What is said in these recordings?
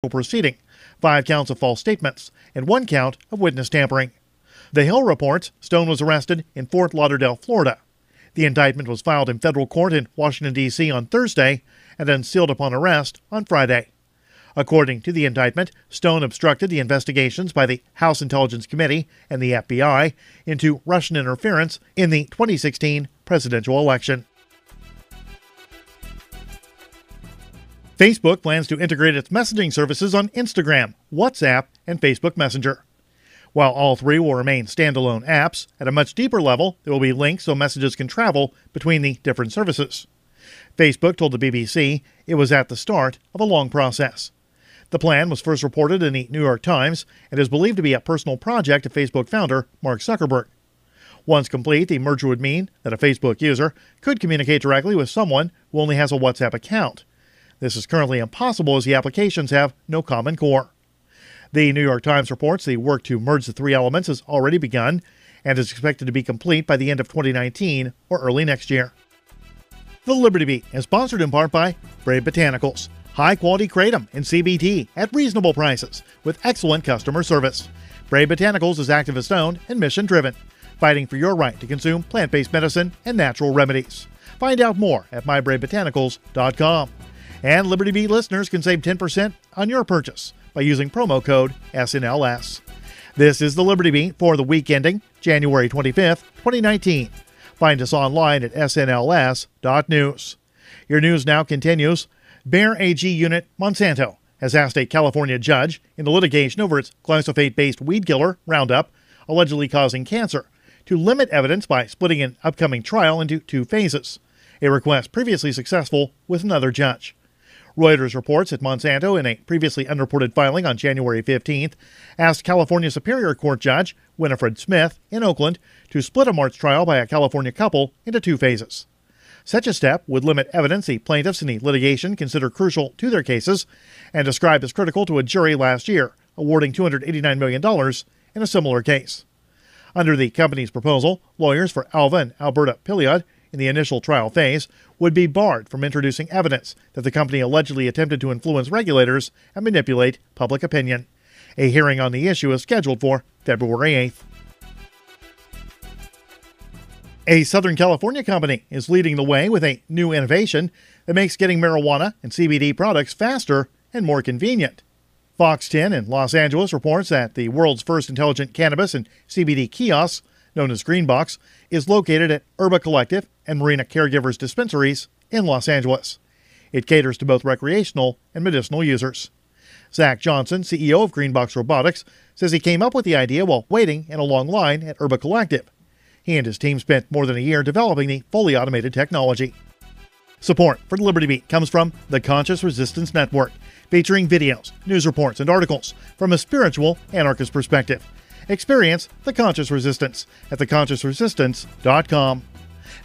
proceeding, 5 counts of false statements, and 1 count of witness tampering. The Hill reports Stone was arrested in Fort Lauderdale, Florida. The indictment was filed in federal court in Washington, D.C. on Thursday and then sealed upon arrest on Friday. According to the indictment, Stone obstructed the investigations by the House Intelligence Committee and the FBI into Russian interference in the 2016 presidential election. Facebook plans to integrate its messaging services on Instagram, WhatsApp, and Facebook Messenger. While all 3 will remain standalone apps, at a much deeper level, there will be links so messages can travel between the different services. Facebook told the BBC it was at the start of a long process. The plan was first reported in the New York Times and is believed to be a personal project of Facebook founder Mark Zuckerberg. Once complete, the merger would mean that a Facebook user could communicate directly with someone who only has a WhatsApp account. This is currently impossible as the applications have no common core. The New York Times reports the work to merge the 3 elements has already begun and is expected to be complete by the end of 2019 or early next year. The Liberty Beat is sponsored in part by Brave Botanicals. High-quality kratom and CBD at reasonable prices with excellent customer service. Brave Botanicals is activist-owned and mission-driven, fighting for your right to consume plant-based medicine and natural remedies. Find out more at mybravebotanicals.com. And Liberty Beat listeners can save 10% on your purchase by using promo code SNLS. This is the Liberty Beat for the week ending January 25th, 2019. Find us online at snls.news. Your news now continues. Bayer AG unit Monsanto has asked a California judge in the litigation over its glyphosate-based weed killer, Roundup, allegedly causing cancer, to limit evidence by splitting an upcoming trial into 2 phases, a request previously successful with another judge. Reuters reports that Monsanto, in a previously unreported filing on January 15th, asked California Superior Court Judge Winifred Smith in Oakland to split a March trial by a California couple into 2 phases. Such a step would limit evidence the plaintiffs in the litigation consider crucial to their cases and described as critical to a jury last year, awarding $289 million in a similar case. Under the company's proposal, lawyers for Alva and Alberta Pilliod in the initial trial phase would be barred from introducing evidence that the company allegedly attempted to influence regulators and manipulate public opinion. A hearing on the issue is scheduled for February 8th. A Southern California company is leading the way with a new innovation that makes getting marijuana and CBD products faster and more convenient. Fox 10 in Los Angeles reports that the world's first intelligent cannabis and CBD kiosk, known as Greenbox, is located at Herba Collective and Marina Caregivers dispensaries in Los Angeles. It caters to both recreational and medicinal users. Zach Johnson, CEO of Greenbox Robotics, says he came up with the idea while waiting in a long line at Herba Collective. He and his team spent more than a year developing the fully automated technology. Support for the Liberty Beat comes from the Conscious Resistance Network, featuring videos, news reports, and articles from a spiritual anarchist perspective. Experience the Conscious Resistance at theconsciousresistance.com.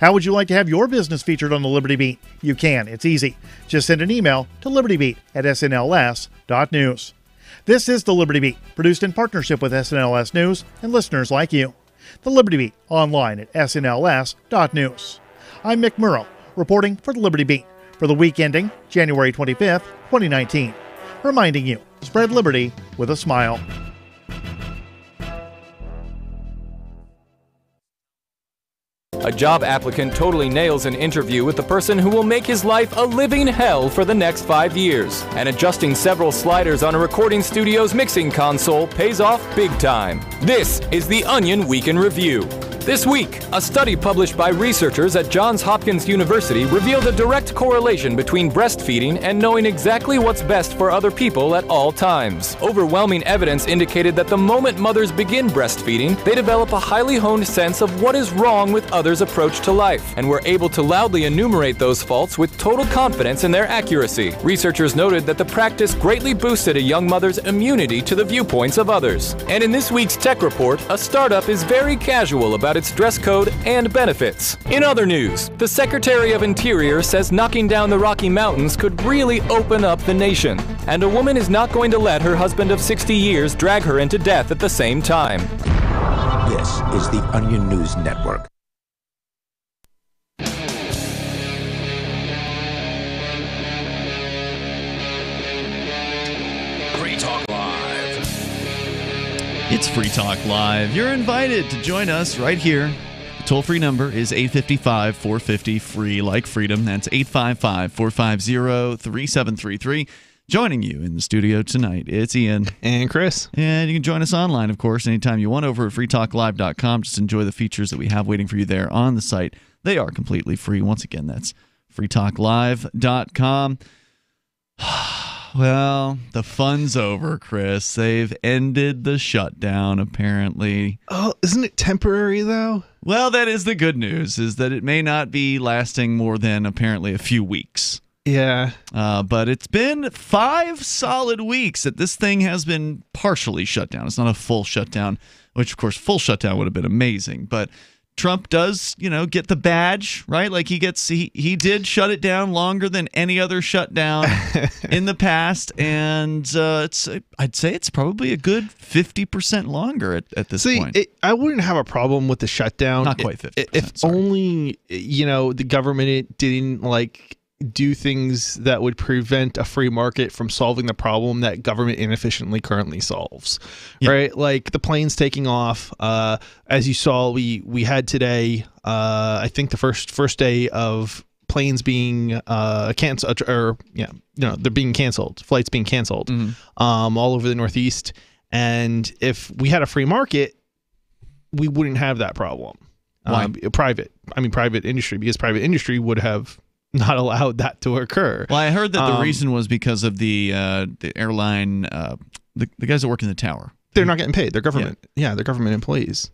How would you like to have your business featured on the Liberty Beat? You can. It's easy. Just send an email to libertybeat@snls.news. This is the Liberty Beat, produced in partnership with SNLS News and listeners like you. The Liberty Beat, online at snls.news. I'm Mick Murrow, reporting for the Liberty Beat for the week ending January 25th, 2019. Reminding you, spread liberty with a smile. A job applicant totally nails an interview with the person who will make his life a living hell for the next 5 years. And adjusting several sliders on a recording studio's mixing console pays off big time. This is the Onion Week in Review. This week, a study published by researchers at Johns Hopkins University revealed a direct correlation between breastfeeding and knowing exactly what's best for other people at all times. Overwhelming evidence indicated that the moment mothers begin breastfeeding, they develop a highly honed sense of what is wrong with others' approach to life, and were able to loudly enumerate those faults with total confidence in their accuracy. Researchers noted that the practice greatly boosted a young mother's immunity to the viewpoints of others. And in this week's Tech Report, a startup is very casual about its dress code and benefits. In other news, the Secretary of Interior says knocking down the Rocky Mountains could really open up the nation. And a woman is not going to let her husband of 60 years drag her into death at the same time. This is the Onion News Network. Free Talk Live. It's Free Talk Live. You're invited to join us right here. The toll-free number is 855-450-FREE, like freedom. That's 855-450-3733. Joining you in the studio tonight, it's Ian. And Chris. And you can join us online, of course, anytime you want over at freetalklive.com. Just enjoy the features that we have waiting for you there on the site. They are completely free. Once again, that's freetalklive.com. Well, the fun's over, Chris. They've ended the shutdown, apparently. Oh, isn't it temporary, though? Well, that is the good news, is that it may not be lasting more than apparently a few weeks. Yeah. But it's been 5 solid weeks that this thing has been partially shut down. It's not a full shutdown, which, of course, full shutdown would have been amazing. But Trump does, get the badge, right? Like he did shut it down longer than any other shutdown in the past, and I'd say it's probably a good 50% longer at this point. I wouldn't have a problem with the shutdown. Not quite 50%. If only the government didn't do things that would prevent a free market from solving the problem that government inefficiently currently solves, right? Like the planes taking off. As you saw, we had today, I think the first day of planes being canceled, or they're being canceled, flights being canceled, all over the Northeast. And if we had a free market, we wouldn't have that problem. Why? Private industry, because private industry would have not allowed that to occur. Well, I heard that the reason was because of the airline, the guys that work in the tower. They're not getting paid. They're government. Yeah, they're government employees.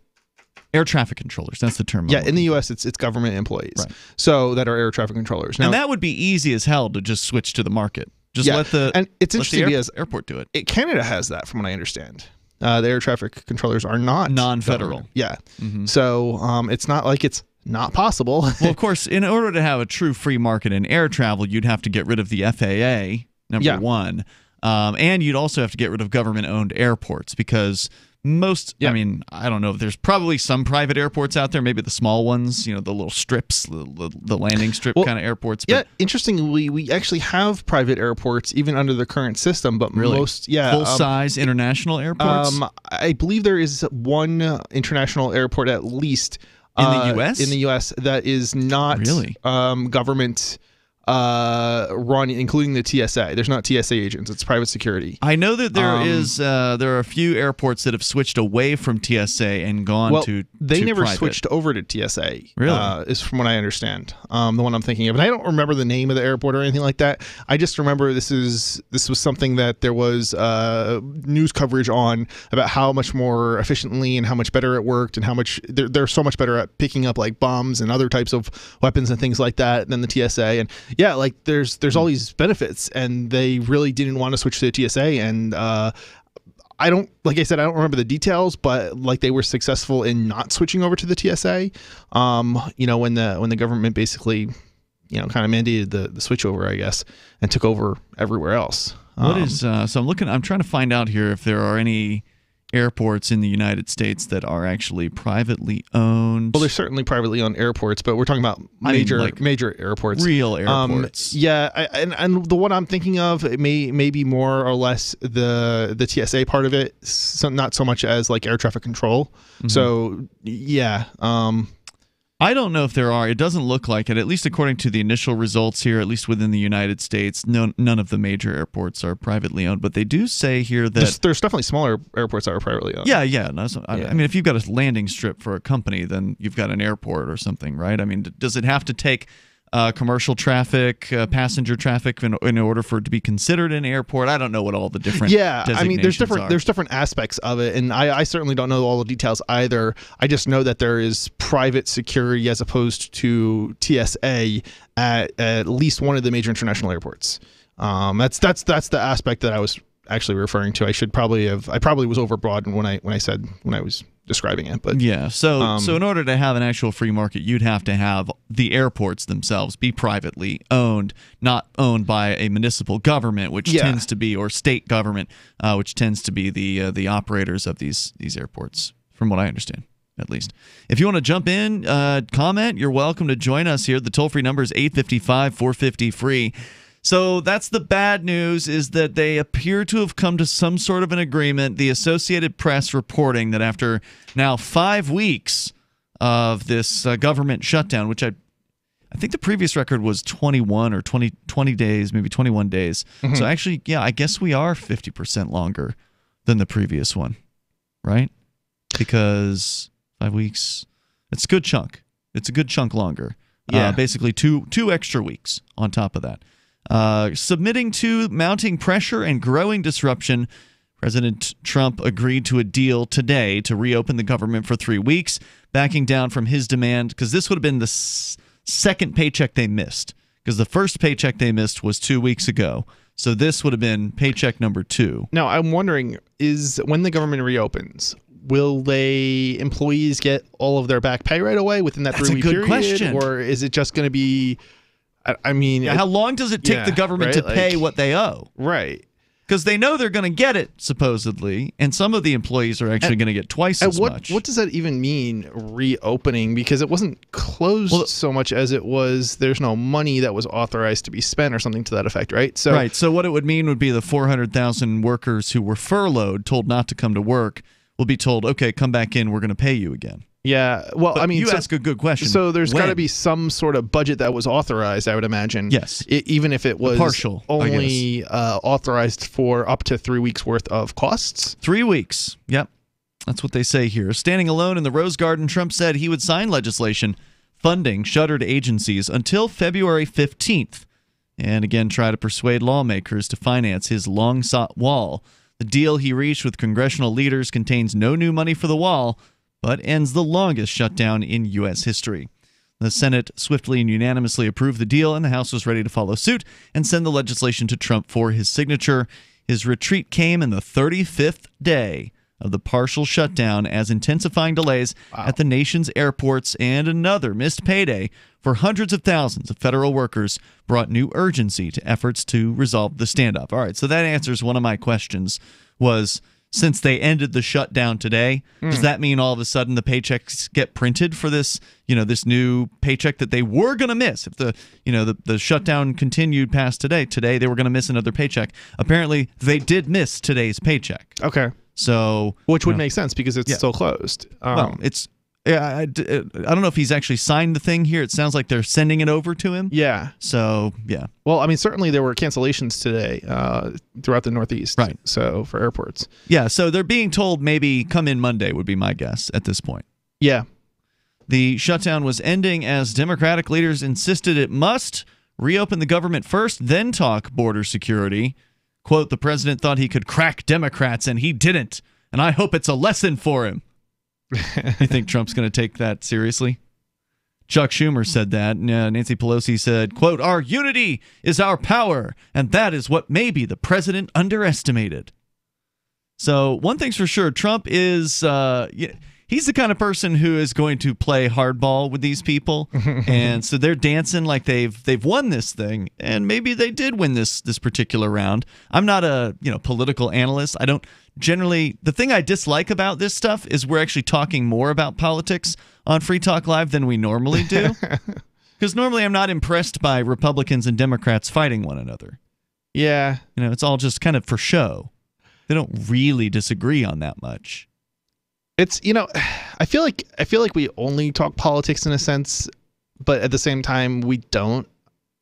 Air traffic controllers. That's the term. Yeah, in the U.S., it's government employees. Right. So that are air traffic controllers. Now, and that would be easy as hell to just switch to the market. Just and it's interesting because airport do it. Canada has that, from what I understand. The air traffic controllers are not non-federal. Government. Yeah. So it's not like it's not possible. Well, of course, in order to have a true free market in air travel, you'd have to get rid of the FAA, number one. And you'd also have to get rid of government-owned airports, because most, I mean, I don't know, there's probably some private airports out there, maybe the small ones, the little strips, the landing strip kind of airports. But interestingly, we actually have private airports even under the current system, but most, full-size international airports? I believe there is one international airport at least in the U.S.? In the U.S. that is not government run, including the TSA. There's not TSA agents. It's private security. I know that there are a few airports that have switched away from TSA and gone to they never private. Switched over to TSA. Really? Is from what I understand. The one I'm thinking of. And I don't remember the name of the airport or anything like that. I just remember this was something that there was news coverage on about how much more efficiently and how much better it worked, and how much they're so much better at picking up like bombs and other types of weapons and things like that than the TSA. And yeah, like there's all these benefits, and they really didn't want to switch to the TSA. And I don't remember the details, but like they were successful in not switching over to the TSA. When the government basically, kind of mandated the switch over, I guess, and took over everywhere else. What is so I'm trying to find out here if there are any airports in the United States that are actually privately owned. Well, there's certainly privately owned airports, but we're talking about major airports, real airports. And the one I'm thinking of, it may be more or less the TSA part of it, so not so much as like air traffic control. So yeah. I don't know if there are. It doesn't look like it, at least according to the initial results here, at least within the United States. None of the major airports are privately owned, but they do say here that there's definitely smaller airports that are privately owned. Yeah. I mean, if you've got a landing strip for a company, then you've got an airport or something, right? I mean, does it have to take commercial traffic, passenger traffic in order for it to be considered an airport? I don't know what all the different designations there's different aspects of it, and I certainly don't know all the details either. I just know that there is private security as opposed to TSA at least one of the major international airports. That's the aspect that I was actually referring to. I probably was overbroad when I was describing it, but yeah. So in order to have an actual free market, you'd have to have the airports themselves be privately owned, not owned by a municipal government, which tends to be, or state government, which tends to be the operators of these airports, from what I understand, at least. If you want to jump in, comment, you're welcome to join us here. The toll-free number is 855-450-FREE. So that's the bad news, is that they appear to have come to some sort of an agreement. The Associated Press reporting that after now 5 weeks of this government shutdown, which I think the previous record was 21 or 20 days, maybe 21 days. Mm-hmm. So actually, yeah, I guess we are 50% longer than the previous one, right? Because 5 weeks, it's a good chunk. It's a good chunk longer. Yeah. Basically two extra weeks on top of that. Submitting to mounting pressure and growing disruption, President Trump agreed to a deal today to reopen the government for 3 weeks, backing down from his demand, because this would have been the second paycheck they missed, because the first paycheck they missed was 2 weeks ago. So this would have been paycheck number 2. Now, I'm wondering, is when the government reopens, will employees get all of their back pay right away within that 3-week period? Question. Or is it just going to be, I mean... how long does it take the government to pay what they owe? Right. Because they know they're going to get it, supposedly, and some of the employees are actually going to get twice as much. What does that even mean, reopening? Because it wasn't closed so much as it was there's no money that was authorized to be spent or something to that effect, right? So what it would mean would be the 400,000 workers who were furloughed, told not to come to work, will be told, okay, come back in, we're going to pay you again. Yeah, well, but you ask a good question. So there's got to be some sort of budget that was authorized, I would imagine. Yes. Even if it was partial, only authorized for up to 3 weeks worth of costs. 3 weeks. Yep. That's what they say here. Standing alone in the Rose Garden, Trump said he would sign legislation funding shuttered agencies until February 15th. And again, try to persuade lawmakers to finance his long-sought wall. The deal he reached with congressional leaders contains no new money for the wall, but ends the longest shutdown in U.S. history. The Senate swiftly and unanimously approved the deal, and the House was ready to follow suit and send the legislation to Trump for his signature. His retreat came in the 35th day of the partial shutdown, as intensifying delays at the nation's airports and another missed payday for hundreds of thousands of federal workers brought new urgency to efforts to resolve the standoff. All right, so that answers one of my questions, was since they ended the shutdown today, does that mean all of a sudden the paychecks get printed for this, this new paycheck that they were going to miss? If the shutdown continued past today they were going to miss another paycheck. Apparently, they did miss today's paycheck. Okay. So, which would make sense because it's still closed. Well, it's I don't know if he's actually signed the thing here. It sounds like they're sending it over to him. Yeah. So, yeah. Well, I mean, certainly there were cancellations today throughout the Northeast. Right. So, for airports. Yeah, so they're being told maybe come in Monday would be my guess at this point. Yeah. The shutdown was ending as Democratic leaders insisted it must reopen the government first, then talk border security. Quote, the president thought he could crack Democrats, and he didn't. And I hope it's a lesson for him. You think Trump's going to take that seriously? Chuck Schumer said that. Nancy Pelosi said, quote, our unity is our power, and that is what maybe the president underestimated. So one thing's for sure, Trump is he's the kind of person who is going to play hardball with these people. And so they're dancing like they've won this thing, and maybe they did win this particular round. I'm not a political analyst. I don't generally, the thing I dislike about this stuff is we're actually talking more about politics on Free Talk Live than we normally do. Because normally I'm not impressed by Republicans and Democrats fighting one another. Yeah. It's all just kind of for show. They don't really disagree on that much. It's, I feel like we only talk politics in a sense, but at the same time we don't.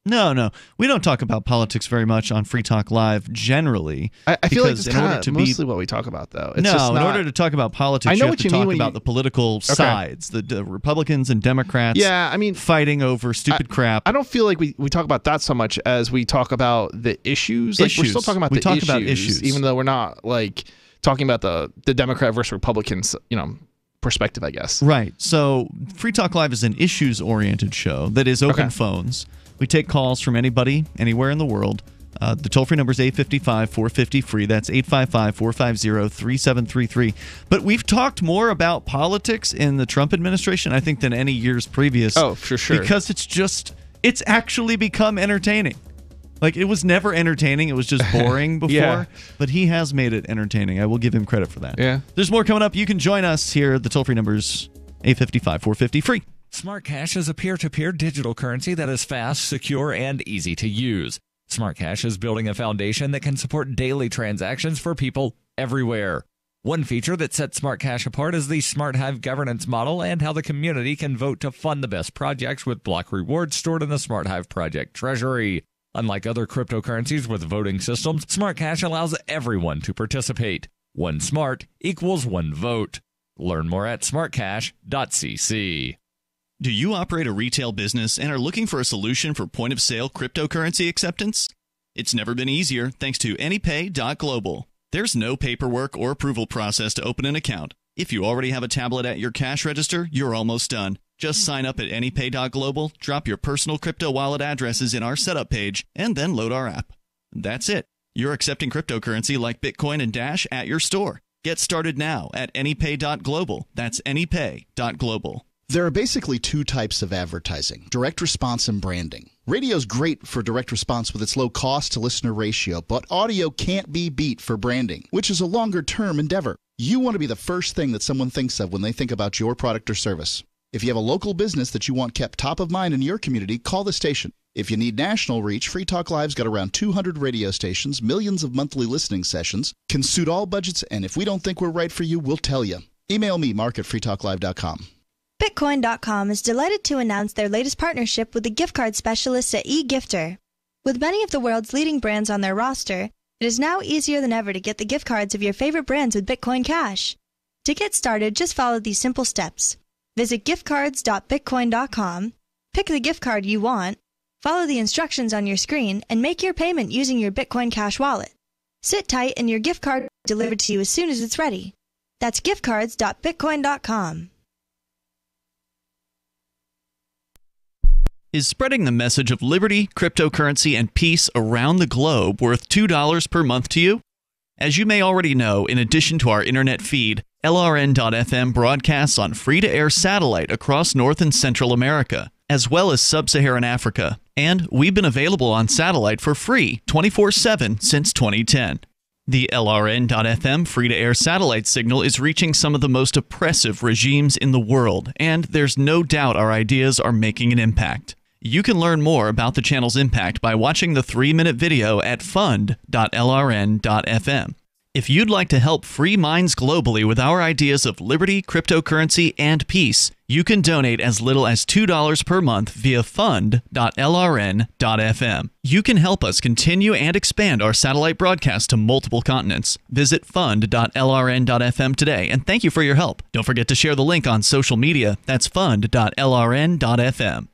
No, we don't talk about politics very much on Free Talk Live generally. I feel like it's kind of mostly what we talk about, though. It's in order to talk about politics, you have to talk about the political sides, the Republicans and Democrats. Yeah, I mean, fighting over stupid crap. I don't feel like we talk about that so much as we talk about the issues. Like, we're still talking about about issues, even though we're not like talking about the Democrat versus Republicans, perspective, I guess. Right. So Free Talk Live is an issues-oriented show that is open phones. We take calls from anybody, anywhere in the world. The toll-free number is 855-450-FREE. That's 855-450-3733. But we've talked more about politics in the Trump administration, I think, than any years previous. Oh, for sure. Because it's actually become entertaining. Like, it was never entertaining. It was just boring before. Yeah. But he has made it entertaining. I will give him credit for that. Yeah. There's more coming up. You can join us here. The toll-free number is 855-450-FREE. Smart Cash is a peer-to-peer digital currency that is fast, secure, and easy to use. Smart Cash is building a foundation that can support daily transactions for people everywhere. One feature that sets Smart Cash apart is the Smart Hive governance model and how the community can vote to fund the best projects with block rewards stored in the Smart Hive project treasury. Unlike other cryptocurrencies with voting systems, Smart Cash allows everyone to participate. One smart equals one vote. Learn more at smartcash.cc. Do you operate a retail business and are looking for a solution for point-of-sale cryptocurrency acceptance? It's never been easier thanks to AnyPay.global. There's no paperwork or approval process to open an account. If you already have a tablet at your cash register, you're almost done. Just sign up at AnyPay.global, drop your personal crypto wallet addresses in our setup page, and then load our app. That's it. You're accepting cryptocurrency like Bitcoin and Dash at your store. Get started now at AnyPay.global. That's AnyPay.global. There are basically two types of advertising, direct response and branding. Radio's great for direct response with its low cost to listener ratio, but audio can't be beat for branding, which is a longer-term endeavor. You want to be the first thing that someone thinks of when they think about your product or service. If you have a local business that you want kept top of mind in your community, call the station. If you need national reach, Free Talk Live's got around 200 radio stations, millions of monthly listening sessions, can suit all budgets, and if we don't think we're right for you, we'll tell you. Email me, mark@freetalklive.com. Bitcoin.com is delighted to announce their latest partnership with the gift card specialists at eGifter. With many of the world's leading brands on their roster, it is now easier than ever to get the gift cards of your favorite brands with Bitcoin Cash. To get started, just follow these simple steps. Visit giftcards.bitcoin.com, pick the gift card you want, follow the instructions on your screen, and make your payment using your Bitcoin Cash wallet. Sit tight and your gift card will be delivered to you as soon as it's ready. That's giftcards.bitcoin.com. Is spreading the message of liberty, cryptocurrency, and peace around the globe worth $2 per month to you? As you may already know, in addition to our internet feed, LRN.FM broadcasts on free-to-air satellite across North and Central America, as well as Sub-Saharan Africa. And we've been available on satellite for free 24/7 since 2010. The LRN.FM free-to-air satellite signal is reaching some of the most oppressive regimes in the world, and there's no doubt our ideas are making an impact. You can learn more about the channel's impact by watching the 3-minute video at fund.lrn.fm. If you'd like to help free minds globally with our ideas of liberty, cryptocurrency, and peace, you can donate as little as $2 per month via fund.lrn.fm. You can help us continue and expand our satellite broadcast to multiple continents. Visit fund.lrn.fm today, and thank you for your help. Don't forget to share the link on social media. That's fund.lrn.fm.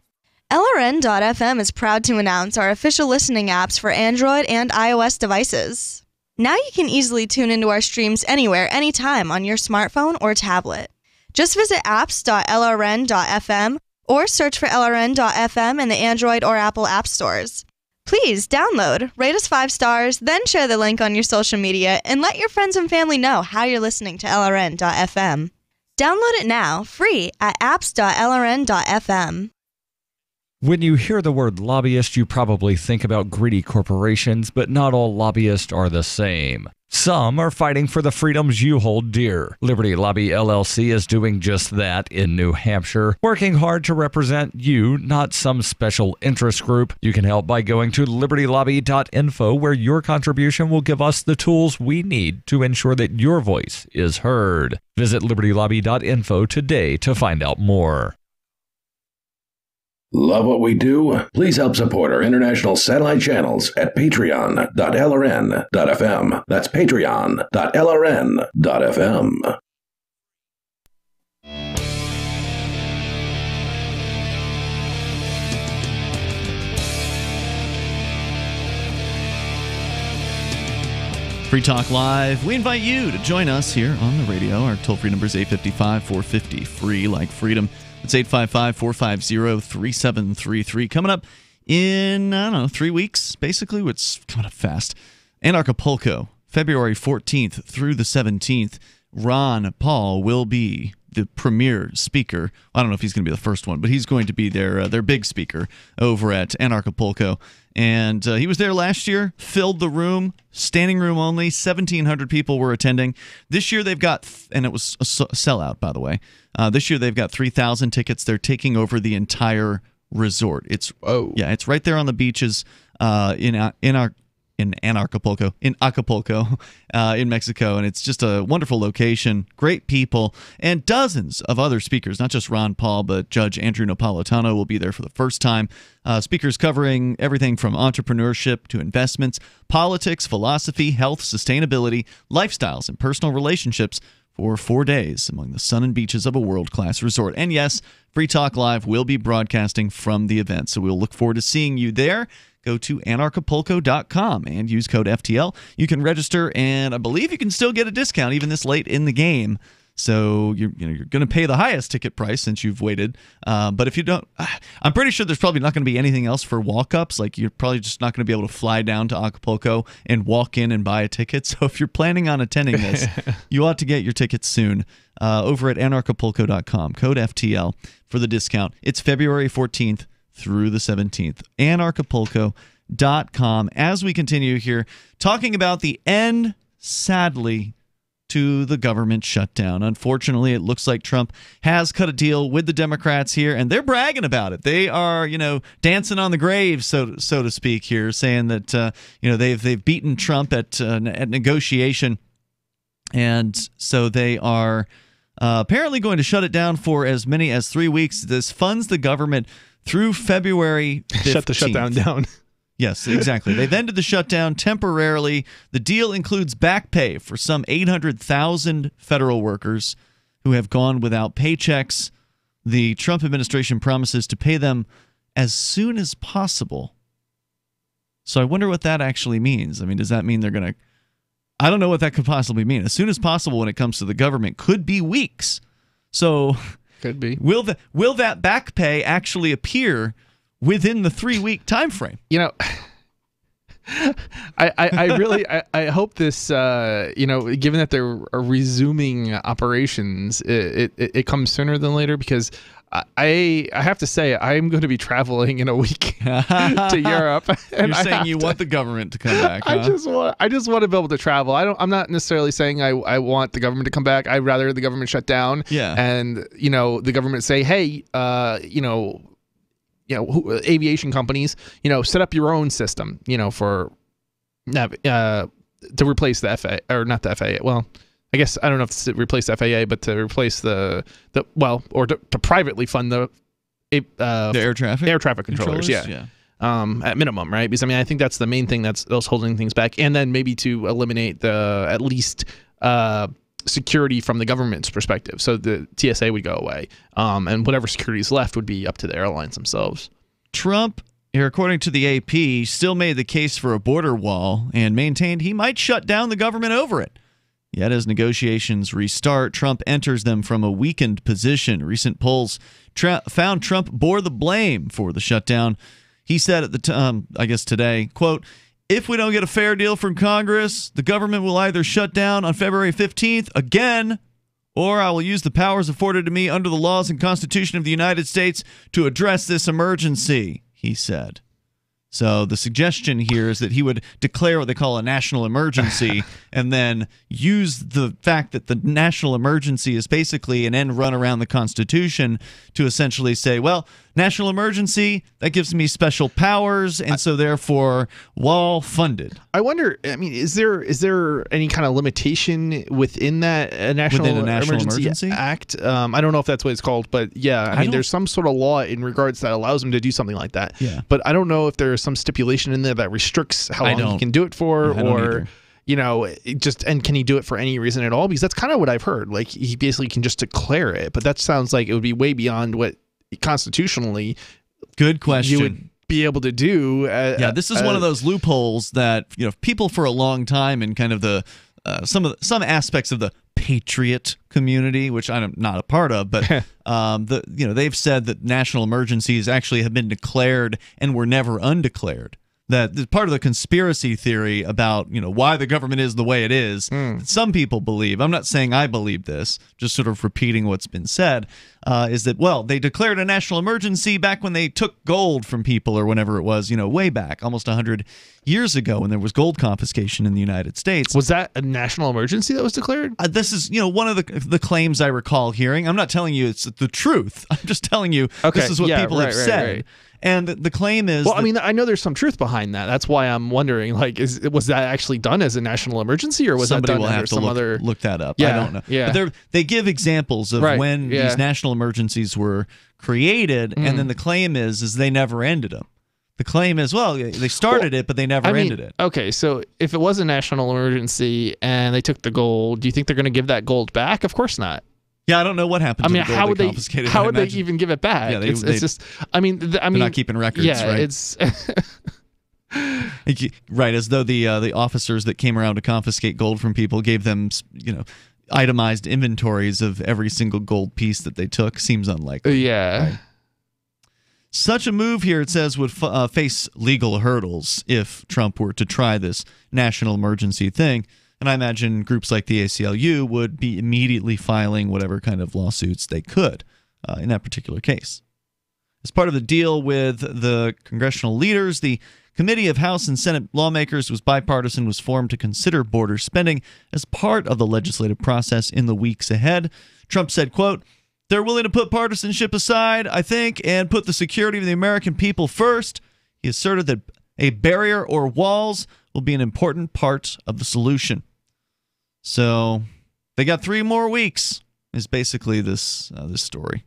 LRN.FM is proud to announce our official listening apps for Android and iOS devices. Now you can easily tune into our streams anywhere, anytime on your smartphone or tablet. Just visit apps.lrn.fm or search for LRN.fm in the Android or Apple app stores. Please download, rate us 5 stars, then share the link on your social media and let your friends and family know how you're listening to LRN.fm. Download it now, free at apps.lrn.fm. When you hear the word lobbyist, you probably think about greedy corporations, but not all lobbyists are the same. Some are fighting for the freedoms you hold dear. Liberty Lobby LLC is doing just that in New Hampshire, working hard to represent you, not some special interest group. You can help by going to libertylobby.info, where your contribution will give us the tools we need to ensure that your voice is heard. Visit libertylobby.info today to find out more. Love what we do? Please help support our international satellite channels at patreon.lrn.fm. That's patreon.lrn.fm. Free Talk Live. We invite you to join us here on the radio. Our toll-free number is 855-450-FREE, like freedom. It's 855-450-3733. Coming up in, 3 weeks, basically. It's coming up fast. Anarchapulco, February 14th through the 17th. Ron Paul will be the premier speaker. I don't know if he's going to be the first one, but he's going to be their big speaker over at Anarchapulco. And he was there last year, filled the room, standing room only, 1,700 people were attending. This year they've got, and it was a sellout, by the way, this year they've got 3,000 tickets. They're taking over the entire resort. It's right there on the beaches. in Acapulco, in Mexico. And it's just a wonderful location, great people, and dozens of other speakers, not just Ron Paul, but Judge Andrew Napolitano will be there for the first time. Speakers covering everything from entrepreneurship to investments, politics, philosophy, health, sustainability, lifestyles, and personal relationships for 4 days among the sun and beaches of a world-class resort. And yes, Free Talk Live will be broadcasting from the event, so we'll look forward to seeing you there. Go to anarchapulco.com and use code FTL. You can register, and I believe you can still get a discount even this late in the game. So you're going to pay the highest ticket price since you've waited. But if you don't, I'm pretty sure there's probably not going to be anything else for walk-ups. Like you're probably just not going to be able to fly down to Acapulco and walk in and buy a ticket. So if you're planning on attending this, you ought to get your tickets soon over at anarchapulco.com. Code FTL for the discount. It's February 14th. Through the 17th. Anarchapulco.com. As we continue here, talking about the end, sadly, to the government shutdown. Unfortunately, it looks like Trump has cut a deal with the Democrats here, and they're bragging about it. They are, dancing on the grave, so to speak, here, saying that they've beaten Trump at negotiation, and so they are apparently going to shut it down for as many as 3 weeks. This funds the government through February 15th. Shut the shutdown down. Yes, exactly. They've ended the shutdown temporarily. The deal includes back pay for some 800,000 federal workers who have gone without paychecks. The Trump administration promises to pay them as soon as possible. So I wonder what that actually means. I mean, does that mean they're going to... I don't know what that could possibly mean. As soon as possible when it comes to the government could be weeks. So... Could be. Will that back pay actually appear within the 3-week time frame? I hope this given that they're resuming operations, it comes sooner than later, because I have to say I'm going to be traveling in a week to Europe. And You're saying you want the government to come back, huh? I just want to be able to travel. I'm not necessarily saying I want the government to come back. I'd rather the government shut down. Yeah. And the government say, hey, aviation companies, set up your own system, for to replace the FAA, or not the FAA. Well, I guess I don't know if it's to replace the FAA, but to replace or to privately fund the air traffic controllers. Yeah. At minimum, right? Because I think that's the main thing that's holding things back, and then maybe to eliminate the at least security from the government's perspective. So the TSA would go away, and whatever security is left would be up to the airlines themselves. Trump, here, according to the AP, still made the case for a border wall and maintained he might shut down the government over it. Yet as negotiations restart, Trump enters them from a weakened position. Recent polls found Trump bore the blame for the shutdown. He said at the time, I guess today, quote, "If we don't get a fair deal from Congress, the government will either shut down on February 15th again, or I will use the powers afforded to me under the laws and Constitution of the United States to address this emergency," he said. So the suggestion here is that he would declare what they call a national emergency and then use the fact that the national emergency is basically an end run around the Constitution to essentially say, well, national emergency, that gives me special powers, and so therefore wall funded. I wonder, is there any kind of limitation within that National Emergency Act? I don't know if that's what it's called, but yeah, there's some sort of law in regards that allows him to do something like that. Yeah. But I don't know if there's some stipulation in there that restricts how long he can do it for, or and can he do it for any reason at all? Because that's kind of what I've heard. Like, he basically can just declare it, but that sounds like it would be way beyond what constitutionally good question you would be able to do. This is one of those loopholes that people for a long time in kind of the some aspects of the patriot community, which I'm not a part of, but they've said that national emergencies actually have been declared and were never undeclared. That part of the conspiracy theory about why the government is the way it is, some people believe, I'm not saying I believe this, just sort of repeating what's been said, is that, well, they declared a national emergency back when they took gold from people, or whenever it was, way back, almost 100 years ago, when there was gold confiscation in the United States. Was that a national emergency that was declared? This is one of the claims I recall hearing. I'm not telling you it's the truth. I'm just telling you this is what people have said. Right. And the claim is... Well, I mean, I know there's some truth behind that. That's why I'm wondering, like, was that actually done as a national emergency, or was that done under some other... look that up. Yeah, I don't know. Yeah. But they give examples of when these national emergencies were created, and then the claim is they never ended them. The claim is, well, they started it, but they never ended it. Okay, so if it was a national emergency and they took the gold, do you think they're going to give that gold back? Of course not. Yeah, I don't know what happened. How would they even give it back? Yeah, it's just. I mean, they're not keeping records. Yeah, right? It's right, as though the officers that came around to confiscate gold from people gave them, itemized inventories of every single gold piece that they took. Seems unlikely. Yeah. Right? Such a move here, it says, would face legal hurdles if Trump were to try this national emergency thing. And I imagine groups like the ACLU would be immediately filing whatever kind of lawsuits they could in that particular case. As part of the deal with the congressional leaders, the Committee of House and Senate Lawmakers was bipartisan, was formed to consider border spending as part of the legislative process in the weeks ahead. Trump said, quote, "They're willing to put partisanship aside, I think, and put the security of the American people first." He asserted that a barrier or walls will be an important part of the solution. So they got 3 more weeks, is basically this story.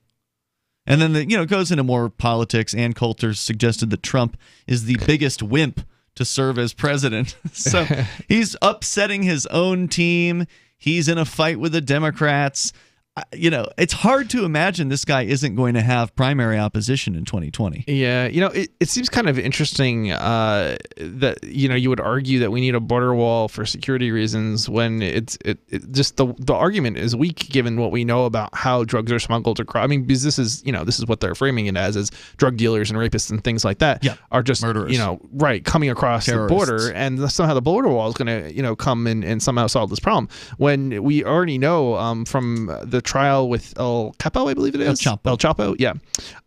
And then it goes into more politics. Ann Coulter suggested that Trump is the biggest wimp to serve as president. So he's upsetting his own team. He's in a fight with the Democrats. It's hard to imagine this guy isn't going to have primary opposition in 2020. Yeah, it seems kind of interesting that you would argue that we need a border wall for security reasons when it just the argument is weak given what we know about how drugs are smuggled across. I mean, because this is what they're framing it as drug dealers and rapists and things like that are just murderers, coming across terrorists. The border, and somehow the border wall is going to come and somehow solve this problem when we already know from the trial with El Capo, I believe it is. El Chapo, yeah.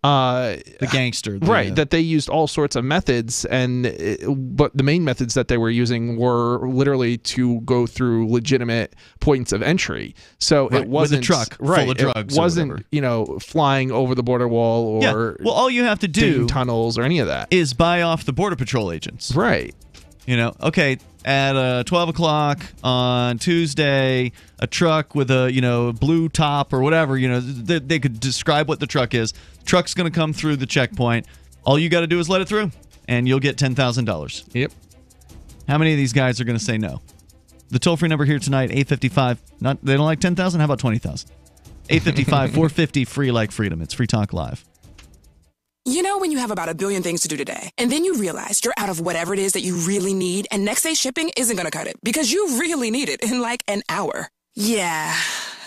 The gangster. Right, that they used all sorts of methods, but the main methods that they were using were literally to go through legitimate points of entry. So it wasn't with a truck full of drugs. It wasn't, flying over the border wall or well, all you have to do tunnels or any of that is buy off the Border Patrol agents. Right. Okay, at 12 o'clock on Tuesday, a truck with a blue top or whatever, they could describe what the truck is. Truck's going to come through the checkpoint. All you got to do is let it through, and you'll get $10,000. Yep. How many of these guys are going to say no? The toll-free number here tonight, 855. They don't like 10,000? How about 20,000? 855-450, free like freedom. It's Free Talk Live. When you have about a billion things to do today, and then you realize you're out of whatever it is that you really need, and next day shipping isn't going to cut it because you really need it in like an hour. Yeah,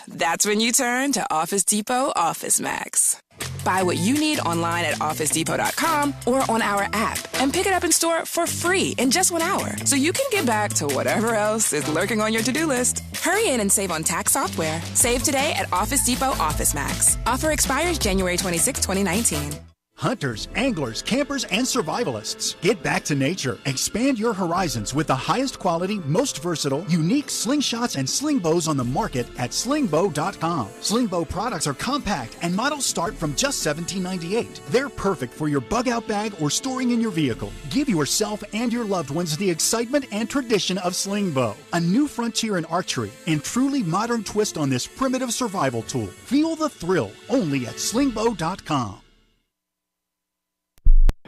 that's when you turn to Office Depot Office Max. Buy what you need online at OfficeDepot.com or on our app and pick it up in store for free in just 1 hour so you can get back to whatever else is lurking on your to-do list. Hurry in and save on tax software. Save today at Office Depot Office Max. Offer expires January 26, 2019. Hunters, anglers, campers, and survivalists. Get back to nature. Expand your horizons with the highest quality, most versatile, unique slingshots and sling bows on the market at slingbow.com. Sling bow products are compact and models start from just $17.98. They're perfect for your bug out bag or storing in your vehicle. Give yourself and your loved ones the excitement and tradition of sling bow. A new frontier in archery and truly modern twist on this primitive survival tool. Feel the thrill only at slingbow.com.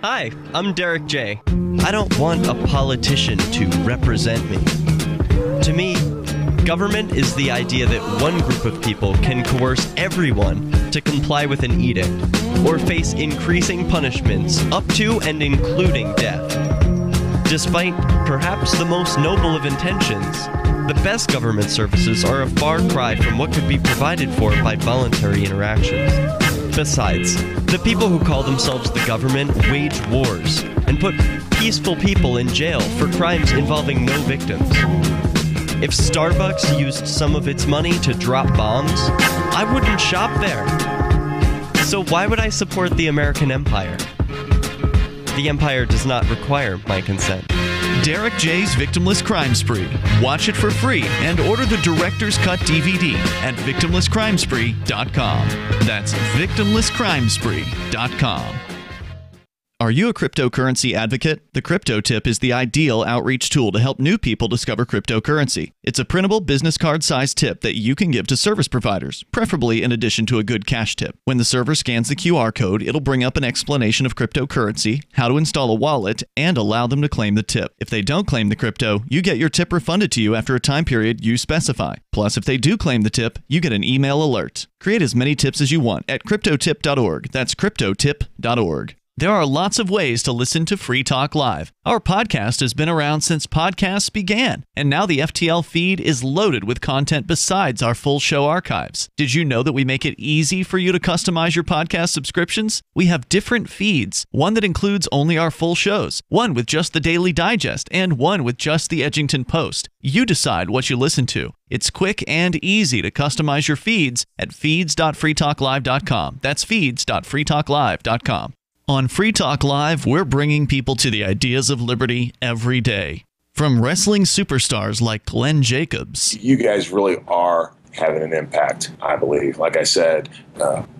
Hi, I'm Derek J. I don't want a politician to represent me. To me, government is the idea that one group of people can coerce everyone to comply with an edict or face increasing punishments up to and including death. Despite perhaps the most noble of intentions, the best government services are a far cry from what could be provided for by voluntary interactions. Besides, the people who call themselves the government wage wars and put peaceful people in jail for crimes involving no victims. If Starbucks used some of its money to drop bombs, I wouldn't shop there. So why would I support the American empire? The empire does not require my consent. Derek J's Victimless Crime Spree. Watch it for free and order the Director's Cut DVD at victimlesscrimespree.com. That's victimlesscrimespree.com. Are you a cryptocurrency advocate? The Crypto Tip is the ideal outreach tool to help new people discover cryptocurrency. It's a printable business card-sized tip that you can give to service providers, preferably in addition to a good cash tip. When the server scans the QR code, it'll bring up an explanation of cryptocurrency, how to install a wallet, and allow them to claim the tip. If they don't claim the crypto, you get your tip refunded to you after a time period you specify. Plus, if they do claim the tip, you get an email alert. Create as many tips as you want at cryptotip.org. That's cryptotip.org. There are lots of ways to listen to Free Talk Live. Our podcast has been around since podcasts began, and now the FTL feed is loaded with content besides our full show archives. Did you know that we make it easy for you to customize your podcast subscriptions? We have different feeds, one that includes only our full shows, one with just the Daily Digest, and one with just the Edgington Post. You decide what you listen to. It's quick and easy to customize your feeds at feeds.freetalklive.com. That's feeds.freetalklive.com. On Free Talk Live, we're bringing people to the ideas of liberty every day. From wrestling superstars like Glenn Jacobs. You guys really are having an impact, I believe. Like I said,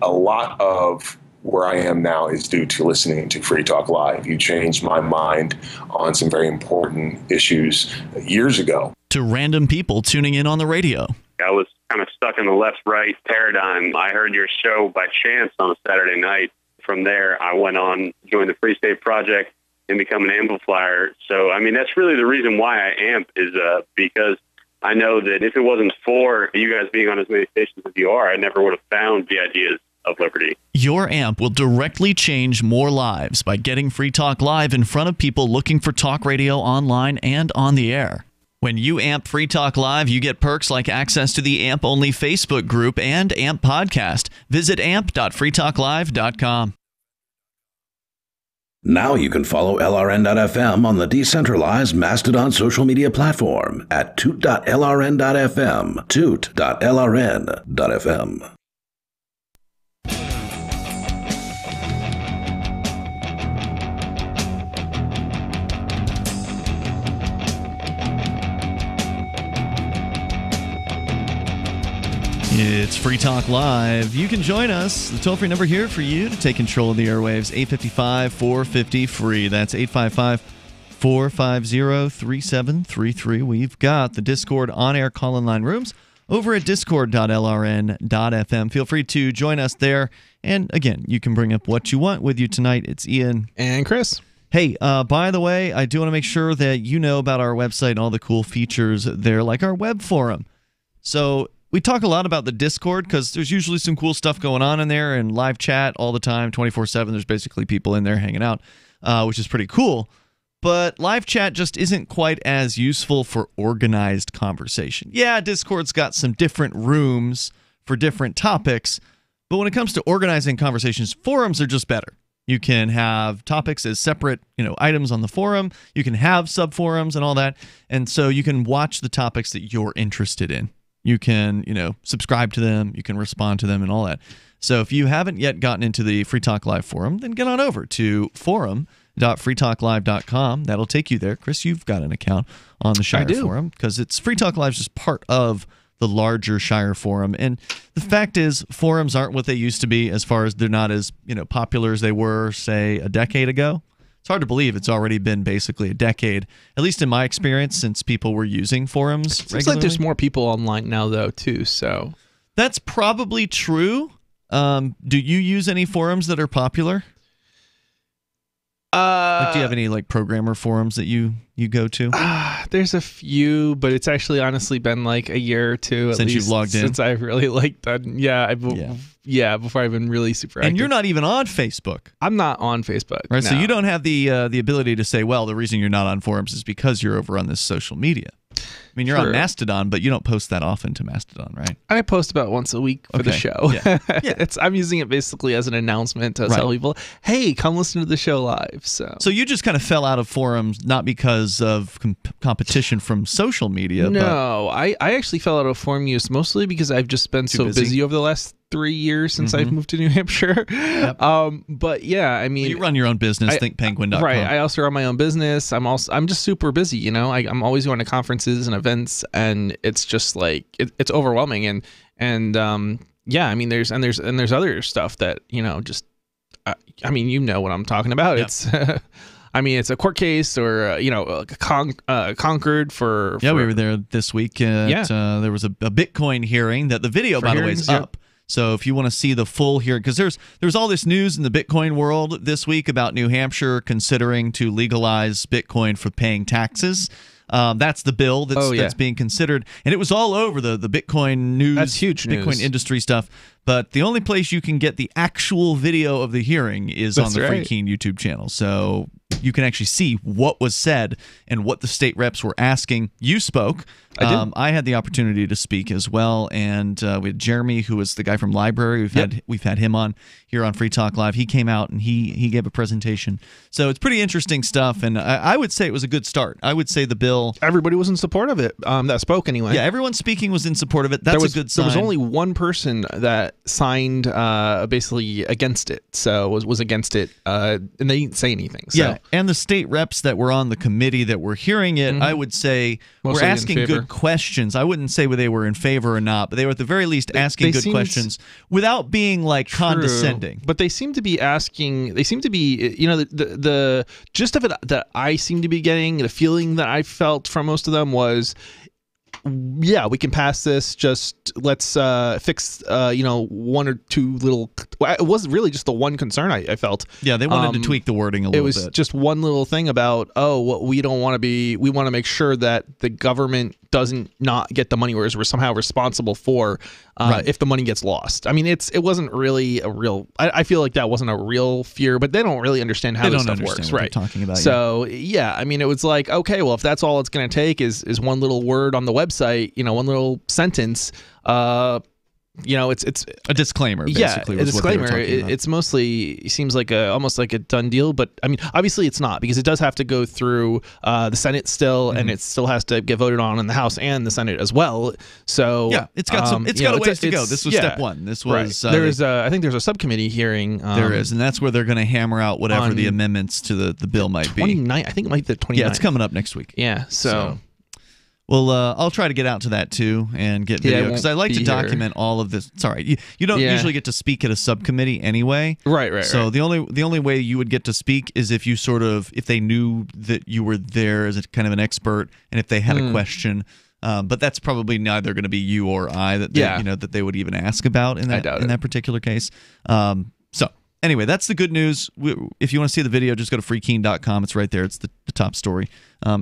a lot of where I am now is due to listening to Free Talk Live. You changed my mind on some very important issues years ago. To random people tuning in on the radio. I was kind of stuck in the left-right paradigm. I heard your show by chance on a Saturday night. From there, I went on, joined the Free State Project, and become an amplifier. So, I mean, that's really the reason why I amp is because I know that if it wasn't for you guys being on as many stations as you are, I never would have found the ideas of liberty. Your amp will directly change more lives by getting Free Talk Live in front of people looking for talk radio online and on the air. When you amp Free Talk Live, you get perks like access to the AMP-only Facebook group and AMP podcast. Visit amp.freetalklive.com. Now you can follow LRN.FM on the decentralized Mastodon social media platform at toot.lrn.fm, toot.lrn.fm. It's Free Talk Live. You can join us. The toll-free number here for you to take control of the airwaves, 855-450-FREE. That's 855-450-3733. We've got the Discord on-air call-in line rooms over at discord.lrn.fm. Feel free to join us there. And again, you can bring up what you want with you tonight. It's Ian. And Chris. Hey, by the way, I do want to make sure that you know about our website and all the cool features there, like our web forum. So we talk a lot about the Discord because there's usually some cool stuff going on in there and live chat all the time, 24/7. There's basically people in there hanging out, which is pretty cool. But live chat just isn't quite as useful for organized conversation. Yeah, Discord's got some different rooms for different topics, but when it comes to organizing conversations, forums are just better. You can have topics as separate, items on the forum. You can have subforums and all that, and so you can watch the topics that you're interested in. You can, subscribe to them, you can respond to them and all that. So if you haven't yet gotten into the Free Talk Live forum, then get on over to forum.freetalklive.com. That'll take you there. Chris, you've got an account on the Shire forum because it's Free Talk Live is just part of the larger Shire forum. And the fact is, forums aren't what they used to be as far as they're not as, popular as they were, say, a decade ago. It's hard to believe it's already been basically a decade, at least in my experience, since people were using forums regularly. Seems like there's more people online now, though, too. So that's probably true. Do you use any forums that are popular? Do you have any programmer forums that you go to? There's a few, but it's actually honestly been like a year or two since you've logged in. Since I've really done. Before I've been really super active. And you're not even on Facebook. I'm not on Facebook. Right, no. so you don't have the ability to say, well, the reason you're not on forums is because you're over on this social media. I mean, you're on Mastodon, but you don't post that often to Mastodon, right? I post about once a week for the show. Yeah. I'm using it basically as an announcement to tell people, hey, come listen to the show live. So you just kind of fell out of forums, not because of competition from social media. No, I actually fell out of forum use mostly because I've just been so busy over the last 3 years since I've moved to New Hampshire. Yep. But yeah, I mean, you run your own business, thinkpenguin.com. Right. I also run my own business. I'm just super busy, I'm always going to conferences and events, and it's just it's overwhelming. And I mean, there's other stuff that, just I mean, you know what I'm talking about. It's I mean, it's a court case or, Concord for... Yeah, we were there this week. There was a Bitcoin hearing that the video, by the way, is up. So if you want to see the full hearing, because there's all this news in the Bitcoin world this week about New Hampshire considering to legalize Bitcoin for paying taxes. That's the bill that's being considered. And it was all over the Bitcoin news. That's huge news. Bitcoin industry stuff. But the only place you can get the actual video of the hearing is on the Free Keen YouTube channel. So you can actually see what was said and what the state reps were asking. You spoke. I had the opportunity to speak as well, and we had Jeremy, who was the guy from Library. We've had him on here on Free Talk Live. He came out and he gave a presentation. So it's pretty interesting stuff, and I would say it was a good start. I would say the bill. Everybody was in support of it. That spoke anyway. Yeah, everyone speaking was in support of it. That's a good sign. There was only one person that signed basically against it, so was against it, and they didn't say anything. So. Yeah, and the state reps that were on the committee that were hearing it, I would say, were asking good questions. I wouldn't say whether they were in favor or not, but they were at the very least asking good questions without being like condescending. But they seem to be asking. They seem to be, the gist of it that I seem to be getting, the feeling that I felt from most of them was, yeah, we can pass this. Just let's fix, one or two little. It wasn't really just the one concern I felt. Yeah, they wanted to tweak the wording a little bit. It was just one little thing about, we don't want to be. We want to make sure that the government doesn't not get the money, whereas we're somehow responsible for if the money gets lost. I mean, it wasn't really a real. I feel like that wasn't a real fear, but they don't really understand how this stuff works, right? Talking about so I mean, it was like, okay, well, if that's all it's going to take is one little word on the website, one little sentence. It's a disclaimer. Basically, a disclaimer. It's mostly seems like almost like a done deal, but I mean, obviously it's not, because it does have to go through the Senate still, and it still has to get voted on in the House and the Senate as well. So yeah, it's got a ways to go. This was step one. This was I think there's a subcommittee hearing. There is, and that's where they're going to hammer out whatever the amendments to the bill might be. 29, I think it might be the 29th. Yeah, it's coming up next week. Yeah, so. Well, I'll try to get out to that too and get video, because I like to document all of this. It's all right. You don't usually get to speak at a subcommittee anyway. Right. So the only way you would get to speak is if you if they knew that you were there as a kind of an expert, and if they had a question. But that's probably neither going to be you or I that that they would even ask about in that particular case. So anyway, that's the good news. If you want to see the video, just go to freekeen.com. It's right there. It's the top story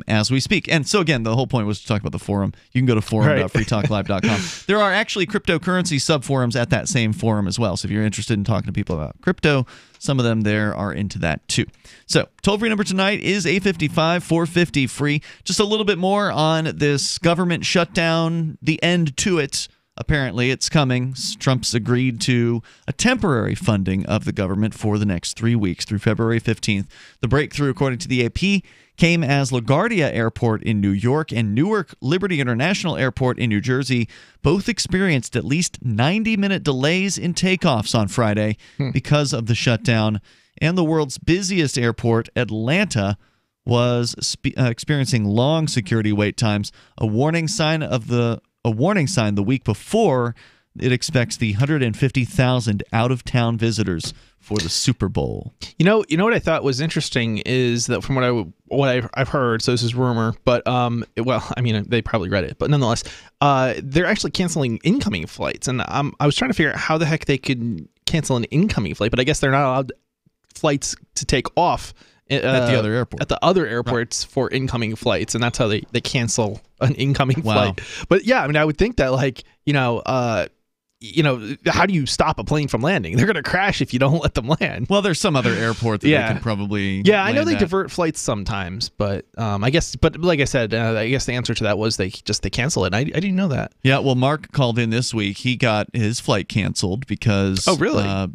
as we speak. And so, again, the whole point was to talk about the forum. You can go to forum.freetalklive.com. There are actually cryptocurrency subforums at that same forum as well. So if you're interested in talking to people about crypto, some of them there are into that too. So toll-free number tonight is 855-450-FREE. Just a little bit more on this government shutdown, the end to it. Apparently, it's coming. Trump's agreed to a temporary funding of the government for the next 3 weeks through February 15th. The breakthrough, according to the AP, came as LaGuardia Airport in New York and Newark Liberty International Airport in New Jersey both experienced at least 90-minute delays in takeoffs on Friday because of the shutdown. And the world's busiest airport, Atlanta, was experiencing long security wait times, a warning sign the week before it expects the 150,000 out-of-town visitors for the Super Bowl. You know what I thought was interesting is that from what I've heard, so this is rumor, but they probably read it, but nonetheless, they're actually canceling incoming flights, and I was trying to figure out how the heck they could cancel an incoming flight, but I guess they're not allowed flights to take off at the other airport. At the other airports for incoming flights, and that's how they cancel an incoming flight. But yeah, I mean, I would think that how do you stop a plane from landing? They're going to crash if you don't let them land. Well, there's some other airport that they could probably I know they divert flights sometimes, but I guess, but like I said, I guess the answer to that was they cancel it. I didn't know that. Yeah, well, Mark called in this week. He got his flight canceled because... Oh, really? I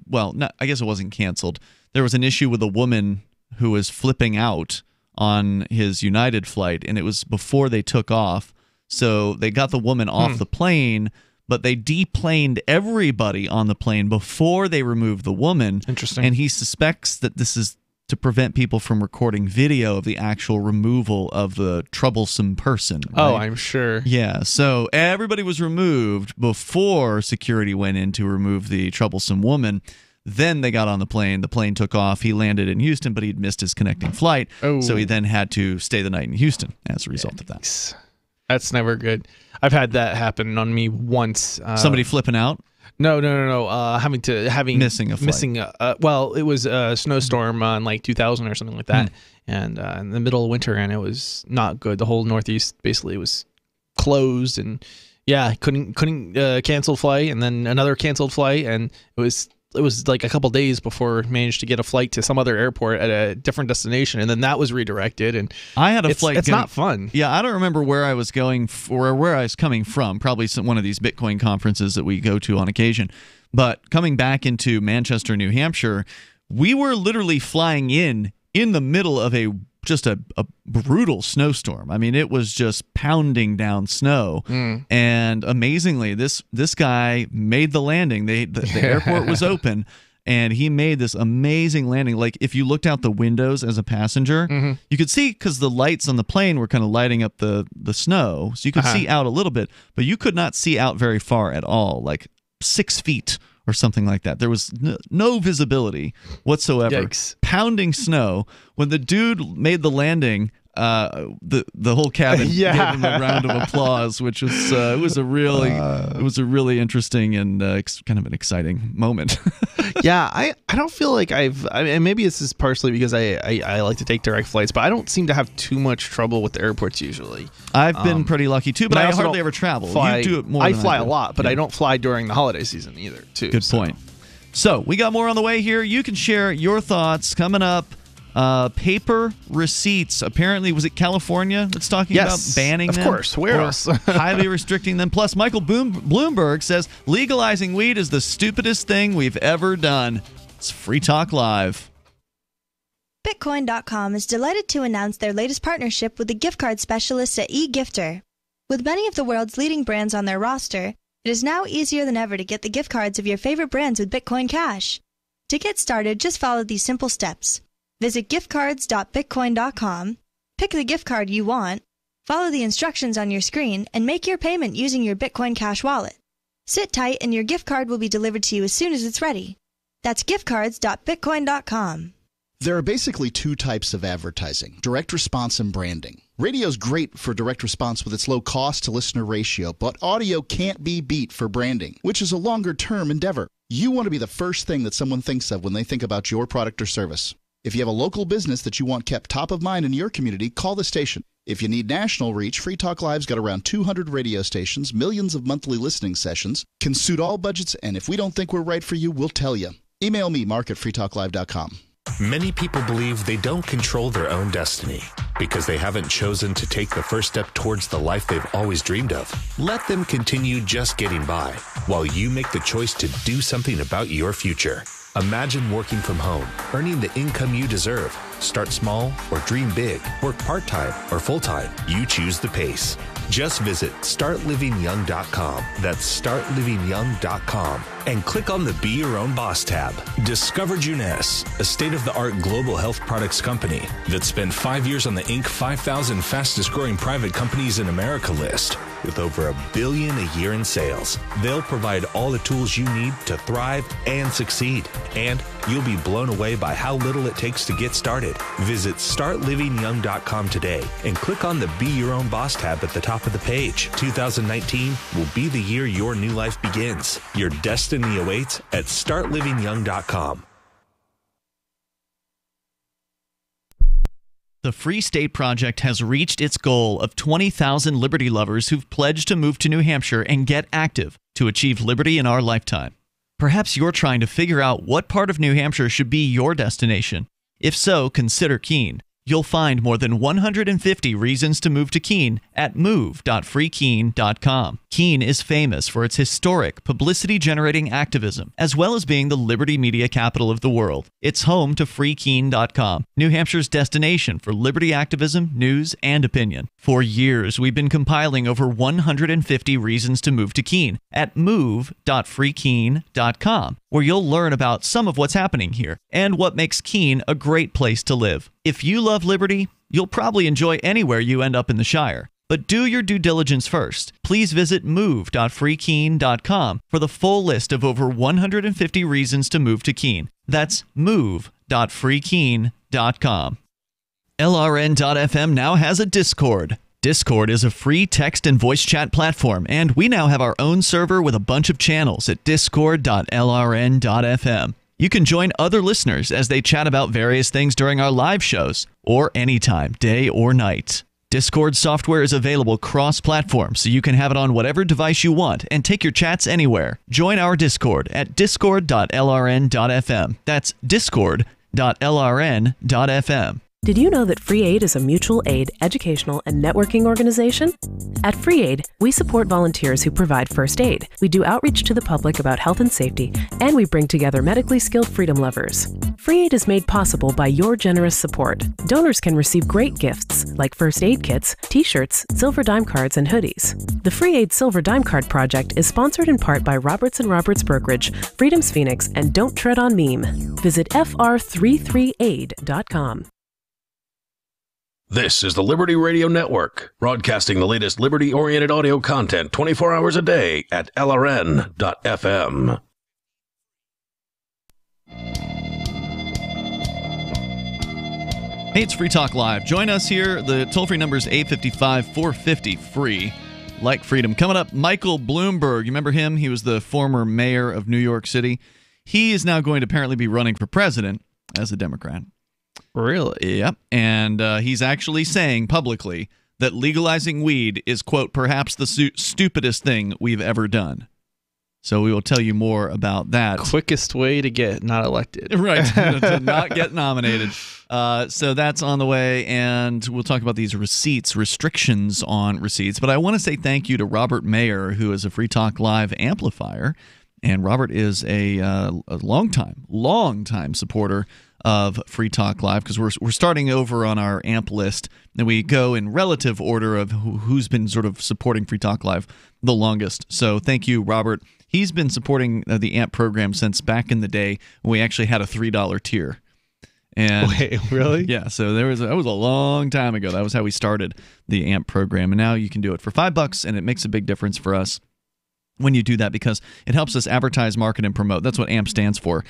guess it wasn't canceled. There was an issue with a woman who was flipping out on his United flight, and it was before they took off. So they got the woman off the plane, but they deplaned everybody on the plane before they removed the woman. Interesting. And he suspects that this is to prevent people from recording video of the actual removal of the troublesome person. Right? Oh, I'm sure. Yeah, so everybody was removed before security went in to remove the troublesome woman. Then they got on the plane. The plane took off. He landed in Houston, but he'd missed his connecting flight. So he then had to stay the night in Houston as a result of that. That's never good. I've had that happen on me once. Somebody flipping out? No. Missing a flight. Well, it was a snowstorm in like 2000 or something like that, and in the middle of winter, and it was not good. The whole Northeast basically was closed, and couldn't cancel flight, and then another canceled flight, and it was like a couple days before I managed to get a flight to some other airport at a different destination, and then that was redirected. And I had a flight. It's not fun. Yeah, I don't remember where I was going or where I was coming from. Probably one of these Bitcoin conferences that we go to on occasion. But coming back into Manchester, New Hampshire, we were literally flying in the middle of just a brutal snowstorm. I mean, it was just pounding down snow. And amazingly, this guy made the landing. The airport was open, and he made this amazing landing. Like, if you looked out the windows as a passenger, you could see, because the lights on the plane were kind of lighting up the snow, so you could see out a little bit, but you could not see out very far at all, like 6 feet or something like that. There was no visibility whatsoever. Yikes. Pounding snow. When the dude made the landing, the whole cabin gave him a round of applause, which was it was a really interesting and kind of an exciting moment. I don't feel like and maybe this is partially because I like to take direct flights, but I don't seem to have too much trouble with the airports usually. I've been pretty lucky too, but I hardly ever travel. You do it more. I fly a lot, but I don't fly during the holiday season either. Good point. So we got more on the way here. You can share your thoughts coming up. Paper receipts. Apparently, was it California that's talking about banning them? Of course. Where else? Highly restricting them. Plus, Michael Bloomberg says legalizing weed is the stupidest thing we've ever done. It's Free Talk Live. Bitcoin.com is delighted to announce their latest partnership with the gift card specialists at eGifter. With many of the world's leading brands on their roster, it is now easier than ever to get the gift cards of your favorite brands with Bitcoin Cash. To get started, just follow these simple steps. Visit giftcards.bitcoin.com, pick the gift card you want, follow the instructions on your screen, and make your payment using your Bitcoin Cash wallet. Sit tight and your gift card will be delivered to you as soon as it's ready. That's giftcards.bitcoin.com. There are basically two types of advertising, direct response and branding. Radio's great for direct response with its low cost to listener ratio, but audio can't be beat for branding, which is a longer term endeavor. You want to be the first thing that someone thinks of when they think about your product or service. If you have a local business that you want kept top of mind in your community, call the station. If you need national reach, Free Talk Live's got around 200 radio stations, millions of monthly listening sessions, can suit all budgets, and if we don't think we're right for you, we'll tell you. Email me, mark@freetalklive.com. Many people believe they don't control their own destiny because they haven't chosen to take the first step towards the life they've always dreamed of. Let them continue just getting by while you make the choice to do something about your future. Imagine working from home, earning the income you deserve. Start small or dream big. Work part-time or full-time. You choose the pace. Just visit startlivingyoung.com. That's startlivingyoung.com. And click on the Be Your Own Boss tab. Discover Juness, a state-of-the-art global health products company that spent 5 years on the Inc. 5,000 fastest-growing private companies in America list. With over $1 billion a year in sales, they'll provide all the tools you need to thrive and succeed. And you'll be blown away by how little it takes to get started. Visit startlivingyoung.com today and click on the Be Your Own Boss tab at the top of the page. 2019 will be the year your new life begins. Your destiny awaits at startlivingyoung.com. The Free State Project has reached its goal of 20,000 liberty lovers who've pledged to move to New Hampshire and get active to achieve liberty in our lifetime. Perhaps you're trying to figure out what part of New Hampshire should be your destination. If so, consider Keene. You'll find more than 150 reasons to move to Keene at move.freekeene.com. Keene is famous for its historic, publicity-generating activism, as well as being the liberty media capital of the world. It's home to freekeene.com, New Hampshire's destination for liberty activism, news, and opinion. For years, we've been compiling over 150 reasons to move to Keene at move.freekeene.com, where you'll learn about some of what's happening here and what makes Keene a great place to live. If you love liberty, you'll probably enjoy anywhere you end up in the Shire. But do your due diligence first. Please visit move.freekeen.com for the full list of over 150 reasons to move to Keene. That's move.freekeen.com. LRN.FM now has a Discord. Discord is a free text and voice chat platform, and we now have our own server with a bunch of channels at discord.lrn.fm. You can join other listeners as they chat about various things during our live shows, or anytime, day or night. Discord software is available cross-platform, so you can have it on whatever device you want and take your chats anywhere. Join our Discord at discord.lrn.fm. That's discord.lrn.fm. Did you know that Free Aid is a mutual aid, educational, and networking organization? At Free Aid, we support volunteers who provide first aid. We do outreach to the public about health and safety, and we bring together medically skilled freedom lovers. Free Aid is made possible by your generous support. Donors can receive great gifts like first aid kits, t-shirts, silver dime cards, and hoodies. The Free Aid Silver Dime Card Project is sponsored in part by Roberts & Roberts Brokerage, Freedom's Phoenix, and Don't Tread on Meme. Visit fr33aid.com. This is the Liberty Radio Network, broadcasting the latest liberty-oriented audio content 24 hours a day at LRN.FM. Hey, it's Free Talk Live. Join us here. The toll-free number is 855-450-FREE. Like freedom. Coming up, Michael Bloomberg. You remember him? He was the former mayor of New York City. He is now going to apparently be running for president as a Democrat. Really? Yep. And he's actually saying publicly that legalizing weed is, quote, perhaps the stupidest thing we've ever done. So we will tell you more about that. Quickest way to get not elected. Right, to not get nominated. So that's on the way, and we'll talk about these restrictions on receipts. But I want to say thank you to Robert Mayer, who is a Free Talk Live amplifier. And Robert is a long-time supporter of Free Talk Live, because we're starting over on our AMP list, and we go in relative order of who's been sort of supporting Free Talk Live the longest. So thank you, Robert. He's been supporting the AMP program since back in the day when we actually had a $3 tier. And wait, really? Yeah, so that was a long time ago. That was how we started the AMP program, and now you can do it for $5, and it makes a big difference for us when you do that, because it helps us advertise, market, and promote. That's what AMP stands for,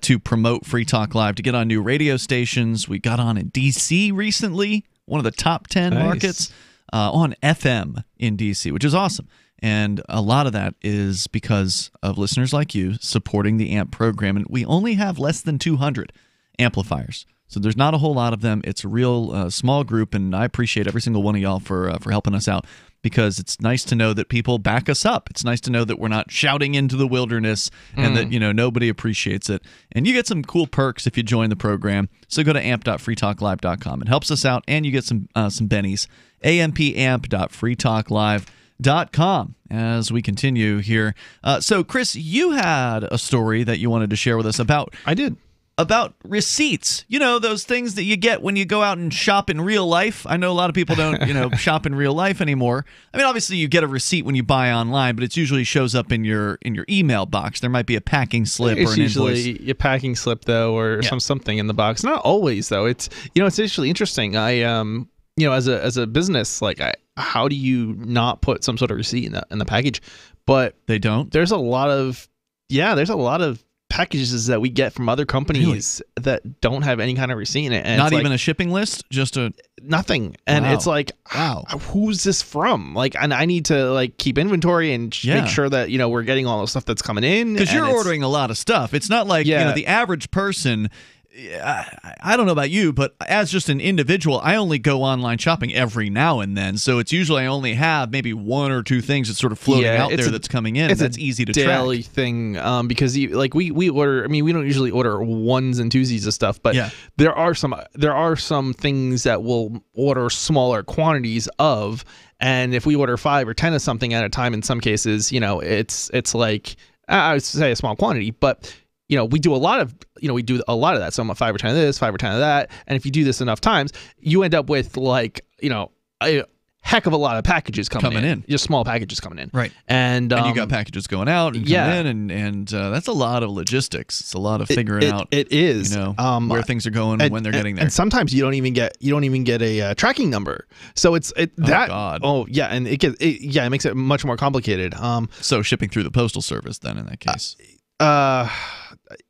to promote Free Talk Live, to get on new radio stations. We got on in D.C. recently, one of the top 10 markets, on FM in D.C., which is awesome. And a lot of that is because of listeners like you supporting the AMP program. And we only have less than 200 amplifiers. So there's not a whole lot of them. It's a real small group, and I appreciate every single one of y'all for helping us out, because it's nice to know that people back us up. It's nice to know that we're not shouting into the wilderness and that nobody appreciates it. And you get some cool perks if you join the program. So go to amp.freetalklive.com. It helps us out, and you get some bennies. ampamp.freetalklive.com as we continue here. So, Chris, you had a story that you wanted to share with us about. I did. About receipts. You know, those things that you get when you go out and shop in real life. I know a lot of people don't, shop in real life anymore. I mean, obviously you get a receipt when you buy online, but it usually shows up in your email box. There might be a packing slip or an invoice. It's usually a packing slip, though, or something in the box. Not always, though. It's it's actually interesting. I as a business, how do you not put some sort of receipt in the package? But they don't. There's a lot of packages that we get from other companies that don't have any kind of receipt in it. And not even a shipping list, just nothing. And it's like, wow, who's this from? And I need to keep inventory and make sure that we're getting all the stuff that's coming in, because you're ordering a lot of stuff. It's not like the average person. I don't know about you, but as just an individual, I only go online shopping every now and then. So it's usually I only have maybe one or two things that's sort of floating out there that's coming in. That's easy to track. It's a daily thing, because we order. I mean, we don't usually order onesies and twosies of stuff, but there are some things that we'll order smaller quantities of, and if we order 5 or 10 of something at a time, in some cases, it's like I would say a small quantity, but. We do a lot of that. So I'm a 5 or 10 of this, 5 or 10 of that. And if you do this enough times, you end up with heck of a lot of packages coming in. Just small packages coming in. Right. And you got packages going out and coming in, and that's a lot of logistics. It's a lot of figuring out. It is. Where things are going and when they're getting there. And sometimes you don't even get a tracking number. So God. Oh yeah, and it makes it much more complicated. So shipping through the postal service then in that case.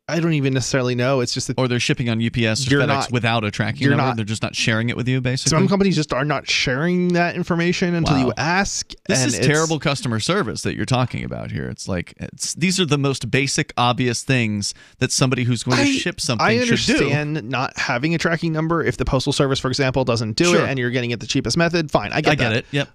I don't even necessarily know. It's just that, or they're shipping on UPS or FedEx without a tracking number. They're just not sharing it with you, basically. Some companies just are not sharing that information until you ask. This is terrible customer service that you're talking about here. It's like these are the most basic, obvious things that somebody who's going to ship something should do. I understand not having a tracking number if the postal service, for example, doesn't do it and you're getting it the cheapest method. Fine, I get it. Yep.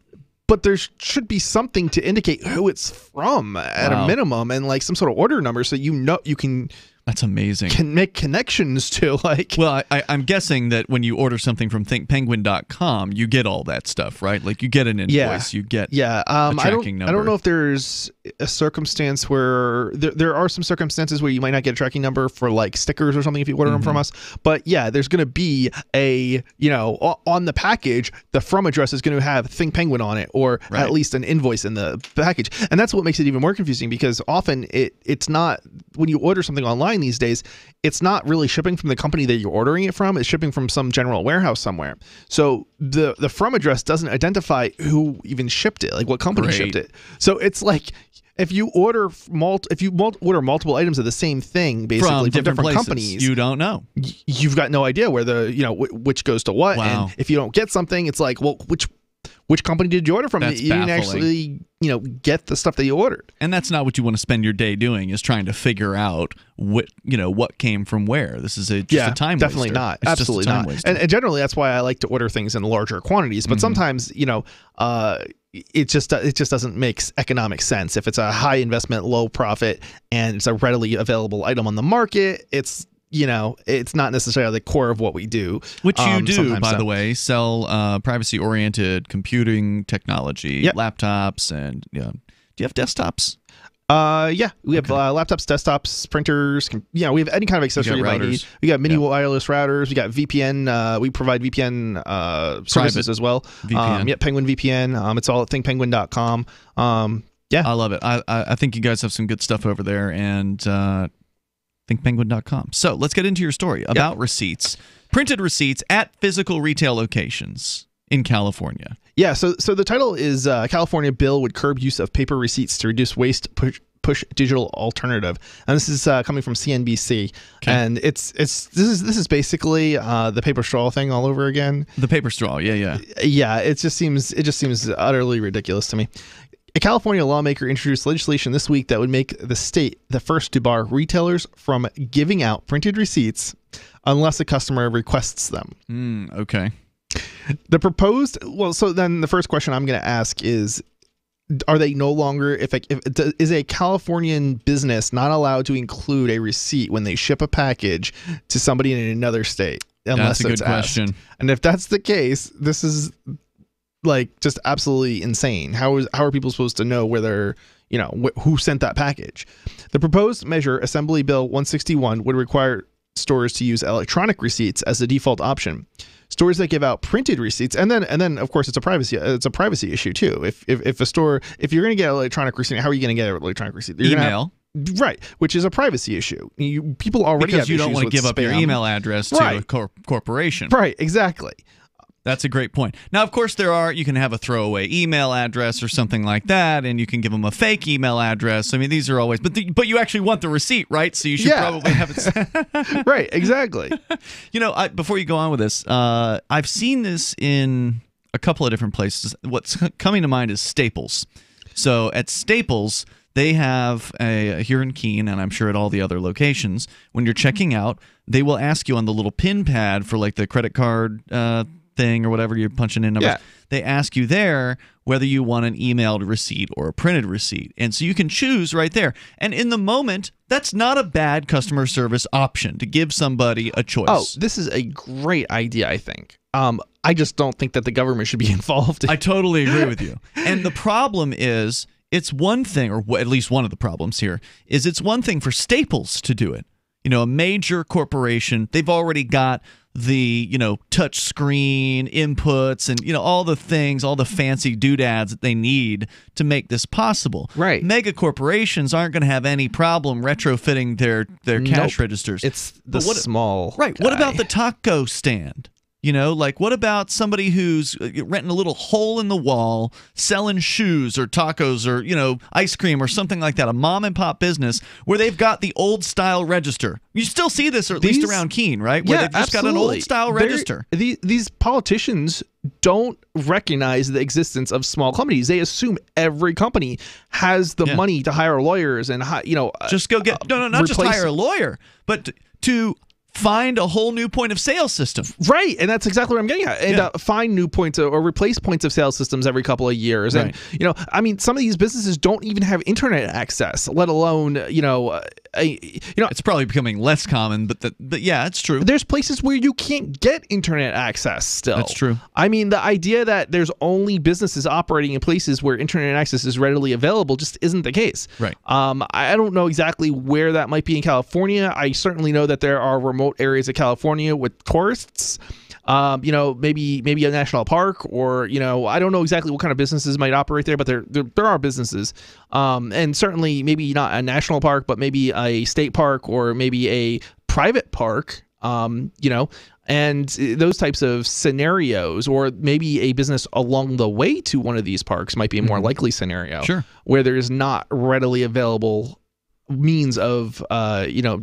But there should be something to indicate who it's from at a minimum, and like some sort of order number, so you can. That's amazing. Can make connections to like. Well, I'm guessing that when you order something from thinkpenguin.com, you get all that stuff, right? like you get an invoice, you get a tracking number. I don't know if there's a circumstance where there are some circumstances where you might not get a tracking number for like stickers or something if you order them from us. But yeah, there's going to be on the package, the from address is going to have Think Penguin on it, or at least an invoice in the package, and that's what makes it even more confusing, because often it's not, when you order something online these days, it's not really shipping from the company that you're ordering it from. It's shipping from some general waterhouse somewhere. So the from address doesn't identify who even shipped it, like what company shipped it. So it's like if you order order multiple items of the same thing, basically from different companies, you don't know. You've got no idea where which goes to what. Wow. And if you don't get something, it's like, well, which company did you order from? That's you didn't actually, get the stuff that you ordered. And that's not what you want to spend your day doing, is trying to figure out what came from where. This is just a time definitely waster. Not. It's Absolutely just a time not. waster. And generally, that's why I like to order things in larger quantities. But sometimes, it just doesn't make economic sense. If it's a high investment, low profit, and it's a readily available item on the market, it's not necessarily the core of what we do. Which you do, by the way, sell privacy-oriented computing technology, laptops, and do you have desktops? Yeah, we have laptops, desktops, printers. We have any kind of accessory you might need. We got mini wireless routers. We got VPN. We provide VPN services as well. VPN. Penguin VPN. It's all at thinkpenguin.com. Yeah, I love it. I think you guys have some good stuff over there, and thinkpenguin.com. So let's get into your story about receipts, printed receipts at physical retail locations in California. Yeah, so the title is California bill would curb use of paper receipts to reduce waste, push digital alternative, and this is coming from CNBC. Okay. And this is basically the paper straw thing all over again. The paper straw, yeah. It just seems utterly ridiculous to me. A California lawmaker introduced legislation this week that would make the state the first to bar retailers from giving out printed receipts unless a customer requests them. Okay. The proposed, so then the first question I'm going to ask is, are they no longer, is a Californian business not allowed to include a receipt when they ship a package to somebody in another state? That's a good question. And if that's the case, this is like just absolutely insane. How are people supposed to know whether, who sent that package? The proposed measure, Assembly Bill 161, would require stores to use electronic receipts as the default option. Stores that give out printed receipts, and then of course it's a privacy issue too. If you're going to get an electronic receipt, how are you going to get an electronic receipt? Email. Right, which is a privacy issue. People already because have you don't issues want to with give up spam. your email address to a corporation. Right, exactly. That's a great point. Now, of course, you can have a throwaway email address or something like that, and you can give them a fake email address. I mean, these are always, but you actually want the receipt, right? So you should probably have it. Right, exactly. Before you go on with this, I've seen this in a couple of different places. What's coming to mind is Staples. So at Staples, they have here in Keene, and I'm sure at all the other locations, when you're checking out, they will ask you on the little pin pad for like the credit card thing or whatever you're punching in numbers. They ask you there whether you want an emailed receipt or a printed receipt, and so you can choose right there. And in the moment, that's not a bad customer service option to give somebody a choice. Oh, this is a great idea, I think. I just don't think that the government should be involved. I totally agree with you. And the problem is, it's one thing, or at least one of the problems here, is it's one thing for Staples to do it. A major corporation, they've already got the, touch screen inputs and, all the things, all the fancy doodads that they need to make this possible. Right. Mega corporations aren't going to have any problem retrofitting their cash registers. It's the small Right. guy. What about the taco stand? What about somebody who's renting a little hole in the wall, selling shoes or tacos or, ice cream or something like that, a mom and pop business where they've got the old style register. You still see this, or at least around Keene, right? Where they've just got an old style register. These politicians don't recognize the existence of small companies. They assume every company has the money to hire lawyers and, just go get, not just hire a lawyer, but to find a whole new point of sale system. Right, and that's exactly what I'm getting at. And find new points or replace points of sale systems every couple of years. Right. And, some of these businesses don't even have internet access, let alone, it's probably becoming less common, but yeah, it's true. There's places where you can't get internet access still. That's true. I mean, the idea that there's only businesses operating in places where internet access is readily available just isn't the case. Right. I don't know exactly where that might be in California. I certainly know that there are remote areas of California with tourists, maybe a national park, or I don't know exactly what kind of businesses might operate there, but there are businesses, and certainly maybe not a national park, but maybe a state park or maybe a private park, and those types of scenarios, or maybe a business along the way to one of these parks might be a more likely scenario. Sure. Where there's not readily available means of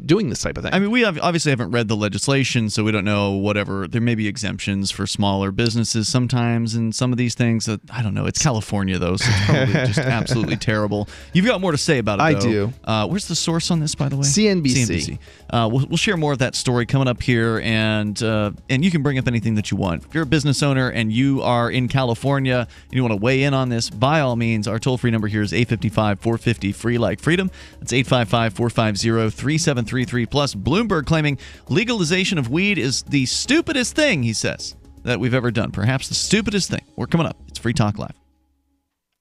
doing this type of thing. I mean, we obviously haven't read the legislation, so we don't know whatever. There may be exemptions for smaller businesses sometimes, and some of these things that I don't know. It's California though, so it's probably just absolutely terrible. You've got more to say about it. I though. do. Where's the source on this, by the way? CNBC. We'll share more of that story coming up here, and you can bring up anything that you want. If you're a business owner and you are in California and you want to weigh in on this, by all means, our toll-free number here is 855-450 free like freedom. That's 855-450-3733. Plus, Bloomberg claiming legalization of weed is the stupidest thing, he says, that we've ever done. Perhaps the stupidest thing. We're coming up. It's Free Talk Live.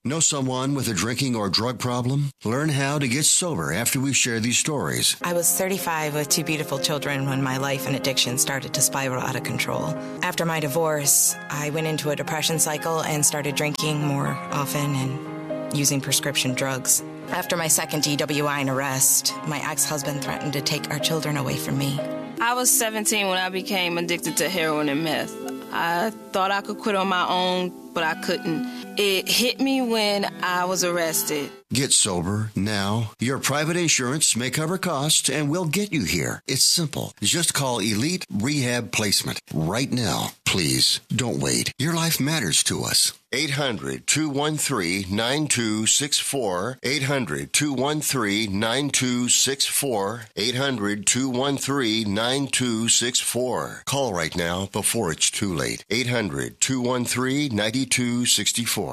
Know someone with a drinking or drug problem? Learn how to get sober after we share these stories. I was 35 with 2 beautiful children when my life and addiction started to spiral out of control. After my divorce, I went into a depression cycle and started drinking more often and using prescription drugs. After my second DWI and arrest, my ex-husband threatened to take our children away from me. I was 17 when I became addicted to heroin and meth. I thought I could quit on my own, but I couldn't. It hit me when I was arrested. Get sober now. Your private insurance may cover costs and we'll get you here. It's simple. Just call Elite Rehab Placement right now. Please, don't wait. Your life matters to us. 800-213-9264. 800-213-9264. 800-213-9264. Call right now before it's too late. 800-213-9264.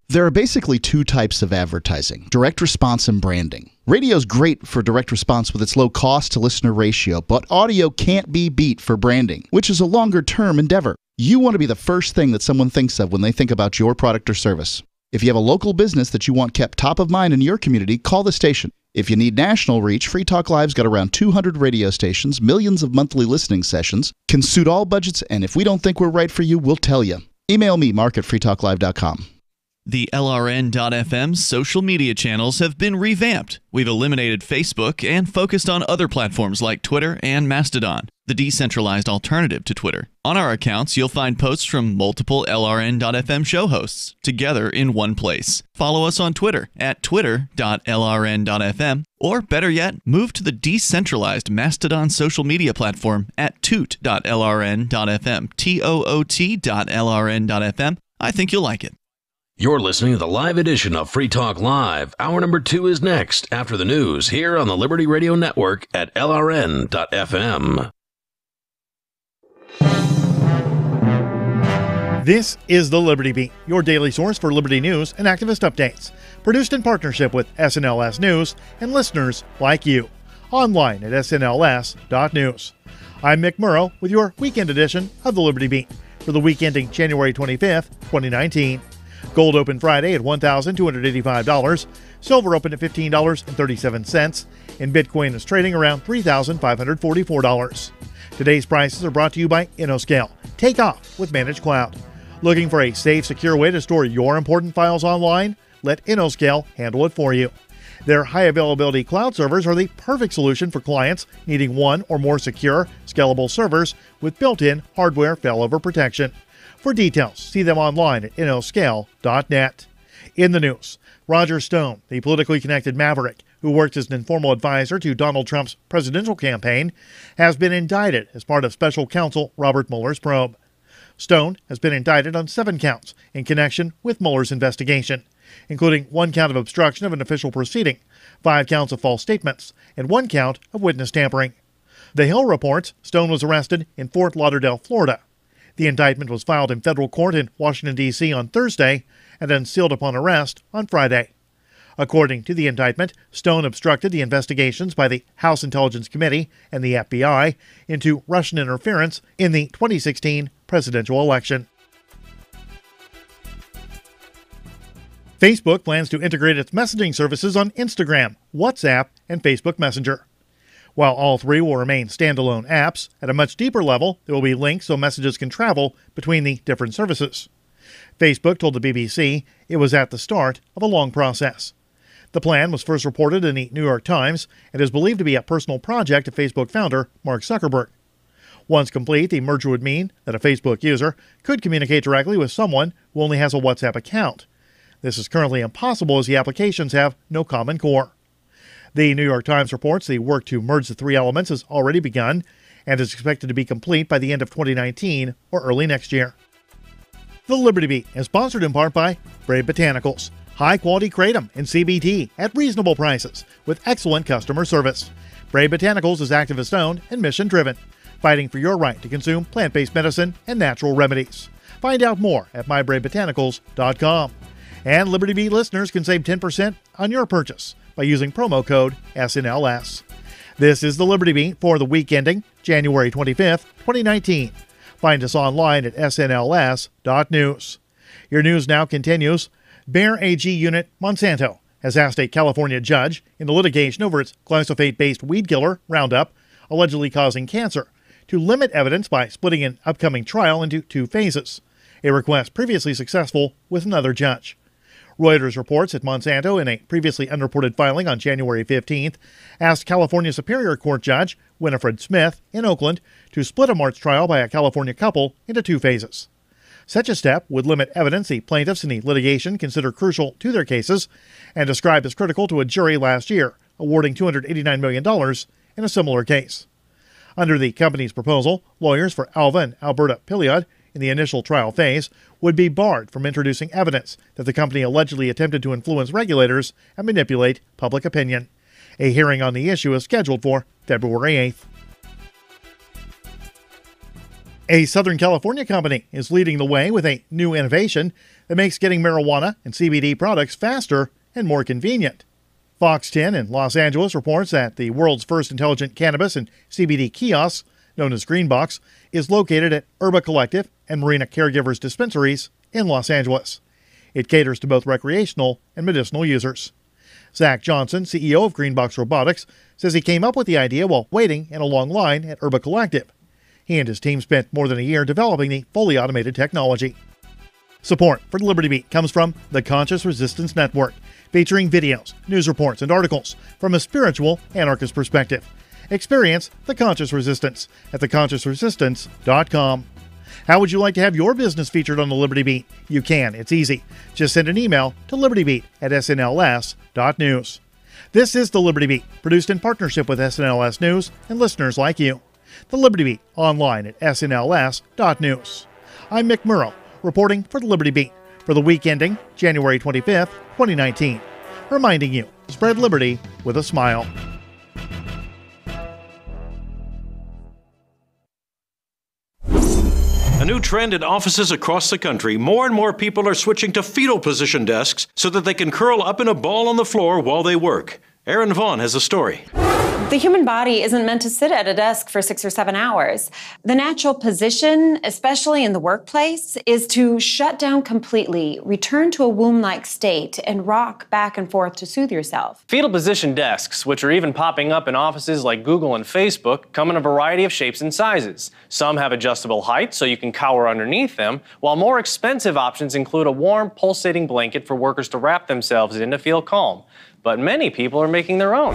There are basically 2 types of advertising: direct response and branding. Radio's great for direct response with its low cost to listener ratio, but audio can't be beat for branding, which is a longer-term endeavor. You want to be the first thing that someone thinks of when they think about your product or service. If you have a local business that you want kept top of mind in your community, call the station. If you need national reach, Free Talk Live's got around 200 radio stations, millions of monthly listening sessions, can suit all budgets, and if we don't think we're right for you, we'll tell you. Email me, mark@freetalklive.com. The LRN.FM social media channels have been revamped. We've eliminated Facebook and focused on other platforms like Twitter and Mastodon, the decentralized alternative to Twitter. On our accounts, you'll find posts from multiple LRN.FM show hosts together in one place. Follow us on Twitter at twitter.lrn.fm, or better yet, move to the decentralized Mastodon social media platform at toot.lrn.fm, toot.lrn.fm. I think you'll like it. You're listening to the live edition of Free Talk Live. Hour number 2 is next after the news here on the Liberty Radio Network at LRN.FM. This is the Liberty Beat, your daily source for Liberty news and activist updates. Produced in partnership with SNLS News and listeners like you. Online at snls.news. I'm Mick Murrow with your weekend edition of the Liberty Beat for the week ending January 25th, 2019. Gold opened Friday at $1,285. Silver opened at $15.37. And Bitcoin is trading around $3,544. Today's prices are brought to you by InnoScale. Take off with Managed Cloud. Looking for a safe, secure way to store your important files online? Let InnoScale handle it for you. Their high-availability cloud servers are the perfect solution for clients needing one or more secure, scalable servers with built-in hardware failover protection. For details, see them online at InnoScale.net. In the news, Roger Stone, the politically connected maverick who worked as an informal advisor to Donald Trump's presidential campaign, has been indicted as part of special counsel Robert Mueller's probe. Stone has been indicted on 7 counts in connection with Mueller's investigation, including 1 count of obstruction of an official proceeding, 5 counts of false statements, and 1 count of witness tampering. The Hill reports Stone was arrested in Fort Lauderdale, Florida. The indictment was filed in federal court in Washington, D.C. on Thursday and then sealed upon arrest on Friday. According to the indictment, Stone obstructed the investigations by the House Intelligence Committee and the FBI into Russian interference in the 2016 presidential election. Facebook plans to integrate its messaging services on Instagram, WhatsApp, and Facebook Messenger. While all 3 will remain standalone apps, at a much deeper level, there will be links so messages can travel between the different services. Facebook told the BBC it was at the start of a long process. The plan was first reported in the New York Times and is believed to be a personal project of Facebook founder Mark Zuckerberg. Once complete, the merger would mean that a Facebook user could communicate directly with someone who only has a WhatsApp account. This is currently impossible as the applications have no common core. The New York Times reports the work to merge the 3 elements has already begun and is expected to be complete by the end of 2019 or early next year. The Liberty Beat is sponsored in part by Brave Botanicals, high-quality kratom and CBD at reasonable prices with excellent customer service. Brave Botanicals is activist-owned and mission-driven, fighting for your right to consume plant-based medicine and natural remedies. Find out more at mybravebotanicals.com. And Liberty Beat listeners can save 10% on your purchase by using promo code SNLS. This is the Liberty Beat for the week ending January 25th, 2019. Find us online at snls.news. Your news now continues. Bayer AG unit Monsanto has asked a California judge in the litigation over its glyphosate-based weed killer, Roundup, allegedly causing cancer, to limit evidence by splitting an upcoming trial into 2 phases, a request previously successful with another judge. Reuters reports that Monsanto, in a previously unreported filing on January 15th, asked California Superior Court Judge Winifred Smith in Oakland to split a March trial by a California couple into 2 phases. Such a step would limit evidence the plaintiffs in the litigation consider crucial to their cases and described as critical to a jury last year, awarding $289 million in a similar case. Under the company's proposal, lawyers for Alva and Alberta Piliad in the initial trial phase would be barred from introducing evidence that the company allegedly attempted to influence regulators and manipulate public opinion. A hearing on the issue is scheduled for February 8th. A Southern California company is leading the way with a new innovation that makes getting marijuana and CBD products faster and more convenient. Fox 10 in Los Angeles reports that the world's first intelligent cannabis and CBD kiosk, known as Greenbox, is located at Herba Collective and Marina Caregivers dispensaries in Los Angeles. It caters to both recreational and medicinal users. Zach Johnson, CEO of Greenbox Robotics, says he came up with the idea while waiting in a long line at Herba Collective. He and his team spent more than a year developing the fully automated technology. Support for the Liberty Beat comes from the Conscious Resistance Network, featuring videos, news reports, and articles from a spiritual anarchist perspective. Experience the Conscious Resistance at theconsciousresistance.com. How would you like to have your business featured on the Liberty Beat? You can. It's easy. Just send an email to libertybeat@snls.news. This is the Liberty Beat, produced in partnership with SNLS News and listeners like you. The Liberty Beat, online at snls.news. I'm Mick Murrow, reporting for the Liberty Beat for the week ending January 25th, 2019. Reminding you, spread liberty with a smile. A new trend in offices across the country, more and more people are switching to fetal position desks so that they can curl up in a ball on the floor while they work. Aaron Vaughn has a story. The human body isn't meant to sit at a desk for 6 or 7 hours. The natural position, especially in the workplace, is to shut down completely, return to a womb-like state, and rock back and forth to soothe yourself. Fetal position desks, which are even popping up in offices like Google and Facebook, come in a variety of shapes and sizes. Some have adjustable height so you can cower underneath them, while more expensive options include a warm, pulsating blanket for workers to wrap themselves in to feel calm. But many people are making their own.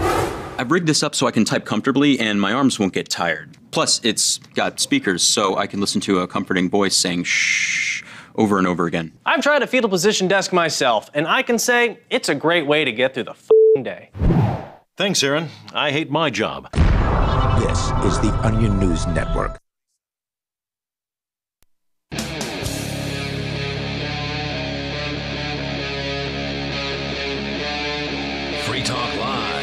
I've rigged this up so I can type comfortably and my arms won't get tired. Plus, it's got speakers so I can listen to a comforting voice saying shh over and over again. I've tried a fetal position desk myself, and I can say it's a great way to get through the f***ing day. Thanks, Aaron. I hate my job. This is the Onion News Network. Free Talk Live.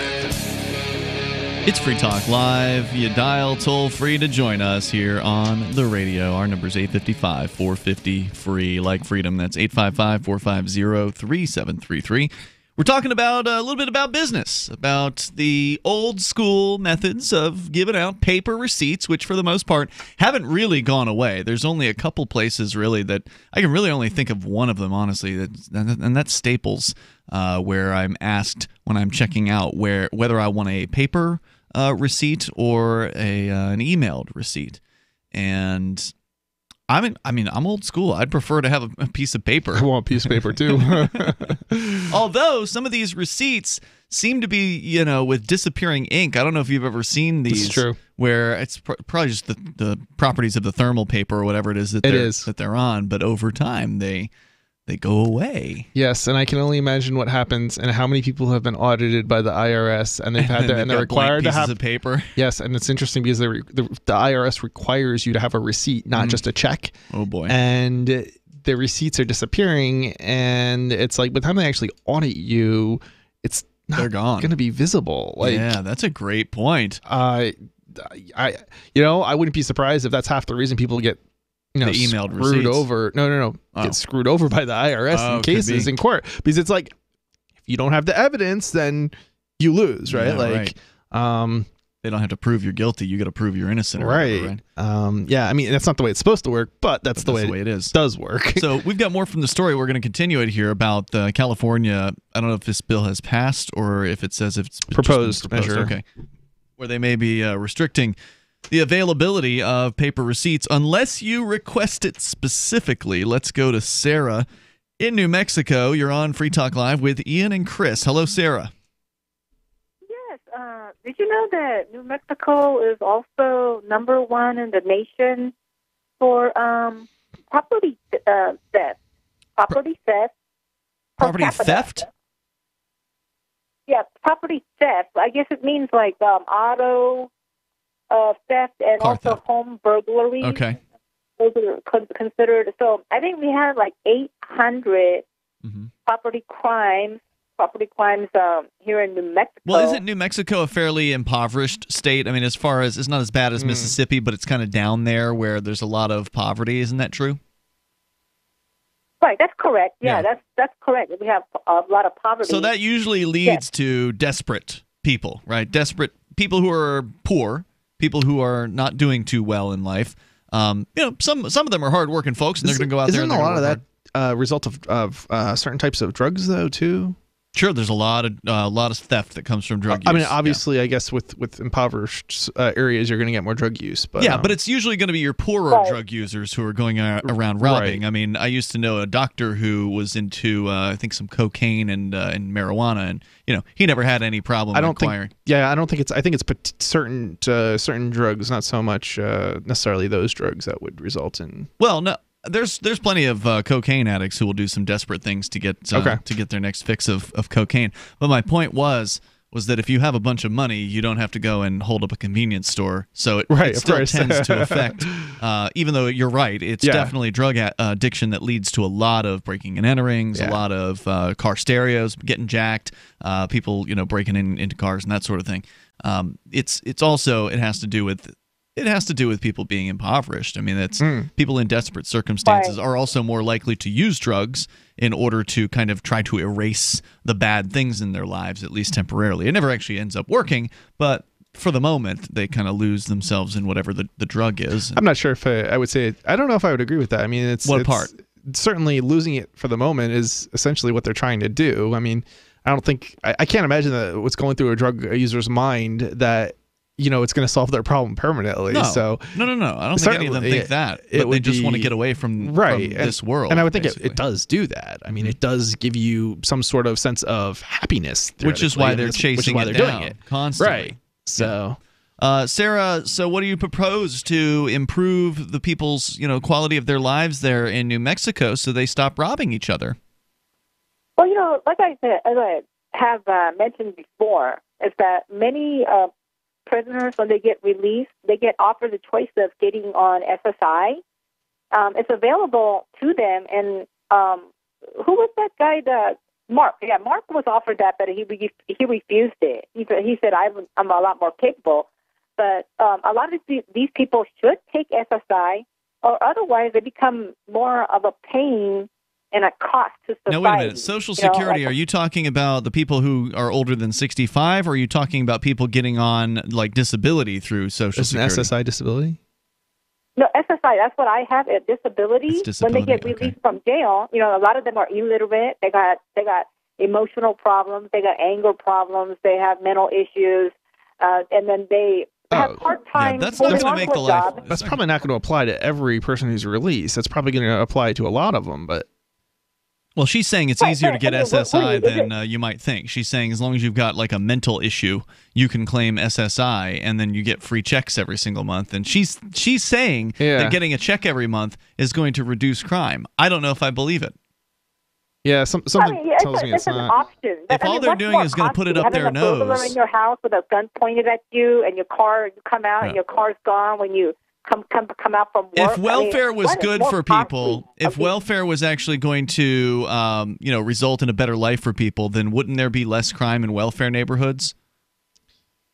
It's Free Talk Live. You dial toll free to join us here on the radio. Our number is 855-450-FREE, like freedom. That's 855-450-3733. We're talking about a little bit about business, about the old school methods of giving out paper receipts, which for the most part haven't really gone away. There's only a couple places really that I can really only think of one of them, honestly, and that's Staples, where I'm asked when I'm checking out whether I want a paper receipt or an emailed receipt. And I'm old school. I'd prefer to have a piece of paper. I want a piece of paper too. Although some of these receipts seem to be, with disappearing ink. I don't know if you've ever seen these. It's true. Where it's probably just the properties of the thermal paper or whatever it is that they're on. But over time, they go away. Yes, and I can only imagine what happens and how many people have been audited by the IRS and they've had and they're required to have of paper. Yes, and it's interesting because the IRS requires you to have a receipt, not just a check. Oh boy. And the receipts are disappearing, and it's like by the time they actually audit you, it's not going to be visible. Yeah, that's a great point. I wouldn't be surprised if that's half the reason people get the emailed screwed receipts. over. No. Get screwed over by the IRS in cases in court, because it's like if you don't have the evidence, then you lose, right? Yeah, they don't have to prove you're guilty. You got to prove you're innocent. Right. Yeah. I mean, that's not the way it's supposed to work, but that's the way it is. Does work. So we've got more from the story. We're going to continue it here about California. I don't know if this bill has passed or if it says it's proposed measure. Okay. Where they may be restricting the availability of paper receipts unless you request it specifically. Let's go to Sarah in New Mexico. You're on Free Talk Live with Ian and Chris. Hello, Sarah. Yes. Did you know that New Mexico is also #1 in the nation for property theft? Property theft. Property theft? Yeah, property theft. I guess it means like auto theft and Car also theft. home burglary. Okay. Those are considered. So I think we have like 800 property crimes here in New Mexico. Well, isn't New Mexico a fairly impoverished state? I mean, as far as it's not as bad as Mississippi, but it's kind of down there where there's a lot of poverty. Isn't that true? Right, that's correct. Yeah, that's correct. We have a lot of poverty. So that usually leads to desperate people, right? Desperate people who are poor, people who are not doing too well in life. Some of them are hardworking folks, and they're going to go out there. Isn't and a lot of that result of certain types of drugs, though, too? Sure, there's a lot of theft that comes from drug use. I mean, obviously, I guess with impoverished areas, you're going to get more drug use. But but it's usually going to be your poorer drug users who are going around robbing. Right. I mean, I used to know a doctor who was into I think some cocaine and marijuana, and he never had any problem acquiring. I don't think it's. I think it's certain drugs, not so much necessarily those drugs that would result in. Well, no. There's plenty of cocaine addicts who will do some desperate things to get their next fix of cocaine. But my point was that if you have a bunch of money, you don't have to go and hold up a convenience store. So it still tends to affect, even though you're right, it's definitely drug addiction that leads to a lot of breaking and enterings, a lot of car stereos getting jacked, people breaking into cars and that sort of thing. It's also, it has to do with It has to do with people being impoverished. I mean, that's people in desperate circumstances are also more likely to use drugs in order to kind of try to erase the bad things in their lives, at least temporarily. It never actually ends up working, but for the moment, they kind of lose themselves in whatever the drug is. I'm not sure if I would say I don't know if I would agree with that. I mean, it's part? Certainly losing it for the moment is essentially what they're trying to do. I mean, I don't think I can't imagine that what's going through a drug user's mind that it's going to solve their problem permanently. No. So no. I don't think any of them think that. But they just want to get away from this world. And I would think it does do that. I mean, it does give you some sort of sense of happiness. Which is why they're chasing it down doing it constantly. Right. So, Sarah, so what do you propose to improve the people's quality of their lives there in New Mexico so they stop robbing each other? Well, like I said, as I have mentioned before, is that many prisoners, when they get released, they get offered the choice of getting on SSI. It's available to them. And who was that guy? Mark. Yeah, Mark was offered that, but he refused it. He said, I'm a lot more capable. But a lot of these people should take SSI, or otherwise they become more of a pain and a cost to society. Now, wait a minute. Social Security, are you talking about the people who are older than 65, or are you talking about people getting on disability through Social Security? Is an SSI disability? No, SSI, that's what I have, a disability. When they get released from jail, a lot of them are illiterate. They got emotional problems. They got anger problems. They have mental issues. And then they have part-time. That's not going to make the life. That's probably not going to apply to every person who's released. That's probably going to apply to a lot of them, but... Well, she's saying it's easier to get SSI than you might think. She's saying as long as you've got a mental issue, you can claim SSI, and then you get free checks every single month. And she's saying that getting a check every month is going to reduce crime. I don't know if I believe it. Yeah, something tells me it's an not. Option. If all they're doing is going to put it up their nose, having a burglar in your house with a gun pointed at you, and your car, you come out and your car's gone when you come out from work. If welfare was good for people, if welfare was actually going to result in a better life for people, then wouldn't there be less crime in welfare neighborhoods?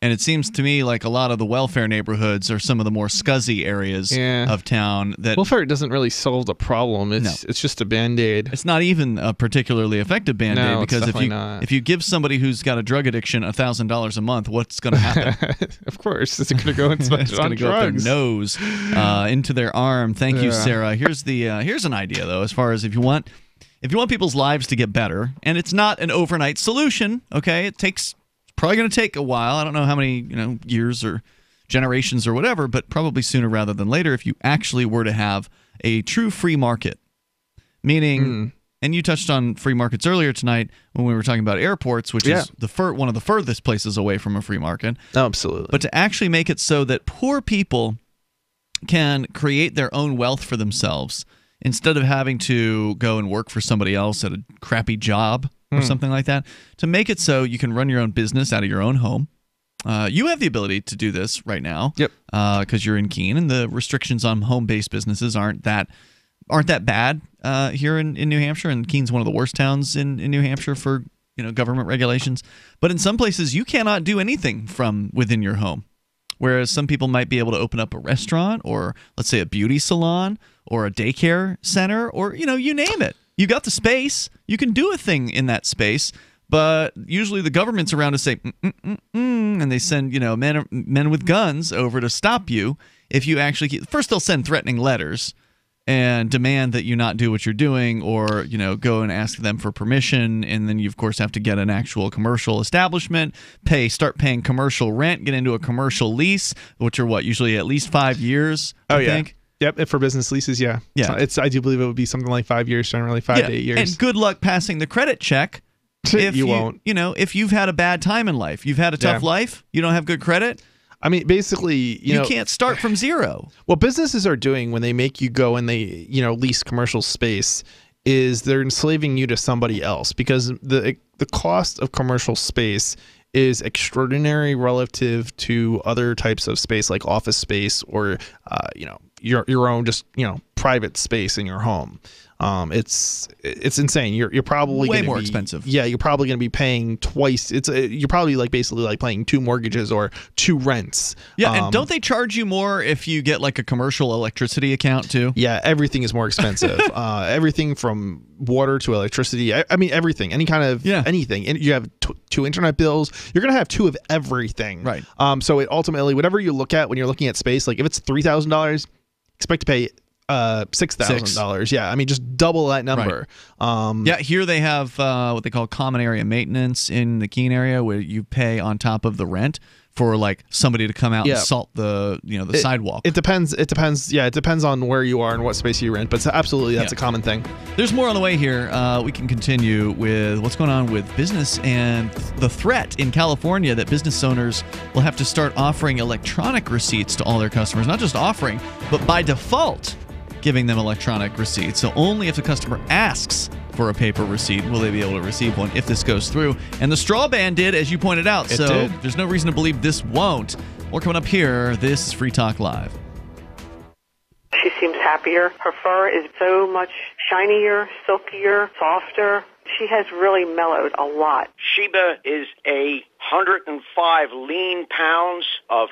And it seems to me like a lot of the welfare neighborhoods are some of the more scuzzy areas of town. That welfare doesn't really solve the problem. It's just a Band-Aid. It's not even a particularly effective Band-Aid, because if you give somebody who's got a drug addiction $1,000 a month, what's going to happen? Of course, it's going to go into it's going to go up their nose, into their arm. Thank you, Sarah. Here's an idea though, as far as if you want people's lives to get better, and it's not an overnight solution. Okay, it's probably going to take a while. I don't know how many years or generations or whatever, but probably sooner rather than later if you actually were to have a true free market. Meaning, and you touched on free markets earlier tonight when we were talking about airports, which is one of the furthest places away from a free market. Oh, absolutely. But to actually make it so that poor people can create their own wealth for themselves instead of having to go and work for somebody else at a crappy job or something like that, to make it so you can run your own business out of your own home. You have the ability to do this right now, because you're in Keene, and the restrictions on home-based businesses aren't that bad here in New Hampshire. And Keene's one of the worst towns in New Hampshire for government regulations. But in some places, you cannot do anything from within your home. Whereas some people might be able to open up a restaurant, or let's say a beauty salon, or a daycare center, or you name it. You got the space. You can do a thing in that space, but usually the government's around to say, and they send men with guns over to stop you if you actually. First, they'll send threatening letters and demand that you not do what you're doing, or go and ask them for permission, and then you of course have to get an actual commercial establishment, start paying commercial rent, get into a commercial lease, which are usually at least 5 years. I think. Yep, for business leases, yeah. I do believe it would be something like 5 years, generally 5 to 8 years. And good luck passing the credit check. If you won't. If you've had a bad time in life, you've had a tough life, you don't have good credit. I mean, basically, you can't start from zero. What businesses are doing when they make you go and they, lease commercial space is they're enslaving you to somebody else, because the cost of commercial space is extraordinary relative to other types of space like office space or your own just private space in your home. It's insane. You're probably way gonna more be, expensive. Yeah, you're probably going to be paying twice. You're probably like basically like paying 2 mortgages or 2 rents. Yeah, and don't they charge you more if you get like a commercial electricity account too? Yeah, everything is more expensive. Everything from water to electricity. I mean, everything. Any kind of anything. And you have 2 internet bills. You're going to have 2 of everything. Right. So it ultimately, whatever you look at when you're looking at space, like if it's $3,000, expect to pay $6,000. Yeah, I mean, just double that number. Right. Here they have what they call common area maintenance in the Keene area, where you pay on top of the rent for like somebody to come out and salt the sidewalk. It depends. Yeah, it depends on where you are and what space you rent. But absolutely, that's a common thing. There's more on the way here. We can continue with what's going on with business and the threat in California that business owners will have to start offering electronic receipts to all their customers. Not just offering, but by default giving them electronic receipts. So only if the customer asks for a paper receipt will they be able to receive one if this goes through. And the straw ban did, as you pointed out. It so did. There's no reason to believe this won't. More coming up here. This is Free Talk Live. She seems happier. Her fur is so much shinier, silkier, softer. She has really mellowed a lot. Sheba is 105 lean pounds of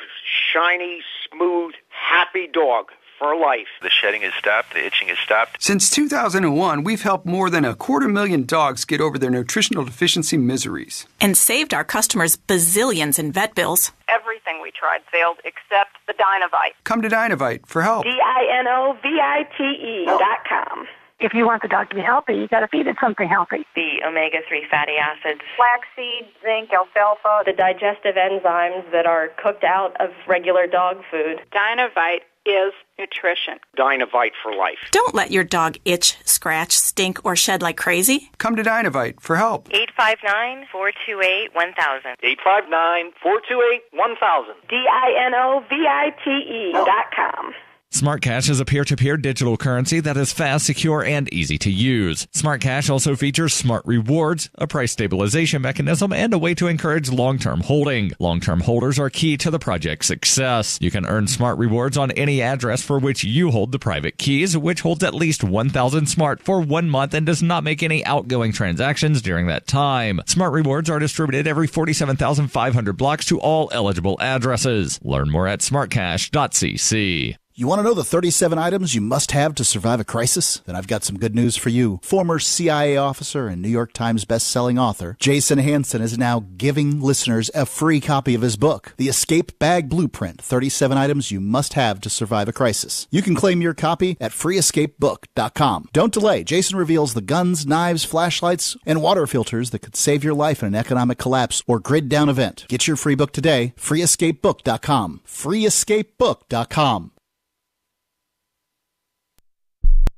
shiny, smooth, happy dog for life. The shedding has stopped. The itching has stopped. Since 2001, we've helped more than 250,000 dogs get over their nutritional deficiency miseries. And saved our customers bazillions in vet bills. Everything we tried failed except the Dynovite. Come to Dynovite for help. DINOVITE.com. If you want the dog to be healthy, you got to feed it something healthy. The omega-3 fatty acids, flaxseed, zinc, alfalfa, the digestive enzymes that are cooked out of regular dog food. Dynovite is nutrition. Dynovite for life. Don't let your dog itch, scratch, stink, or shed like crazy. Come to Dynovite for help. 859-428-1000. 859-428-1000. DINOVITE.com. Smart Cash is a peer-to-peer digital currency that is fast, secure, and easy to use. Smart Cash also features Smart Rewards, a price stabilization mechanism, and a way to encourage long-term holding. Long-term holders are key to the project's success. You can earn Smart Rewards on any address for which you hold the private keys, which holds at least 1,000 Smart for 1 month and does not make any outgoing transactions during that time. Smart Rewards are distributed every 47,500 blocks to all eligible addresses. Learn more at smartcash.cc. You want to know the 37 items you must have to survive a crisis? Then I've got some good news for you. Former CIA officer and New York Times best-selling author Jason Hansen is now giving listeners a free copy of his book, The Escape Bag Blueprint, 37 Items You Must Have to Survive a Crisis. You can claim your copy at freeescapebook.com. Don't delay. Jason reveals the guns, knives, flashlights, and water filters that could save your life in an economic collapse or grid-down event. Get your free book today, freeescapebook.com. freeescapebook.com.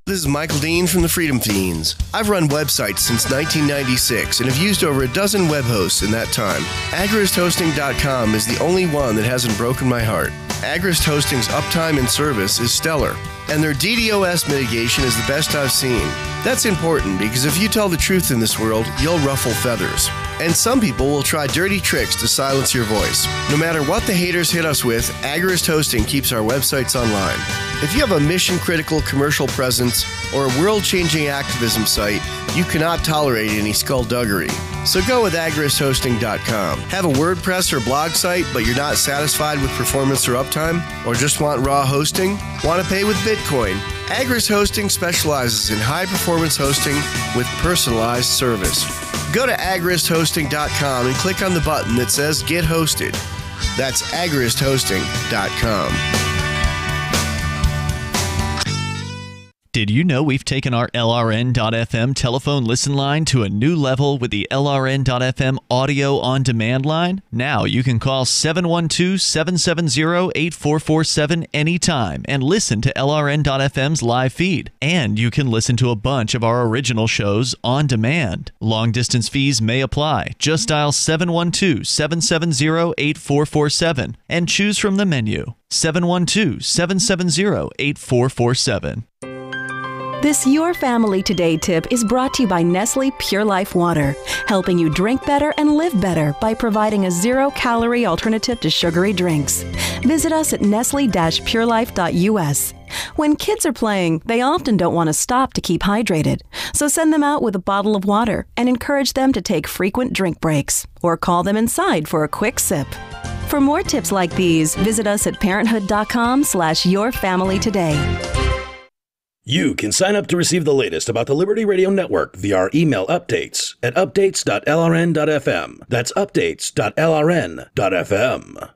This is Michael Dean from the Freedom Fiends. I've run websites since 1996 and have used over a dozen web hosts in that time. AgristHosting.com is the only one that hasn't broken my heart. Agrist Hosting's uptime and service is stellar, and their DDoS mitigation is the best I've seen. That's important because if you tell the truth in this world, you'll ruffle feathers. And some people will try dirty tricks to silence your voice. No matter what the haters hit us with, Agrist Hosting keeps our websites online. If you have a mission-critical commercial presence or a world-changing activism site, you cannot tolerate any skullduggery. So go with agristhosting.com. Have a WordPress or blog site, but you're not satisfied with performance or uptime? Or just want raw hosting? Want to pay with Bitcoin? Agrist Hosting specializes in high-performance hosting with personalized service. Go to agristhosting.com and click on the button that says Get Hosted. That's agristhosting.com. Did you know we've taken our LRN.FM telephone listen line to a new level with the LRN.FM audio on demand line? Now you can call 712-770-8447 anytime and listen to LRN.FM's live feed. And you can listen to a bunch of our original shows on demand. Long distance fees may apply. Just dial 712-770-8447 and choose from the menu. 712-770-8447. This Your Family Today tip is brought to you by Nestle Pure Life Water, helping you drink better and live better by providing a zero-calorie alternative to sugary drinks. Visit us at nestle-purelife.us. When kids are playing, they often don't want to stop to keep hydrated. So send them out with a bottle of water and encourage them to take frequent drink breaks or call them inside for a quick sip. For more tips like these, visit us at parenthood.com/yourfamilytoday. You can sign up to receive the latest about the Liberty Radio Network via our email updates at updates.lrn.fm. That's updates.lrn.fm.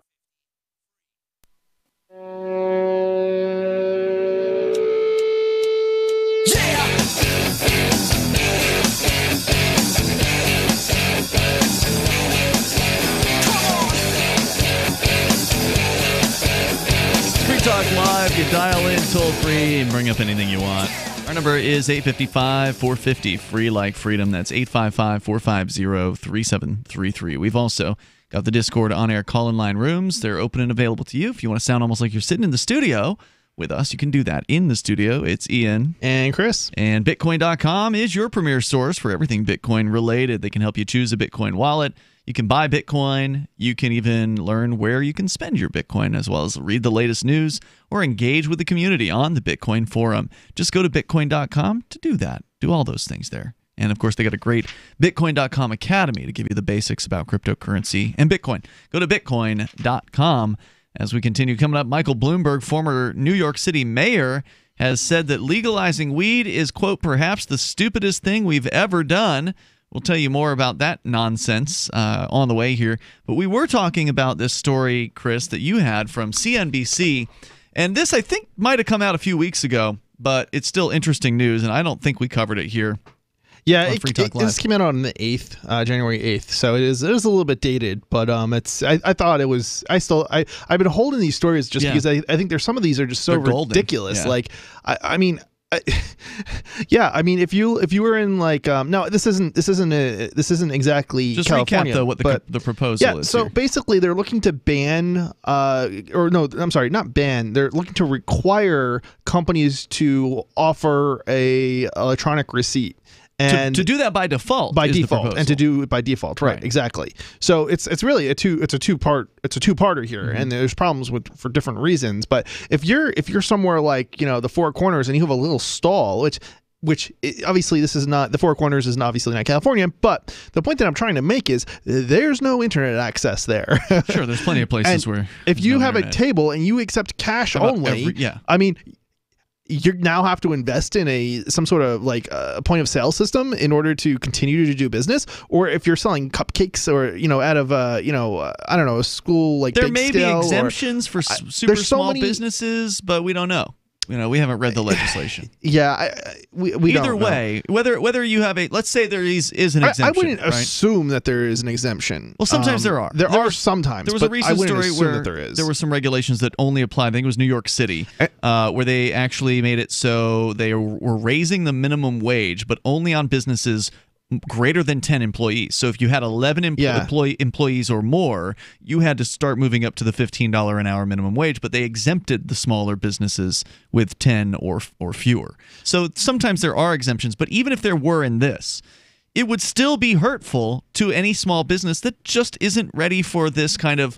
Talk Live. You dial in toll free and bring up anything you want. Our number is 855-450, free like freedom. That's 855-450-3733. We've also got the Discord on-air call-in line rooms. They're open and available to you. If you want to sound almost like you're sitting in the studio with us, you can do that in the studio. It's Ian. And Chris. And Bitcoin.com is your premier source for everything Bitcoin related. They can help you choose a Bitcoin wallet. You can buy Bitcoin. You can even learn where you can spend your Bitcoin, as well as read the latest news or engage with the community on the Bitcoin forum. Just go to Bitcoin.com to do that. Do all those things there. And, of course, they got a great Bitcoin.com Academy to give you the basics about cryptocurrency and Bitcoin. Go to Bitcoin.com. As we continue, coming up, Michael Bloomberg, former New York City mayor, has said that legalizing weed is, quote, perhaps the stupidest thing we've ever done. We'll tell you more about that nonsense on the way here. But we were talking about this story, Chris, that you had from CNBC. And this, I think, might have come out a few weeks ago, but it's still interesting news, and I don't think we covered it here. Yeah, this came out on the 8th, January 8th, so it is a little bit dated, but it's. I thought it was. I've been holding these stories just because I think there's some of these are just so ridiculous. Yeah. Like I mean, if you were in like no, this isn't exactly just California, recap though what the proposal is. So here. basically they're looking to ban not ban. They're looking to require companies to offer a electronic receipt. And to do that by default, right? Exactly. So it's really a two-parter here, and there's problems for different reasons. But if you're somewhere like the Four Corners and you have a little stall, which obviously this is not, the Four Corners is obviously not California, but the point that I'm trying to make is there's no internet access there. Sure, there's plenty of places where if you have a table and you accept cash only, I mean. You now have to invest in some sort of like a point of sale system in order to continue to do business. Or if you're selling cupcakes or out of I don't know, a school like there big may scale be exemptions for super small businesses, but we don't know. We haven't read the legislation. Yeah, we either don't way, whether you have let's say there is an exemption. I wouldn't right? assume that there is an exemption. Well, sometimes there are. There are sometimes. There was a recent story where there were some regulations that only applied. I think it was New York City, where they actually made it so they were raising the minimum wage, but only on businesses greater than 10 employees. So if you had 11 employees or more, you had to start moving up to the $15 an hour minimum wage, but they exempted the smaller businesses with 10 or fewer. So sometimes there are exemptions, but even if there were in this, it would still be hurtful to any small business that just isn't ready for this kind of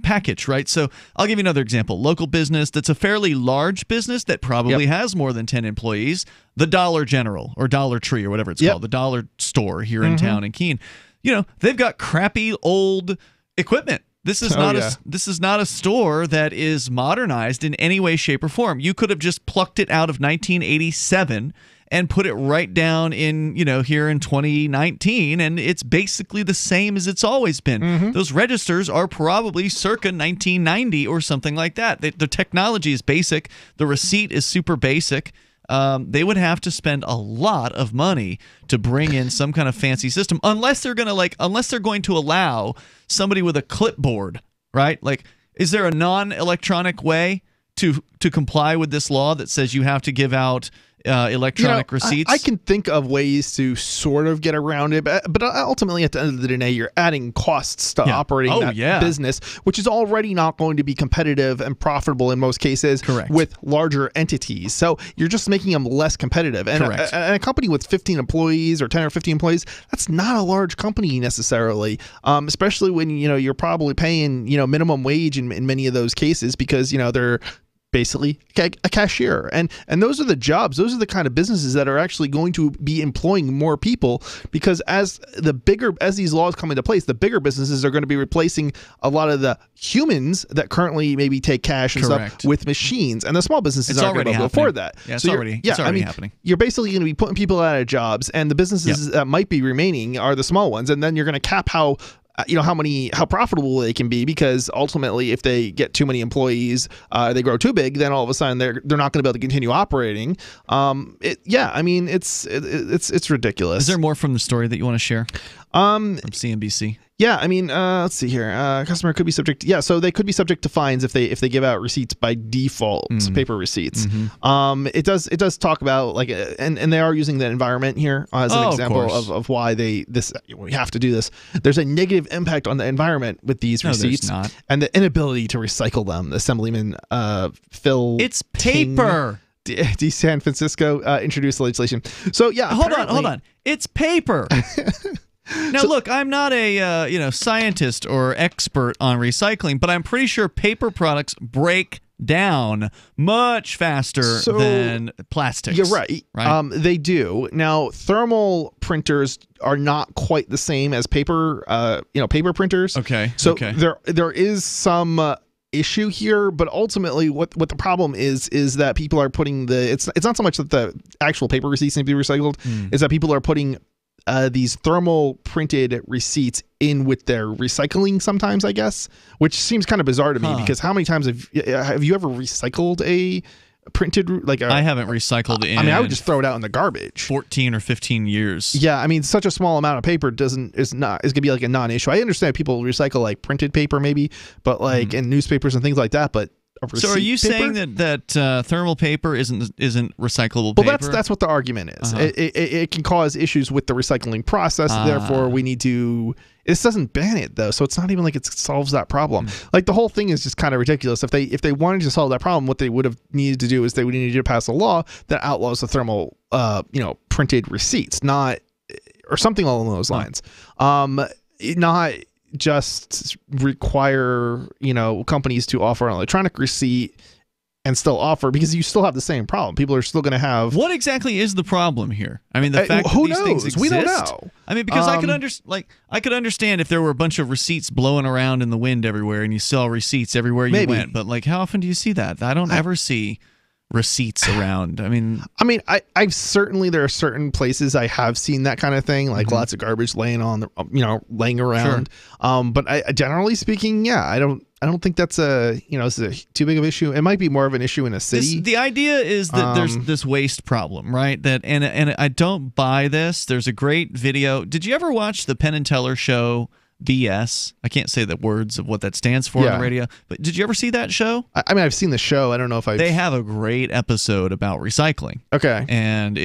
package, right? So I'll give you another example. Local business that's a fairly large business that probably has more than 10 employees, the Dollar General or Dollar Tree or whatever it's called, the dollar store here in town in Keene. They've got crappy old equipment. This is not a store that is modernized in any way, shape, or form. You could have just plucked it out of 1987 and put it right down in, here in 2019, and it's basically the same as it's always been. Those registers are probably circa 1990 or something like that. The technology is basic. The receipt is super basic. They would have to spend a lot of money to bring in some kind of fancy system, unless they're going to allow somebody with a clipboard, right? Like, is there a non-electronic way to comply with this law that says you have to give out electronic receipts? I can think of ways to sort of get around it, but ultimately at the end of the day, you're adding costs to operating that business, which is already not going to be competitive and profitable in most cases with larger entities. So you're just making them less competitive. And a company with 15 employees or 10 or 15 employees, that's not a large company necessarily, especially when you're probably paying minimum wage in many of those cases because they're basically a cashier. And those are the jobs. Those are the kind of businesses that are actually going to be employing more people, because as these laws come into place, the bigger businesses are going to be replacing a lot of the humans that currently maybe take cash and stuff with machines, and the small businesses aren't going to be able to afford that. Yeah, it's already happening. You're basically going to be putting people out of jobs, and the businesses that might be remaining are the small ones, and then you're going to cap how profitable they can be, because ultimately if they get too many employees, they grow too big, then all of a sudden they're not going to be able to continue operating. It's ridiculous. Is there more from the story that you want to share? From CNBC? Yeah, let's see here. Customer could be subject. So they could be subject to fines if they give out receipts by default, paper receipts. Mm-hmm. It does talk about and they are using the environment here as an example of why we have to do this. There's a negative impact on the environment with these receipts, and the inability to recycle them. Assemblyman Phil. It's paper. D. San Francisco introduced legislation. So yeah, hold on. It's paper. Now, look, I'm not a scientist or expert on recycling, but I'm pretty sure paper products break down much faster than plastics. You're right. They do. Now, thermal printers are not quite the same as paper printers. Okay. So there is some issue here, but ultimately what the problem is that people are putting it's not so much that the actual paper receipts need to be recycled, is that people are putting these thermal printed receipts in with their recycling sometimes, I guess, which seems kind of bizarre to me, because how many times have you ever recycled a printed I haven't recycled in I would just throw it out in the garbage. 14 or 15 years. Yeah, such a small amount of paper is gonna be like a non-issue. I understand people recycle like printed paper maybe, but in newspapers and things like that, but so are you saying that thermal paper isn't recyclable paper? Well, that's what the argument is. It can cause issues with the recycling process. Therefore, we need to. This doesn't ban it though, so it's not even like it solves that problem. The whole thing is just kind of ridiculous. If they wanted to solve that problem, what they would have needed to do is they would need to pass a law that outlaws the thermal, printed receipts, or something along those lines. Not just require companies to offer an electronic receipt and still offer, because you still have the same problem. People are still going to have. What exactly is the problem here? The fact that these things exist. We don't know. Because I could understand if there were a bunch of receipts blowing around in the wind everywhere, and you saw receipts everywhere you went. But how often do you see that? I don't ever see receipts around. I've certainly, there are certain places I have seen that kind of thing, lots of garbage laying around. Sure. But generally speaking, I don't think that's it's too big of an issue. It might be more of an issue in a city. The idea is that there's this waste problem, right? And I don't buy this. There's a great video. Did you ever watch the Penn and Teller show? BS. I can't say the words of what that stands for on the radio, but did you ever see that show? I've seen the show. I don't know if They have a great episode about recycling. Okay. And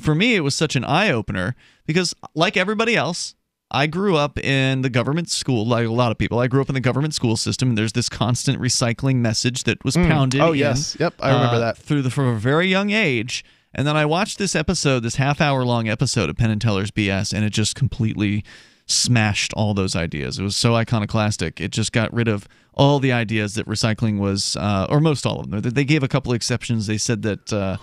for me, it was such an eye-opener, because like everybody else, I grew up in the government school, like a lot of people. I grew up in the government school system, and there's this constant recycling message that was pounded in. Yes. Yep, I remember that. From a very young age. And then I watched this half-hour-long episode of Penn and Teller's BS, and it just completely smashed all those ideas. It was so iconoclastic. It just got rid of all the ideas that recycling was, or most all of them. They gave a couple of exceptions. They said that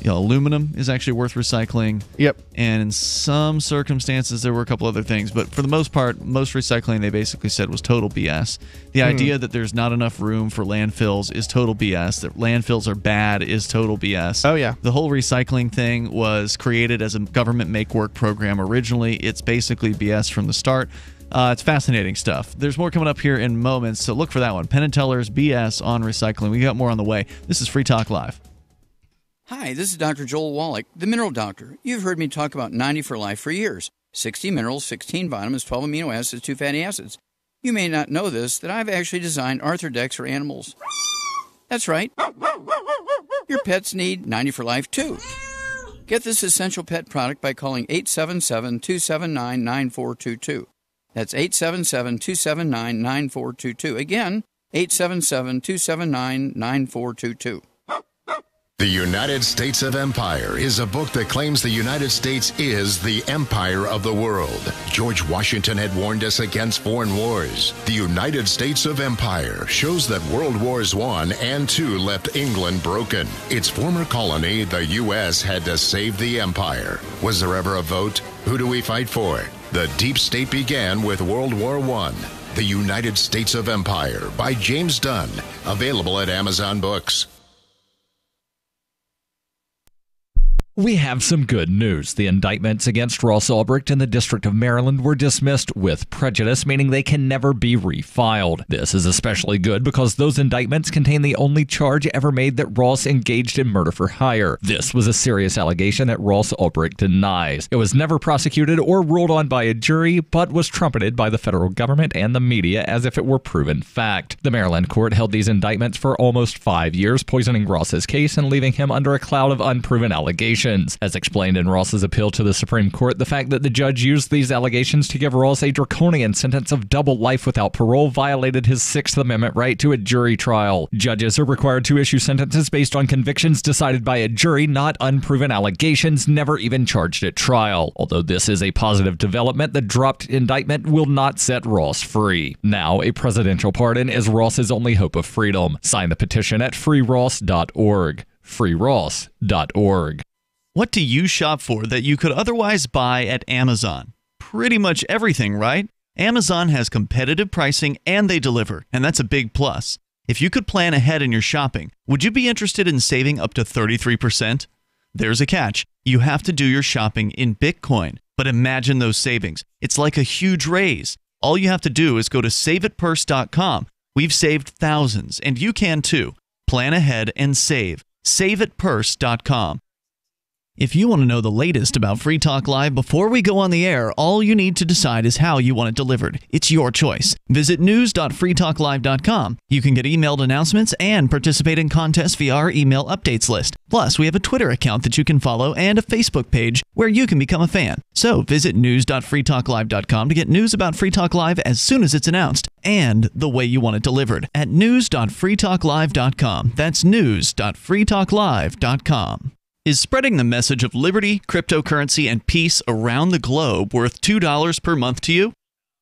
aluminum is actually worth recycling. Yep. And in some circumstances, there were a couple other things. But for the most part, most recycling, they basically said, was total BS. The idea that there's not enough room for landfills is total BS. That landfills are bad is total BS. Oh, yeah. The whole recycling thing was created as a government make-work program originally. It's basically BS from the start. It's fascinating stuff. There's more coming up here in moments, so look for that one. Penn and Teller's BS on recycling. We got more on the way. This is Free Talk Live. Hi, this is Dr. Joel Wallach, the Mineral Doctor. You've heard me talk about 90 for Life for years. 60 minerals, 16 vitamins, 12 amino acids, 2 fatty acids. You may not know this, that I've actually designed Arthrodex for animals. That's right. Your pets need 90 for Life, too. Get this essential pet product by calling 877-279-9422. That's 877-279-9422. Again, 877-279-9422. The United States of Empire is a book that claims the United States is the empire of the world. George Washington had warned us against foreign wars. The United States of Empire shows that World Wars I and II left England broken. Its former colony, the U.S., had to save the empire. Was there ever a vote? Who do we fight for? The deep state began with World War I. The United States of Empire by James Dunn. Available at Amazon Books. We have some good news. The indictments against Ross Ulbricht in the District of Maryland were dismissed with prejudice, meaning they can never be refiled. This is especially good because those indictments contain the only charge ever made that Ross engaged in murder for hire. This was a serious allegation that Ross Ulbricht denies. It was never prosecuted or ruled on by a jury, but was trumpeted by the federal government and the media as if it were proven fact. The Maryland court held these indictments for almost 5 years, poisoning Ross's case and leaving him under a cloud of unproven allegations. As explained in Ross's appeal to the Supreme Court, the fact that the judge used these allegations to give Ross a draconian sentence of double life without parole violated his Sixth Amendment right to a jury trial. Judges are required to issue sentences based on convictions decided by a jury, not unproven allegations never even charged at trial. Although this is a positive development, the dropped indictment will not set Ross free. Now, a presidential pardon is Ross's only hope of freedom. Sign the petition at freeross.org. freeross.org. What do you shop for that you could otherwise buy at Amazon? Pretty much everything, right? Amazon has competitive pricing and they deliver, and that's a big plus. If you could plan ahead in your shopping, would you be interested in saving up to 33%? There's a catch. You have to do your shopping in Bitcoin. But imagine those savings. It's like a huge raise. All you have to do is go to saveatpurse.com. We've saved thousands, and you can too. Plan ahead and save. Saveatpurse.com. If you want to know the latest about Free Talk Live before we go on the air, all you need to decide is how you want it delivered. It's your choice. Visit news.freetalklive.com. You can get emailed announcements and participate in contests via our email updates list. Plus, we have a Twitter account that you can follow and a Facebook page where you can become a fan. So visit news.freetalklive.com to get news about Free Talk Live as soon as it's announced and the way you want it delivered at news.freetalklive.com. That's news.freetalklive.com. Is spreading the message of liberty, cryptocurrency, and peace around the globe worth $2 per month to you?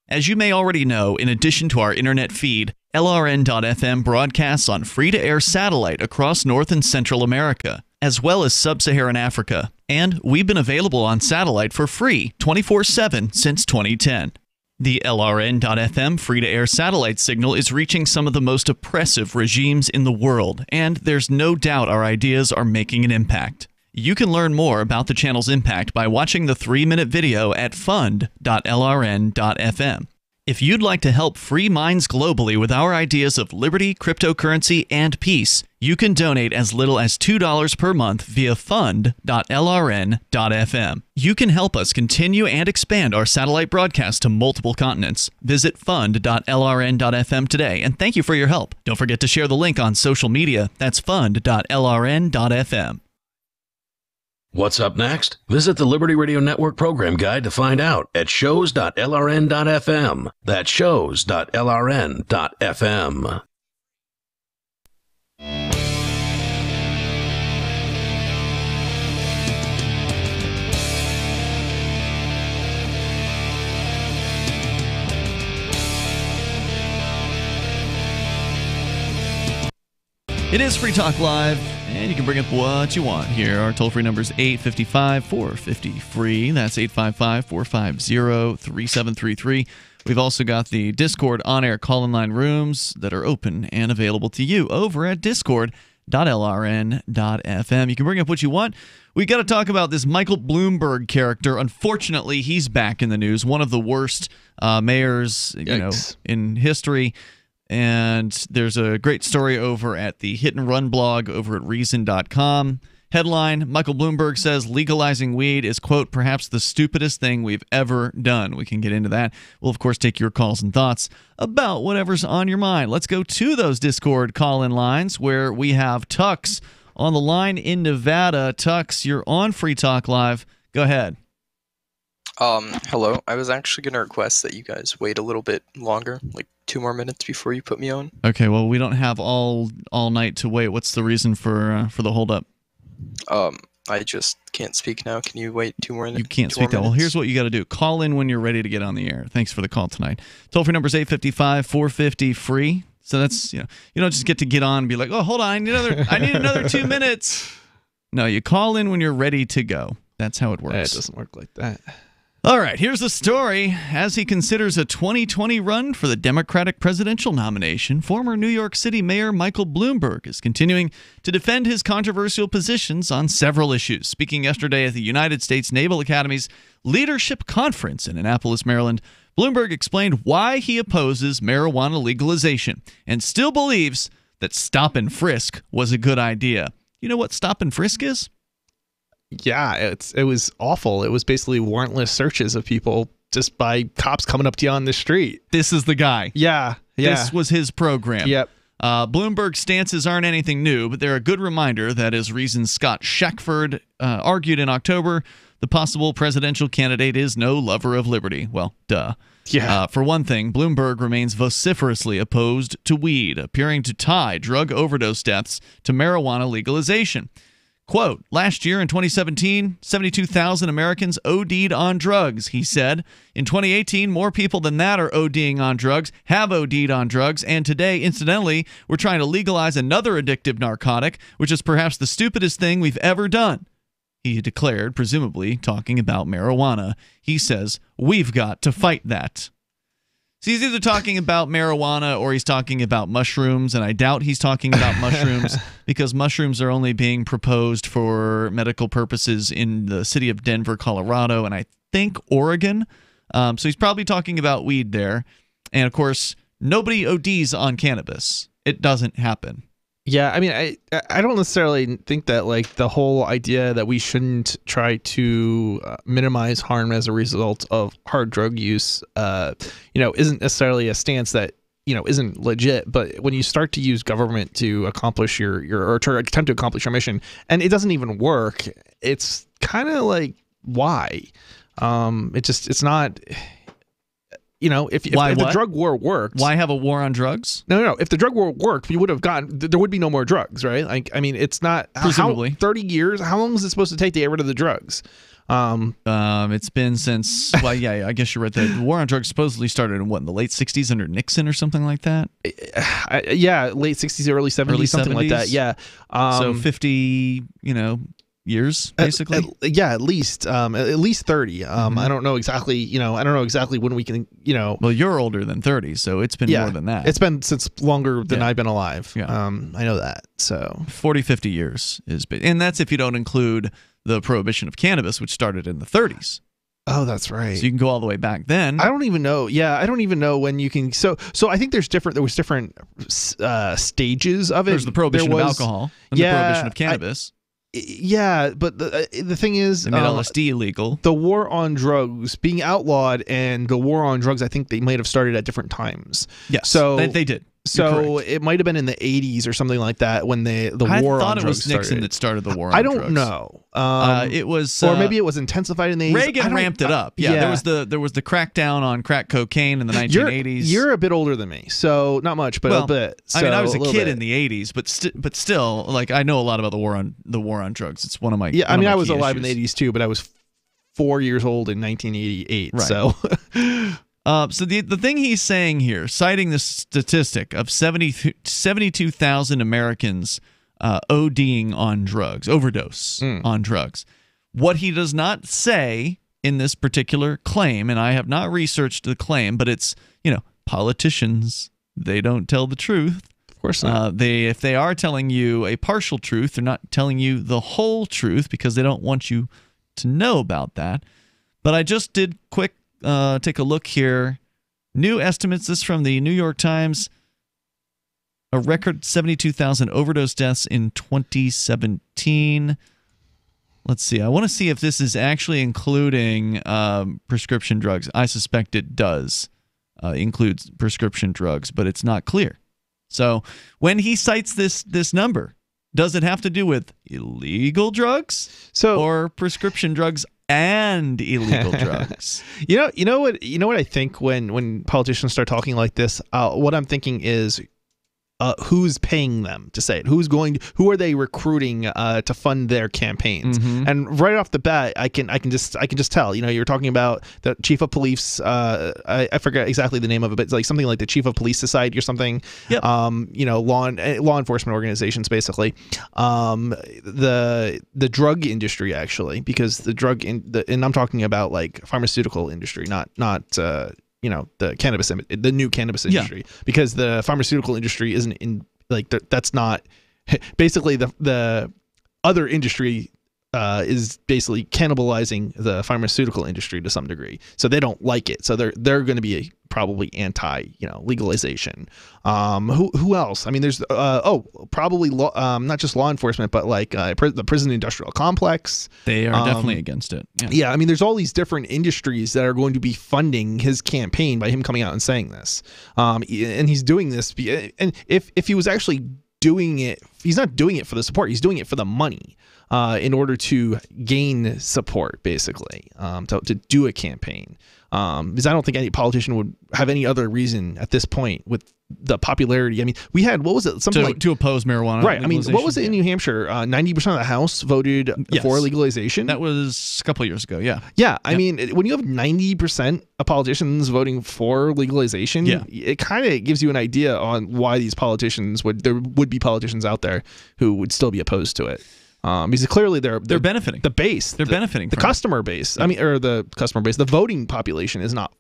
As you may already know, in addition to our internet feed, LRN.FM broadcasts on free-to-air satellite across North and Central America, as well as Sub-Saharan Africa. And we've been available on satellite for free 24/7 since 2010. The LRN.FM free-to-air satellite signal is reaching some of the most oppressive regimes in the world, and there's no doubt our ideas are making an impact. You can learn more about the channel's impact by watching the 3-minute video at fund.lrn.fm. If you'd like to help free minds globally with our ideas of liberty, cryptocurrency, and peace, you can donate as little as $2 per month via fund.lrn.fm. You can help us continue and expand our satellite broadcast to multiple continents. Visit fund.lrn.fm today, and thank you for your help. Don't forget to share the link on social media. That's fund.lrn.fm. What's up next? Visit the Liberty Radio Network program guide to find out at shows.lrn.fm. That's shows.lrn.fm. It is Free Talk Live, and you can bring up what you want here. Our toll-free number is 855-450-FREE. That's 855-450-3733. We've also got the Discord on-air call-in line rooms that are open and available to you over at discord.lrn.fm. You can bring up what you want. We got to talk about this Michael Bloomberg character. Unfortunately, he's back in the news. One of the worst mayors, in history. And there's a great story over at the Hit and Run blog over at Reason.com. Headline, Michael Bloomberg says legalizing weed is, quote, perhaps the stupidest thing we've ever done. We can get into that. We'll, of course, take your calls and thoughts about whatever's on your mind. Let's go to those Discord call-in lines where we have Tux on the line in Nevada. Tux, you're on Free Talk Live. Go ahead. Hello. I was actually going to request that you guys wait a little bit longer, like 2 more minutes before you put me on. Okay, well, we don't have all night to wait. What's the reason for the holdup? I just can't speak now. Can you wait 2 more minutes? You can't speak now. Well, here's what you got to do. Call in when you're ready to get on the air. Thanks for the call tonight. Toll-free number is 855-450-FREE. So that's, you don't just get on and be like, oh, hold on, I need another 2 minutes. No, you call in when you're ready to go. That's how it works. It doesn't work like that. All right, here's the story. As he considers a 2020 run for the Democratic presidential nomination, former New York City Mayor Michael Bloomberg is continuing to defend his controversial positions on several issues. Speaking yesterday at the United States Naval Academy's Leadership Conference in Annapolis, Maryland, Bloomberg explained why he opposes marijuana legalization and still believes that stop and frisk was a good idea. You know what stop and frisk is? Yeah, it was awful. It was basically warrantless searches of people just by cops coming up to you on the street. This is the guy. Yeah. This was his program. Yep. Bloomberg's stances aren't anything new, but they're a good reminder that, as reasons Scott Shackford argued in October, the possible presidential candidate is no lover of liberty. Well, duh. Yeah. For one thing, Bloomberg remains vociferously opposed to weed, appearing to tie drug overdose deaths to marijuana legalization. Quote, last year in 2017, 72,000 Americans OD'd on drugs, he said. In 2018, more people than that are ODing on drugs, have OD'd on drugs, and today, incidentally, we're trying to legalize another addictive narcotic, which is perhaps the stupidest thing we've ever done. He declared, presumably talking about marijuana. He says, we've got to fight that. So he's either talking about marijuana or he's talking about mushrooms, and I doubt he's talking about mushrooms because mushrooms are only being proposed for medical purposes in the city of Denver, Colorado, and I think Oregon. So he's probably talking about weed there. And, of course, nobody ODs on cannabis. It doesn't happen. Yeah, I mean, I don't necessarily think that, like, the whole idea that we shouldn't try to minimize harm as a result of hard drug use, isn't necessarily a stance that, isn't legit. But when you start to use government to accomplish or to attempt to accomplish your mission, and it doesn't even work, it's kind of like, why? It's not... if the drug war worked... Why have a war on drugs? No. If the drug war worked, we would have there would be no more drugs, right? Like, I mean, it's not... Presumably. 30 years? How long is it supposed to take to get rid of the drugs? It's been since... Well, yeah, I guess you're right. The war on drugs supposedly started in the late 60s under Nixon or something like that? Yeah, late 60s, early 70s, something like that, yeah. So 50, years, basically. At least 30. I don't know exactly. I don't know exactly when we can. Well, you're older than 30, so it's been more than that. It's been since longer than I've been alive. Yeah. I know that. So 40, 50 years is big, and that's if you don't include the prohibition of cannabis, which started in the 30s. Oh, that's right. So you can go all the way back then. I don't even know. Yeah, I don't even know when you can. So I think there was different stages of it. There's the prohibition of alcohol and the prohibition of cannabis. Yeah, but the thing is, they made LSD illegal. The war on drugs being outlawed, and the war on drugs, I think they might have started at different times. Yes, so they did. So it might have been in the 80s or something like that when the war on drugs started. I thought it was Nixon that started the war on drugs. I don't know. It was, or maybe it was intensified in the 80s. Reagan ramped it up. Yeah, there was the crackdown on crack cocaine in the 1980s. You're a bit older than me, so not much, but a bit. So, I was a kid in the 80s, but still, like, I know a lot about the war on drugs. It's one of my I was alive in the 80s too, but I was 4 years old in 1988. Right. So. So the thing he's saying here, citing the statistic of 72,000 Americans ODing on drugs, overdose on drugs, what he does not say in this particular claim, and I have not researched the claim, but it's, politicians, they don't tell the truth. Of course not. If they are telling you a partial truth, they're not telling you the whole truth because they don't want you to know about that. But I just did take a look here. New estimates, this from the New York Times, a record 72,000 overdose deaths in 2017. Let's see. I want to see if this is actually including prescription drugs. I suspect it does include prescription drugs, but it's not clear. So when he cites this number, does it have to do with illegal drugs or prescription drugs and illegal drugs? You know what I think when politicians start talking like this, what I'm thinking is who's paying them to say it? Who are they recruiting to fund their campaigns? And right off the bat, I can just tell. You're talking about the chief of police. I forget exactly the name of it, but it's like something like the chief of police society or something. Yep. Law enforcement organizations, basically. The drug industry, actually, because and I'm talking about like pharmaceutical industry, not the cannabis, the new cannabis industry, because the pharmaceutical industry isn't in that's not basically the other industry is basically cannibalizing the pharmaceutical industry to some degree. So they don't like it. So they're going to be probably anti legalization. Who else? I mean, there's probably not just law enforcement, but like the prison industrial complex. They are definitely against it. Yeah, I mean, there's all these different industries that are going to be funding his campaign by him coming out and saying this. And he's doing this. And if he was actually doing it, he's not doing it for the support. He's doing it for the money. In order to gain support, basically, to do a campaign. Because I don't think any politician would have any other reason at this point with the popularity. I mean, we had, what was it? Something to oppose marijuana. Right. I mean, what was it in New Hampshire? 90% of the House voted for legalization. That was a couple of years ago. Yeah. Yeah. I mean, when you have 90% of politicians voting for legalization, it kind of gives you an idea on why these politicians there would be politicians out there who would still be opposed to it. Because clearly they're benefiting the base. They're benefiting the customer base. I mean, or the customer base. The voting population is not.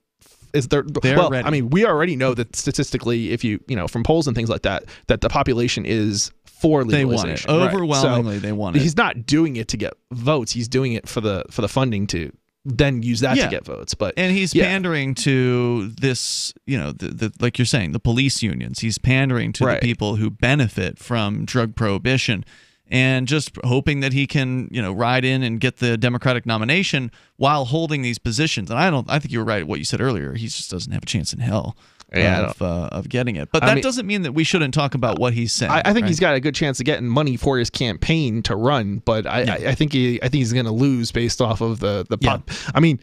They're ready. I mean, we already know that statistically, if you from polls and things like that the population is for legalization. They want it overwhelmingly. So they want it. He's not doing it to get votes. He's doing it for the funding to then use that to get votes. And he's pandering to this, like you're saying, the police unions. He's pandering to the people who benefit from drug prohibition. And just hoping that he can, ride in and get the Democratic nomination while holding these positions. And I think you were right at what you said earlier. He just doesn't have a chance in hell of getting it. But that doesn't mean that we shouldn't talk about what he's saying. I think he's got a good chance of getting money for his campaign to run. But I think he's going to lose based off of the pop. I mean,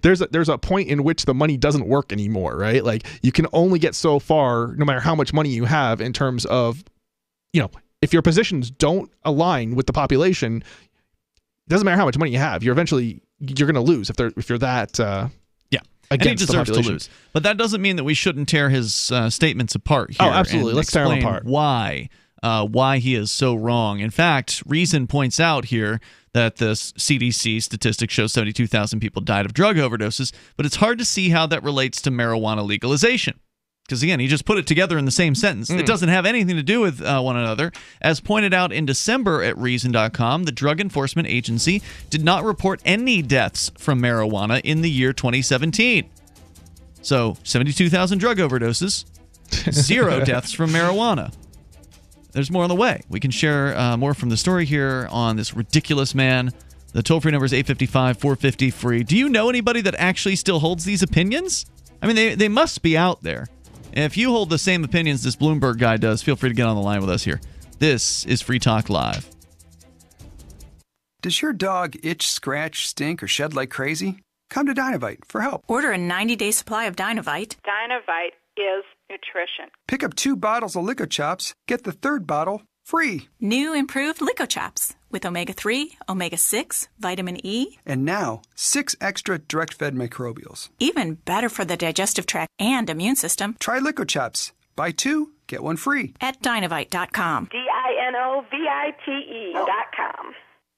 there's a point in which the money doesn't work anymore, right? Like you can only get so far, no matter how much money you have, in terms of, if your positions don't align with the population, it doesn't matter how much money you have. You're going to lose if you're that against and he deserves the population. to lose. But that doesn't mean that we shouldn't tear his statements apart here. Oh, absolutely. Let's tear them apart. Why he is so wrong. In fact, Reason points out here that the CDC statistics show 72,000 people died of drug overdoses, but it's hard to see how that relates to marijuana legalization. Because, again, he just put it together in the same sentence. It doesn't have anything to do with one another. As pointed out in December at Reason.com, the Drug Enforcement Agency did not report any deaths from marijuana in the year 2017. So, 72,000 drug overdoses, 0 deaths from marijuana. There's more on the way. We can share more from the story here on this ridiculous man. The toll-free number is 855-450-FREE. Do you know anybody that actually still holds these opinions? I mean, they must be out there. If you hold the same opinions this Bloomberg guy does, feel free to get on the line with us here. This is Free Talk Live. Does your dog itch, scratch, stink, or shed like crazy? Come to Dynavite for help. Order a 90-day supply of Dynavite. Dynavite is nutrition. Pick up 2 bottles of Lico Chops, get the 3rd bottle free. New improved Lico Chops with omega-3, omega-6, vitamin E. And now, 6 extra direct-fed microbials. Even better for the digestive tract and immune system. Try Lico Chops. Buy 2, get 1 free. At Dynavite.com. DINOVITE.com.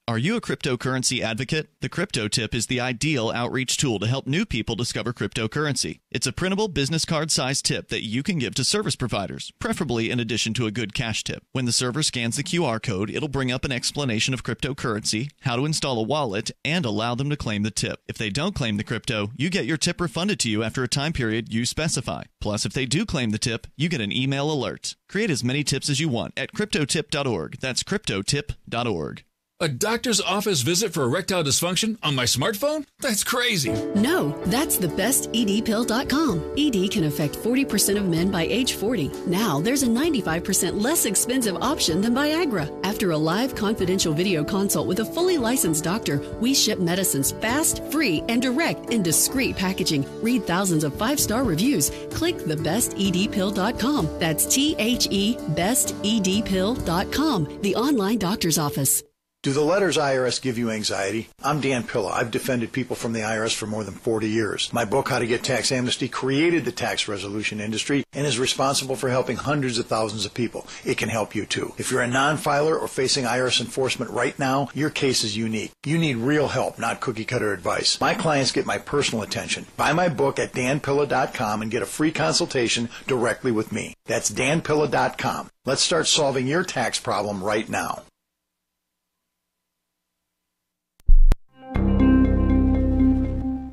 Are you a cryptocurrency advocate? The Crypto Tip is the ideal outreach tool to help new people discover cryptocurrency. It's a printable business card-sized tip that you can give to service providers, preferably in addition to a good cash tip. When the server scans the QR code, it'll bring up an explanation of cryptocurrency, how to install a wallet, and allow them to claim the tip. If they don't claim the crypto, you get your tip refunded to you after a time period you specify. Plus, if they do claim the tip, you get an email alert. Create as many tips as you want at cryptotip.org. That's cryptotip.org. A doctor's office visit for erectile dysfunction on my smartphone? That's crazy. No, that's thebestedpill.com. ED can affect 40% of men by age 40. Now there's a 95% less expensive option than Viagra. After a live confidential video consult with a fully licensed doctor, we ship medicines fast, free, and direct in discreet packaging. Read thousands of 5-star reviews. Click thebestedpill.com. That's THE bestedpill.com, the online doctor's office. Do the letters IRS give you anxiety? I'm Dan Pilla. I've defended people from the IRS for more than 40 years. My book, How to Get Tax Amnesty, created the tax resolution industry and is responsible for helping hundreds of thousands of people. It can help you too. If you're a non-filer or facing IRS enforcement right now, your case is unique. You need real help, not cookie-cutter advice. My clients get my personal attention. Buy my book at danpilla.com and get a free consultation directly with me. That's danpilla.com. Let's start solving your tax problem right now.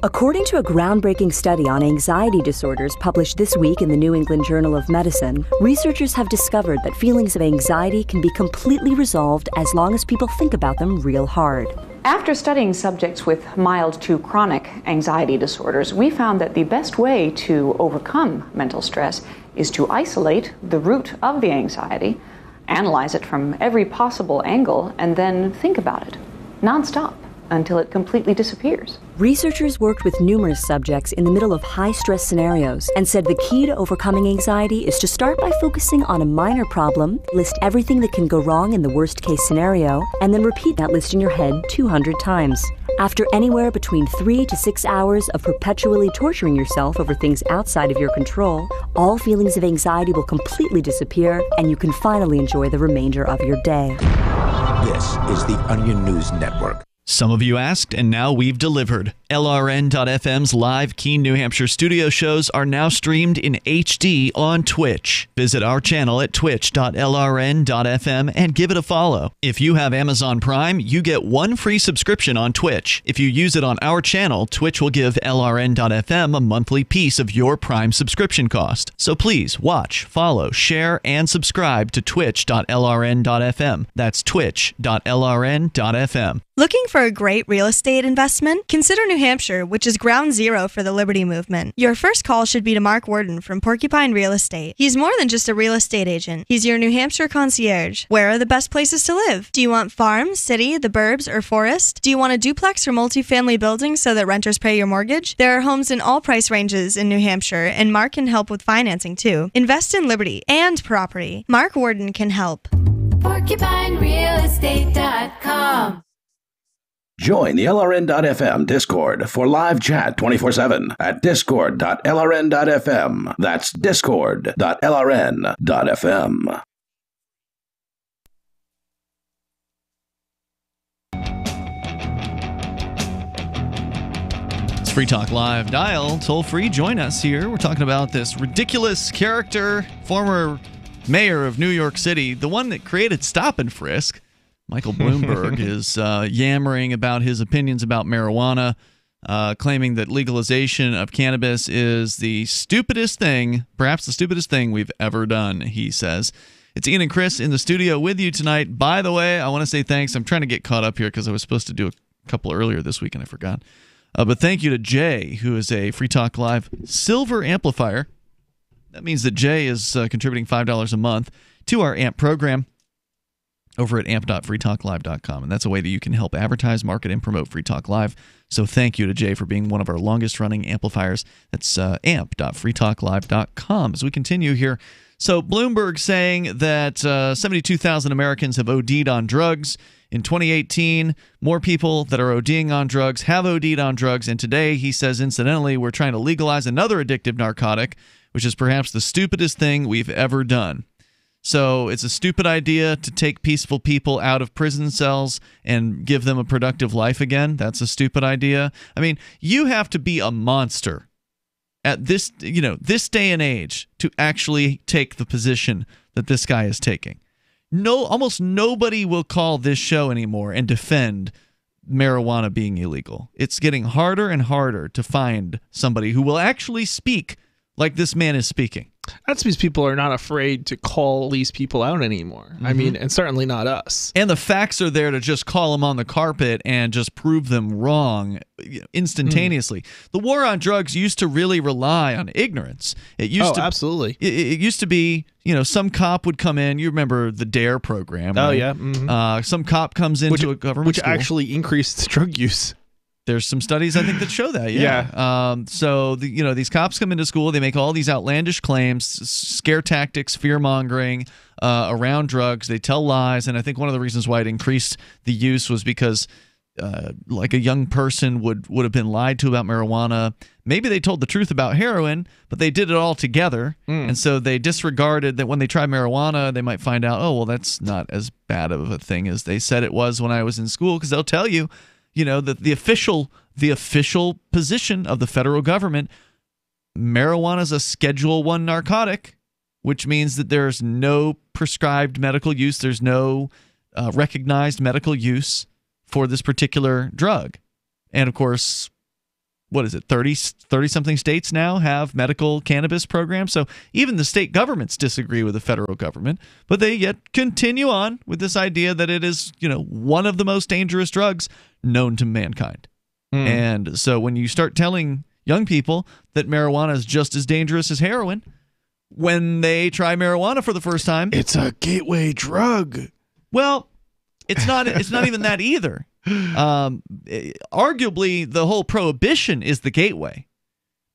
According to a groundbreaking study on anxiety disorders published this week in the New England Journal of Medicine, researchers have discovered that feelings of anxiety can be completely resolved as long as people think about them real hard. After studying subjects with mild to chronic anxiety disorders, we found that the best way to overcome mental stress is to isolate the root of the anxiety, analyze it from every possible angle, and then think about it nonstop until it completely disappears. Researchers worked with numerous subjects in the middle of high-stress scenarios and said the key to overcoming anxiety is to start by focusing on a minor problem, list everything that can go wrong in the worst-case scenario, and then repeat that list in your head 200 times. After anywhere between 3 to 6 hours of perpetually torturing yourself over things outside of your control, all feelings of anxiety will completely disappear, and you can finally enjoy the remainder of your day. This is the Onion News Network. Some of you asked, and now we've delivered. LRN.FM's live Keene, New Hampshire studio shows are now streamed in HD on Twitch. Visit our channel at twitch.lrn.fm and give it a follow. If you have Amazon Prime, you get one free subscription on Twitch. If you use it on our channel, Twitch will give LRN.FM a monthly piece of your Prime subscription cost. So please watch, follow, share, and subscribe to twitch.lrn.fm. That's twitch.lrn.fm. Looking for a great real estate investment? Consider New Hampshire, which is ground zero for the Liberty Movement. Your first call should be to Mark Worden from Porcupine Real Estate. He's more than just a real estate agent. He's your New Hampshire concierge. Where are the best places to live? Do you want farm, city, the burbs, or forest? Do you want a duplex or multifamily building so that renters pay your mortgage? There are homes in all price ranges in New Hampshire, and Mark can help with financing too. Invest in liberty and property. Mark Worden can help. PorcupineRealEstate.com. Join the LRN.FM Discord for live chat 24/7 at discord.lrn.fm. That's discord.lrn.fm. It's Free Talk Live. Dial toll free. Join us here. We're talking about this ridiculous character, former mayor of New York City, the one that created Stop and Frisk. Michael Bloomberg is yammering about his opinions about marijuana, claiming that legalization of cannabis is the stupidest thing, perhaps the stupidest thing we've ever done, he says. It's Ian and Chris in the studio with you tonight. By the way, I want to say thanks. I'm trying to get caught up here because I was supposed to do a couple earlier this week and I forgot. But thank you to Jay, who is a Free Talk Live Silver Amplifier. That means that Jay is contributing $5 a month to our AMP program over at amp.freetalklive.com. And that's a way that you can help advertise, market, and promote Free Talk Live. So thank you to Jay for being one of our longest-running amplifiers. That's amp.freetalklive.com. As we continue here, so Bloomberg saying that 72,000 Americans have OD'd on drugs. In 2018, more people that are ODing on drugs have OD'd on drugs. And today, he says, incidentally, we're trying to legalize another addictive narcotic, which is perhaps the stupidest thing we've ever done. So it's a stupid idea to take peaceful people out of prison cells and give them a productive life again. That's a stupid idea. I mean, you have to be a monster at this day and age to actually take the position that this guy is taking. Almost nobody will call this show anymore and defend marijuana being illegal. It's getting harder and harder to find somebody who will actually speak like this man is speaking. That's because people are not afraid to call these people out anymore. I mean, and certainly not us. And the facts are there to just call them on the carpet and just prove them wrong instantaneously. The war on drugs used to really rely on ignorance. It used to, absolutely. It used to be, some cop would come in. You remember the DARE program, right? Oh, yeah. Some cop comes into a government school. Which actually increased drug use. There's some studies, I think, that show that, yeah. So, these cops come into school, they make all these outlandish claims, scare tactics, fear-mongering around drugs. They tell lies, and I think one of the reasons why it increased the use was because, like a young person would have been lied to about marijuana. Maybe they told the truth about heroin, but they did it all together, and so they disregarded that when they tried marijuana, they might find out, oh, well, that's not as bad of a thing as they said it was when I was in school, because they'll tell you, the official position of the federal government, marijuana is a Schedule I narcotic, which means that there's no prescribed medical use. There's no recognized medical use for this particular drug. And of course, what is it, 30-something states now have medical cannabis programs. So even the state governments disagree with the federal government, but they yet continue on with this idea that it is, one of the most dangerous drugs known to mankind. And so when you start telling young people that marijuana is just as dangerous as heroin, when they try marijuana for the first time, it's a gateway drug. Well, it's not even that either. Arguably, the whole prohibition is the gateway,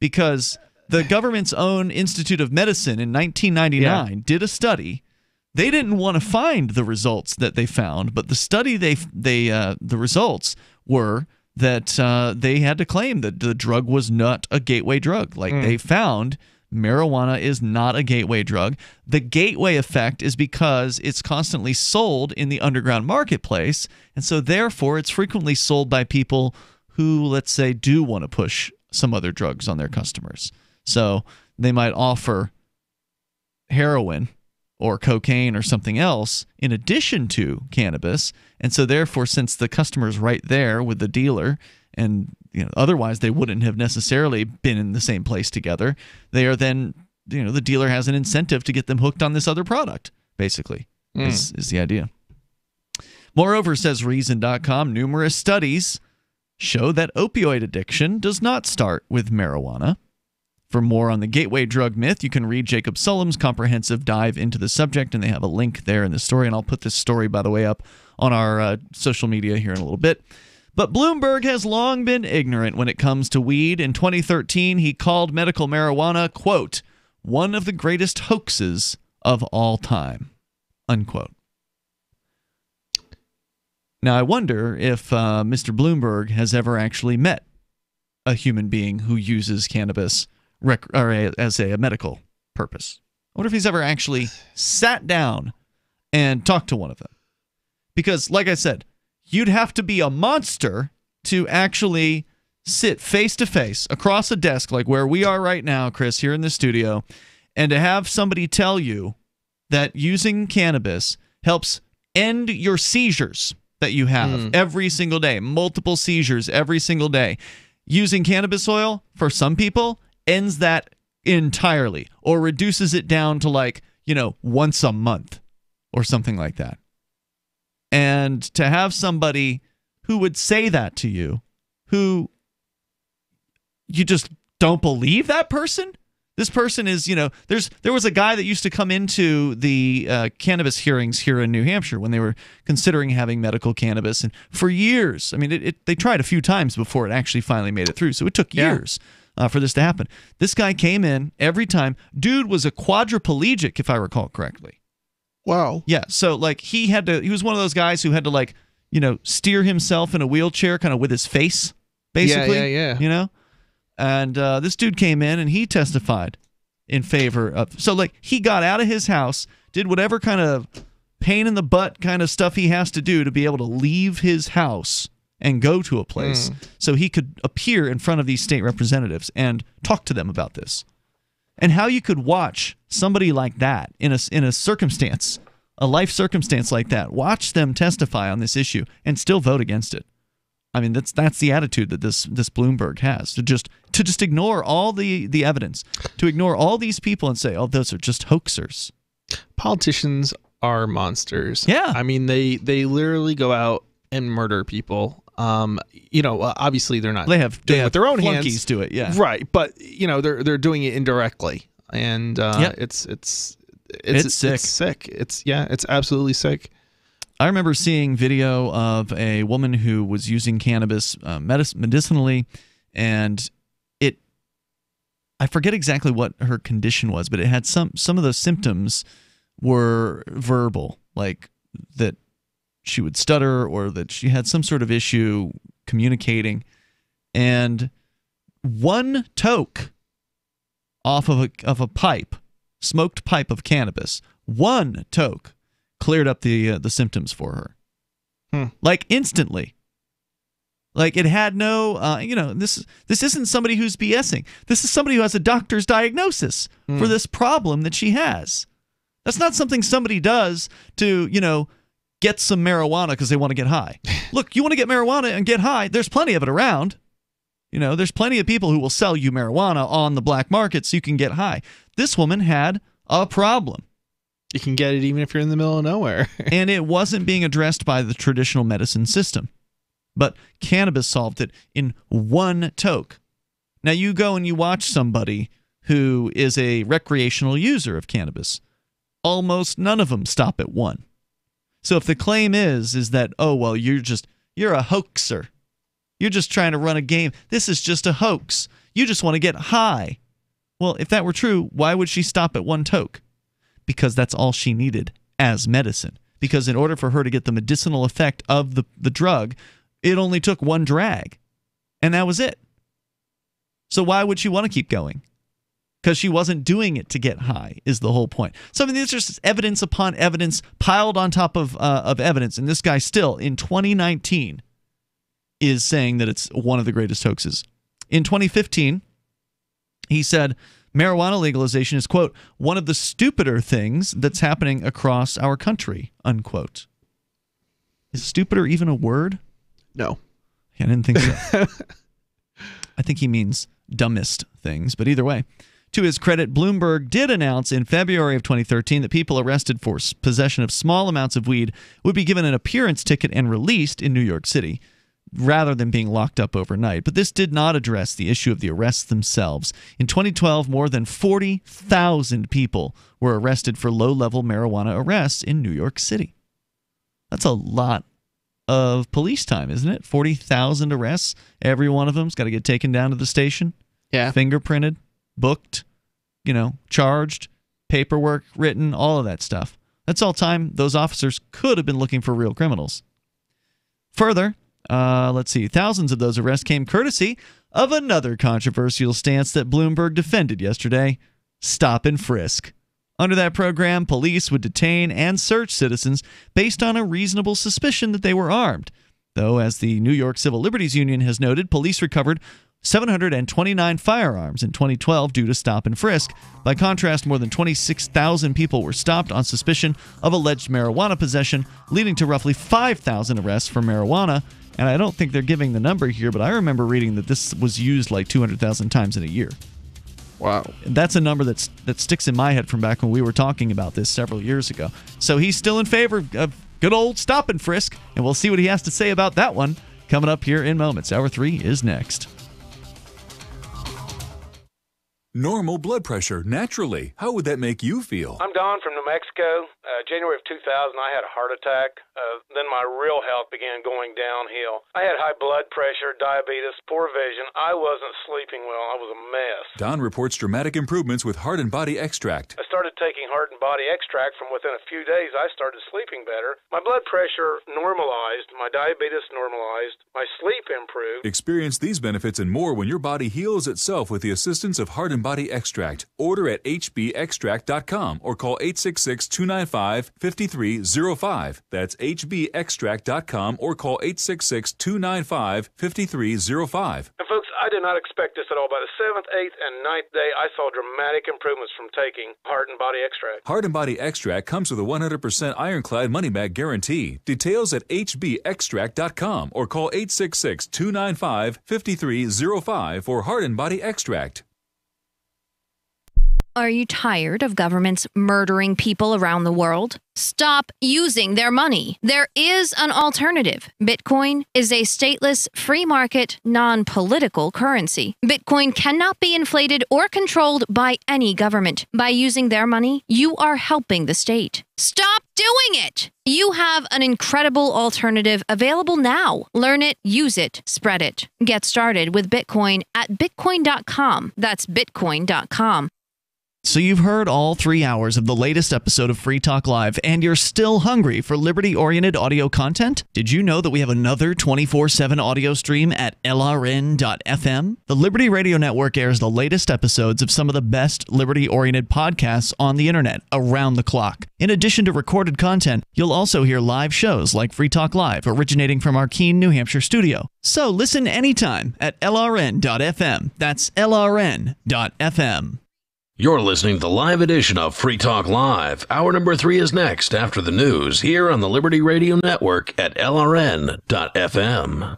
because the government's own Institute of Medicine in 1999 did a study. They didn't want to find the results that they found, but the study the results were that they had to claim that the drug was not a gateway drug. Like they found marijuana is not a gateway drug. The gateway effect is because it's constantly sold in the underground marketplace, and so therefore it's frequently sold by people who, let's say, do want to push some other drugs on their customers. So they might offer heroin or cocaine or something else in addition to cannabis, and so therefore, since the customer's right there with the dealer, and otherwise they wouldn't have necessarily been in the same place together, they are then, the dealer has an incentive to get them hooked on this other product, basically, is the idea. Moreover, says Reason.com, numerous studies show that opioid addiction does not start with marijuana. For more on the gateway drug myth, you can read Jacob Sullum's comprehensive dive into the subject, and they have a link there in the story, and I'll put this story, by the way, up on our social media here in a little bit. But Bloomberg has long been ignorant when it comes to weed. In 2013, he called medical marijuana, quote, one of the greatest hoaxes of all time, unquote. Now, I wonder if Mr. Bloomberg has ever actually met a human being who uses cannabis as a medical purpose. I wonder if he's ever actually sat down and talked to one of them. Because, like I said, you'd have to be a monster to actually sit face-to-face across a desk like where we are right now, Chris, here in the studio, and to have somebody tell you that using cannabis helps end your seizures that you have every single day, multiple seizures every single day. Using cannabis oil, for some people, ends that entirely or reduces it down to once a month or something like that. And to have somebody who would say that to you, who you just don't believe that person? This person is, there was a guy that used to come into the cannabis hearings here in New Hampshire when they were considering having medical cannabis. And for years, I mean, they tried a few times before it actually finally made it through. So it took years for this to happen. This guy came in every time. Dude was a quadriplegic, if I recall correctly. Wow. Yeah. So he was one of those guys who had to steer himself in a wheelchair kind of with his face, basically. Yeah. And this dude came in and he testified in favor of. So he got out of his house, did whatever kind of pain in the butt kind of stuff he has to do to be able to leave his house and go to a place so he could appear in front of these state representatives and talk to them about this. And how you could watch somebody like that in a circumstance, a life circumstance like that, watch them testify on this issue and still vote against it. I mean, that's the attitude that this Bloomberg has, to just ignore all the evidence, to ignore all these people and say, oh, those are just hoaxers. Politicians are monsters. Yeah. I mean, they literally go out and murder people. Obviously they're not. They have with their own flunkies hands. do it. Yeah. Right, but they're doing it indirectly, and it's sick. It's sick. It's absolutely sick. I remember seeing video of a woman who was using cannabis medicinally, and I forget exactly what her condition was, but it had some of those symptoms were verbal, like that she would stutter or that she had some sort of issue communicating. And one toke off of a pipe, smoked pipe of cannabis, one toke cleared up the symptoms for her, like instantly. Like it had no, this isn't somebody who's BSing. This is somebody who has a doctor's diagnosis for this problem that she has. That's not something somebody does to, get some marijuana because they want to get high. Look, you want to get marijuana and get high, there's plenty of it around. There's plenty of people who will sell you marijuana on the black market so you can get high. This woman had a problem. You can get it even if you're in the middle of nowhere. And it wasn't being addressed by the traditional medicine system. But cannabis solved it in one toke. Now you go and you watch somebody who is a recreational user of cannabis. Almost none of them stop at one. So if the claim is that, oh, well, you're a hoaxer. You're just trying to run a game. This is just a hoax. You just want to get high. Well, if that were true, why would she stop at one toke? Because that's all she needed as medicine. Because in order for her to get the medicinal effect of the drug, it only took one drag. And that was it. So why would she want to keep going? Because she wasn't doing it to get high, is the whole point. So I mean, there's just evidence upon evidence piled on top of evidence. And this guy still, in 2019, is saying that it's one of the greatest hoaxes. In 2015, he said, marijuana legalization is, quote, one of the stupider things that's happening across our country, unquote. Is stupider even a word? No. I didn't think so. I think he means dumbest things, but either way. To his credit, Bloomberg did announce in February of 2013 that people arrested for possession of small amounts of weed would be given an appearance ticket and released in New York City, rather than being locked up overnight. But this did not address the issue of the arrests themselves. In 2012, more than 40,000 people were arrested for low-level marijuana arrests in New York City. That's a lot of police time, isn't it? 40,000 arrests. Every one of them's got to get taken down to the station. Yeah. Fingerprinted, booked, charged, paperwork written, all of that stuff. That's all time those officers could have been looking for real criminals. Further, let's see, thousands of those arrests came courtesy of another controversial stance that Bloomberg defended yesterday: stop and frisk. Under that program, police would detain and search citizens based on a reasonable suspicion that they were armed. Though, as the New York Civil Liberties Union has noted, police recovered 729 firearms in 2012 due to stop and frisk. By contrast, more than 26,000 people were stopped on suspicion of alleged marijuana possession, leading to roughly 5,000 arrests for marijuana. And I don't think they're giving the number here, but I remember reading that this was used like 200,000 times in a year. Wow. That's a number that sticks in my head from back when we were talking about this several years ago. So he's still in favor of good old stop and frisk, and we'll see what he has to say about that one coming up here in moments. Hour 3 is next. Normal blood pressure, naturally. How would that make you feel? I'm Don from New Mexico. January of 2000, I had a heart attack. Then my real health began going downhill. I had high blood pressure, diabetes, poor vision. I wasn't sleeping well. I was a mess. Don reports dramatic improvements with Heart and Body Extract. I started taking Heart and Body Extract. From within a few days, I started sleeping better. My blood pressure normalized. My diabetes normalized. My sleep improved. Experience these benefits and more when your body heals itself with the assistance of Heart and Body Extract. Order at hbextract.com or call 866-295-5305. That's hbextract.com or call 866-295-5305. And folks, I I did not expect this at all. By the 7th, 8th, and 9th day, I saw dramatic improvements from taking Heart and Body Extract. Heart and Body Extract comes with a 100% ironclad money-back guarantee. Details at hbextract.com or call 866-295-5305 for Heart and Body Extract. Are you tired of governments murdering people around the world? Stop using their money. There is an alternative. Bitcoin is a stateless, free market, non-political currency. Bitcoin cannot be inflated or controlled by any government. By using their money, you are helping the state. Stop doing it! You have an incredible alternative available now. Learn it, use it, spread it. Get started with Bitcoin at bitcoin.com. That's bitcoin.com. So you've heard all 3 hours of the latest episode of Free Talk Live, and you're still hungry for liberty-oriented audio content? Did you know that we have another 24/7 audio stream at LRN.FM? The Liberty Radio Network airs the latest episodes of some of the best liberty-oriented podcasts on the internet around the clock. In addition to recorded content, you'll also hear live shows like Free Talk Live, originating from our Keene, New Hampshire studio. So listen anytime at LRN.FM. That's LRN.FM. You're listening to the live edition of Free Talk Live. Hour number 3 is next after the news here on the Liberty Radio Network at LRN.FM.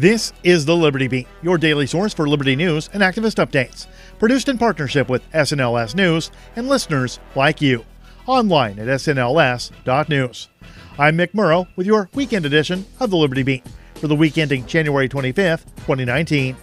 This is the Liberty Beat, your daily source for Liberty news and activist updates. Produced in partnership with SNLS News and listeners like you. Online at snls.news. I'm Mick Murrow with your weekend edition of the Liberty Beat for the week ending January 25th, 2019.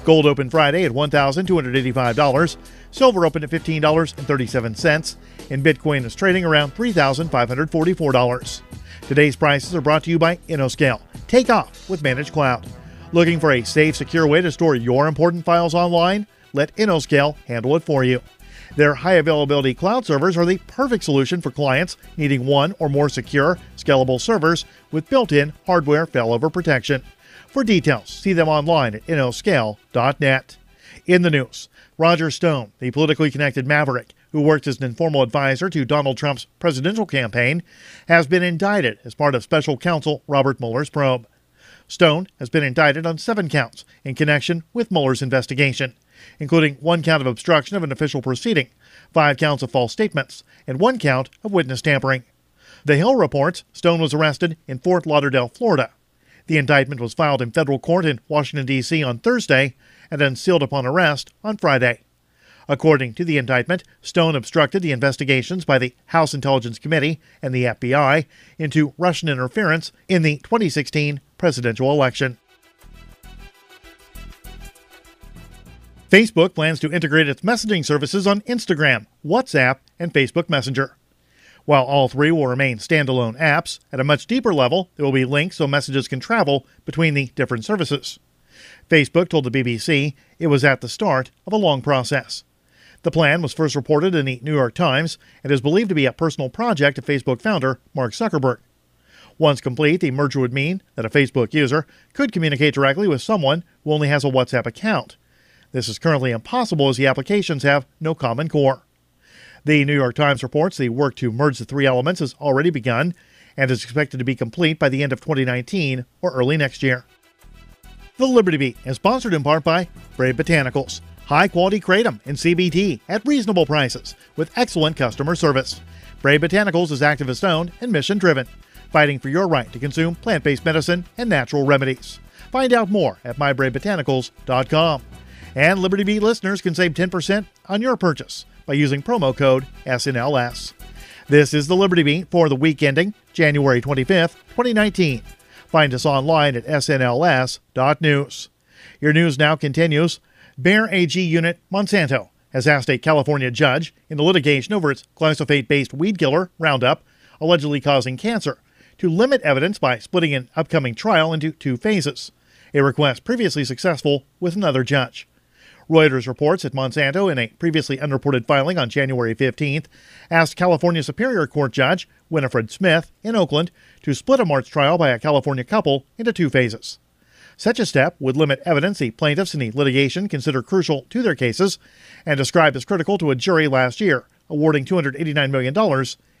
Gold opened Friday at $1,285. Silver opened at $15.37. And Bitcoin is trading around $3,544. Today's prices are brought to you by InnoScale. Take off with Managed Cloud. Looking for a safe, secure way to store your important files online? Let InnoScale handle it for you. Their high-availability cloud servers are the perfect solution for clients needing one or more secure, scalable servers with built-in hardware failover protection. For details, see them online at innoscale.net. In the news, Roger Stone, the politically connected maverick who worked as an informal advisor to Donald Trump's presidential campaign, has been indicted as part of special counsel Robert Mueller's probe. Stone has been indicted on 7 counts in connection with Mueller's investigation, including 1 count of obstruction of an official proceeding, 5 counts of false statements, and 1 count of witness tampering. The Hill reports Stone was arrested in Fort Lauderdale, Florida. The indictment was filed in federal court in Washington, D.C. on Thursday and then sealed upon arrest on Friday. According to the indictment, Stone obstructed the investigations by the House Intelligence Committee and the FBI into Russian interference in the 2016 presidential election. Facebook plans to integrate its messaging services on Instagram, WhatsApp, and Facebook Messenger. While all 3 will remain standalone apps, at a much deeper level, there will be links so messages can travel between the different services. Facebook told the BBC it was at the start of a long process. The plan was first reported in the New York Times and is believed to be a personal project of Facebook founder Mark Zuckerberg. Once complete, the merger would mean that a Facebook user could communicate directly with someone who only has a WhatsApp account. This is currently impossible as the applications have no common core. The New York Times reports the work to merge the 3 elements has already begun and is expected to be complete by the end of 2019 or early next year. The Liberty Beat is sponsored in part by Barbed Botanicals, high-quality kratom and CBD at reasonable prices with excellent customer service. Barbed Botanicals is activist-owned and mission-driven, fighting for your right to consume plant-based medicine and natural remedies. Find out more at mybravebotanicals.com. And Liberty Beat listeners can save 10% on your purchase by using promo code SNLS. This is the Liberty Beat for the week ending January 25th, 2019. Find us online at snls.news. Your news now continues. Bayer AG unit Monsanto has asked a California judge in the litigation over its glyphosate-based weed killer, Roundup, allegedly causing cancer, to limit evidence by splitting an upcoming trial into 2 phases, a request previously successful with another judge. Reuters reports that Monsanto, in a previously unreported filing on January 15th, asked California Superior Court Judge Winifred Smith in Oakland to split a March trial by a California couple into 2 phases. Such a step would limit evidence the plaintiffs in the litigation consider crucial to their cases and described as critical to a jury last year, awarding $289 million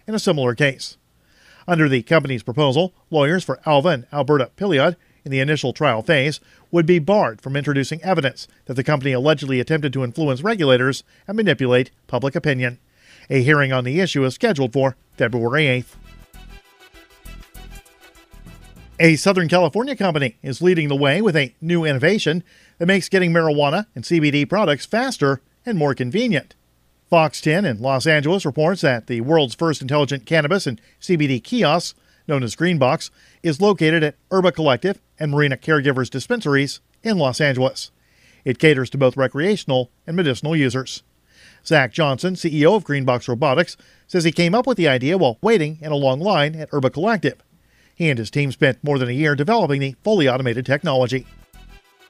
in a similar case. Under the company's proposal, lawyers for Alva and Alberta Pilliod in the initial trial phase, would be barred from introducing evidence that the company allegedly attempted to influence regulators and manipulate public opinion. A hearing on the issue is scheduled for February 8th. A Southern California company is leading the way with a new innovation that makes getting marijuana and CBD products faster and more convenient. Fox 10 in Los Angeles reports that the world's first intelligent cannabis and CBD kiosk, known as Greenbox, is located at Herba Collective and Marina Caregivers dispensaries in Los Angeles. It caters to both recreational and medicinal users. Zach Johnson, CEO of Greenbox Robotics, says he came up with the idea while waiting in a long line at Herba Collective. He and his team spent more than a year developing the fully automated technology.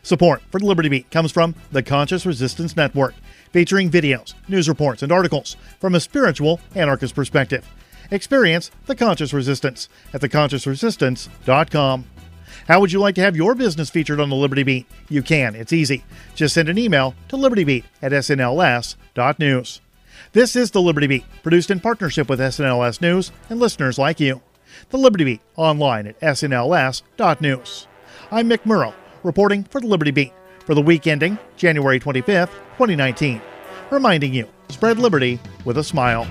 Support for the Liberty Beat comes from the Conscious Resistance Network, featuring videos, news reports, and articles from a spiritual anarchist perspective. Experience the Conscious Resistance at theconsciousresistance.com. How would you like to have your business featured on the Liberty Beat? You can. It's easy. Just send an email to libertybeat@snls.news. This is the Liberty Beat, produced in partnership with SNLS News and listeners like you. The Liberty Beat, online at snls.news. I'm Mick Murrow, reporting for the Liberty Beat for the week ending January 25th, 2019. Reminding you, spread liberty with a smile.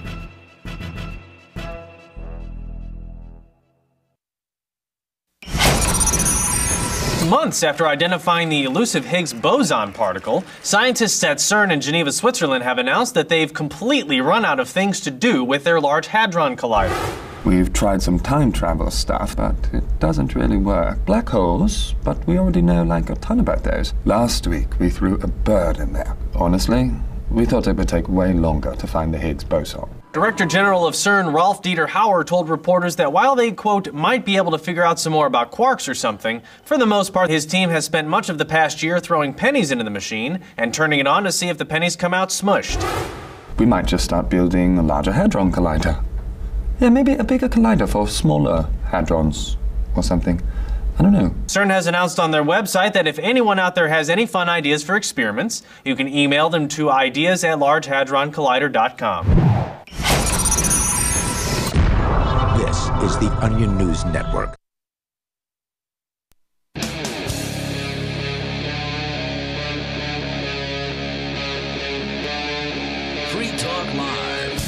Months after identifying the elusive Higgs boson particle, scientists at CERN in Geneva, Switzerland have announced that they've completely run out of things to do with their Large Hadron Collider. We've tried some time travel stuff, but it doesn't really work. Black holes, but we already know like a ton about those. Last week, we threw a bird in there. Honestly, we thought it would take way longer to find the Higgs boson. Director General of CERN, Rolf Dieter Hauer, told reporters that while they, quote, might be able to figure out some more about quarks or something, for the most part, his team has spent much of the past year throwing pennies into the machine and turning it on to see if the pennies come out smushed. We might just start building a larger hadron collider. Yeah, maybe a bigger collider for smaller hadrons or something. I don't know. CERN has announced on their website that if anyone out there has any fun ideas for experiments, you can email them to ideas@largehadroncollider.com. This is the Onion News Network. Free Talk Live.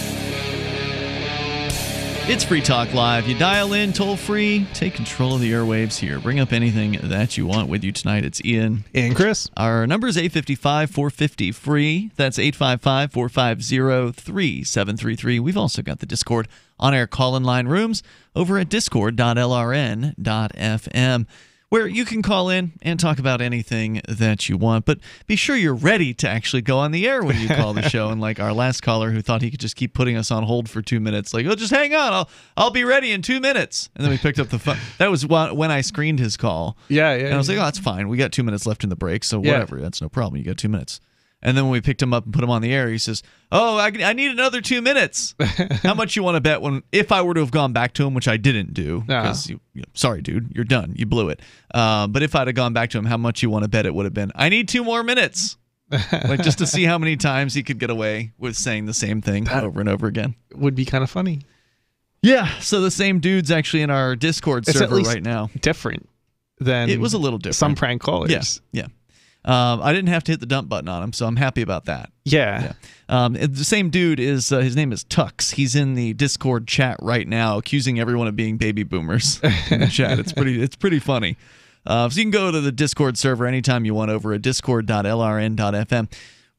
It's Free Talk Live. You dial in toll free, take control of the airwaves here. Bring up anything that you want with you tonight. It's Ian. And Chris. Our number is 855-450-FREE. That's 855-450-3733. We've also got the Discord on-air call-in line rooms over at discord.lrn.fm, where you can call in and talk about anything that you want. But be sure you're ready to actually go on the air when you call the show. And like our last caller who thought he could just keep putting us on hold for 2 minutes, like, oh, just hang on, I'll be ready in 2 minutes. And then we picked up the phone. That was when I screened his call. Yeah. And I was like, oh, that's fine. We got 2 minutes left in the break, so whatever. That's no problem. You got 2 minutes. And then when we picked him up and put him on the air, he says, oh, I need another 2 minutes. How much you want to bet if I were to have gone back to him, which I didn't do, because, sorry, dude, you're done. You blew it. But if I'd have gone back to him, how much you want to bet it would have been? I need 2 more minutes. Like, just to see how many times he could get away with saying the same thing over and over again. Would be kind of funny. Yeah, so the same dude's actually in our Discord server right now. Different than it was a little different. Some prank callers. Yeah. I didn't have to hit the dump button on him, so I'm happy about that. Yeah. The same dude is his name is Tux. He's in the Discord chat right now, accusing everyone of being baby boomers in the chat. It's pretty funny. So you can go to the Discord server anytime you want over at discord.lrn.fm.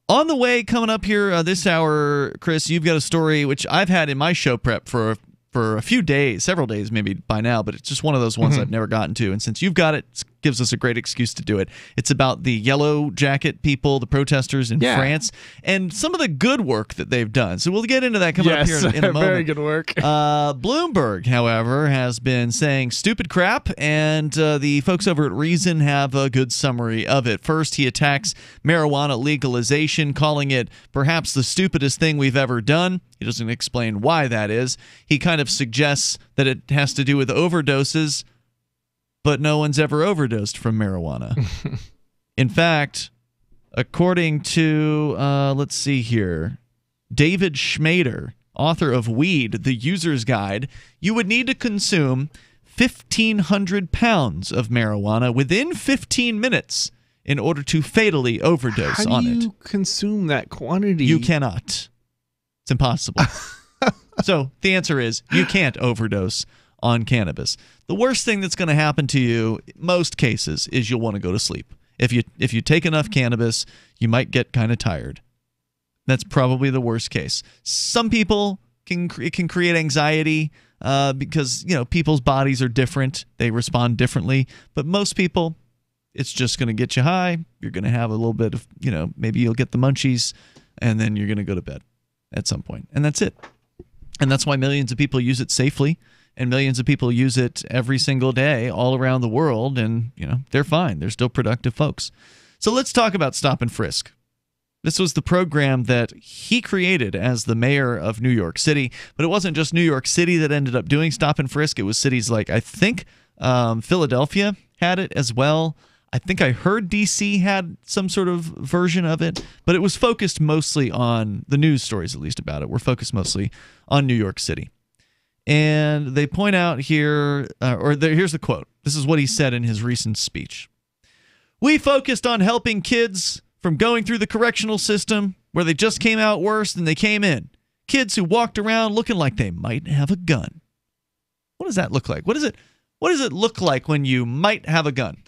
On the way, coming up here this hour, Chris, you've got a story which I've had in my show prep for a few days, several days maybe by now, but it's just one of those ones I've never gotten to. And since you've got it, it gives us a great excuse to do it. It's about the yellow jacket people, the protesters in France, and some of the good work that they've done. So we'll get into that coming up here in a moment. Very good work. Bloomberg, however, has been saying stupid crap, and the folks over at Reason have a good summary of it. First, he attacks marijuana legalization, calling it perhaps the stupidest thing we've ever done. He doesn't explain why that is. He kind of suggests that it has to do with overdoses, but no one's ever overdosed from marijuana. In fact, according to, let's see here, David Schmader, author of Weed, The User's Guide, you would need to consume 1,500 pounds of marijuana within 15 minutes in order to fatally overdose on it. How do you consume that quantity? You cannot. It's impossible. So the answer is you can't overdose on cannabis. The worst thing that's going to happen to you, most cases, is you'll want to go to sleep. If you take enough cannabis, you might get kind of tired. That's probably the worst case. Some people it can create anxiety because people's bodies are different. They respond differently. But most people, it's just going to get you high. You're going to have a little bit of, maybe you'll get the munchies, and then you're going to go to bed at some point. And that's it. And that's why millions of people use it safely, and millions of people use it every single day all around the world, and, they're fine. They're still productive folks. So let's talk about Stop and Frisk. This was the program that he created as the mayor of New York City, but it wasn't just New York City that ended up doing Stop and Frisk. It was cities like, I think, Philadelphia had it as well. I think I heard D.C. had some sort of version of it, but it was focused mostly on the news stories, at least about it. Were focused mostly on New York City. And they point out here, here's the quote. This is what he said in his recent speech. "We focused on helping kids from going through the correctional system where they just came out worse than they came in. Kids who walked around looking like they might have a gun." What does that look like? What does it look like when you might have a gun?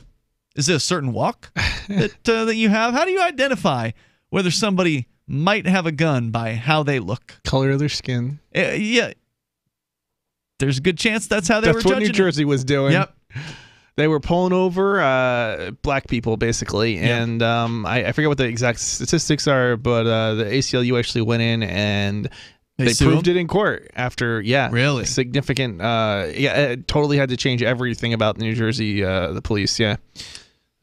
Is it a certain walk that you have? How do you identify whether somebody might have a gun by how they look? Color of their skin. Yeah. There's a good chance that's how they were judging. That's what New Jersey was doing. Yep. They were pulling over black people, basically. Yep. And I forget what the exact statistics are, but the ACLU actually went in and they proved it in court after, really significant. It totally had to change everything about New Jersey, the police,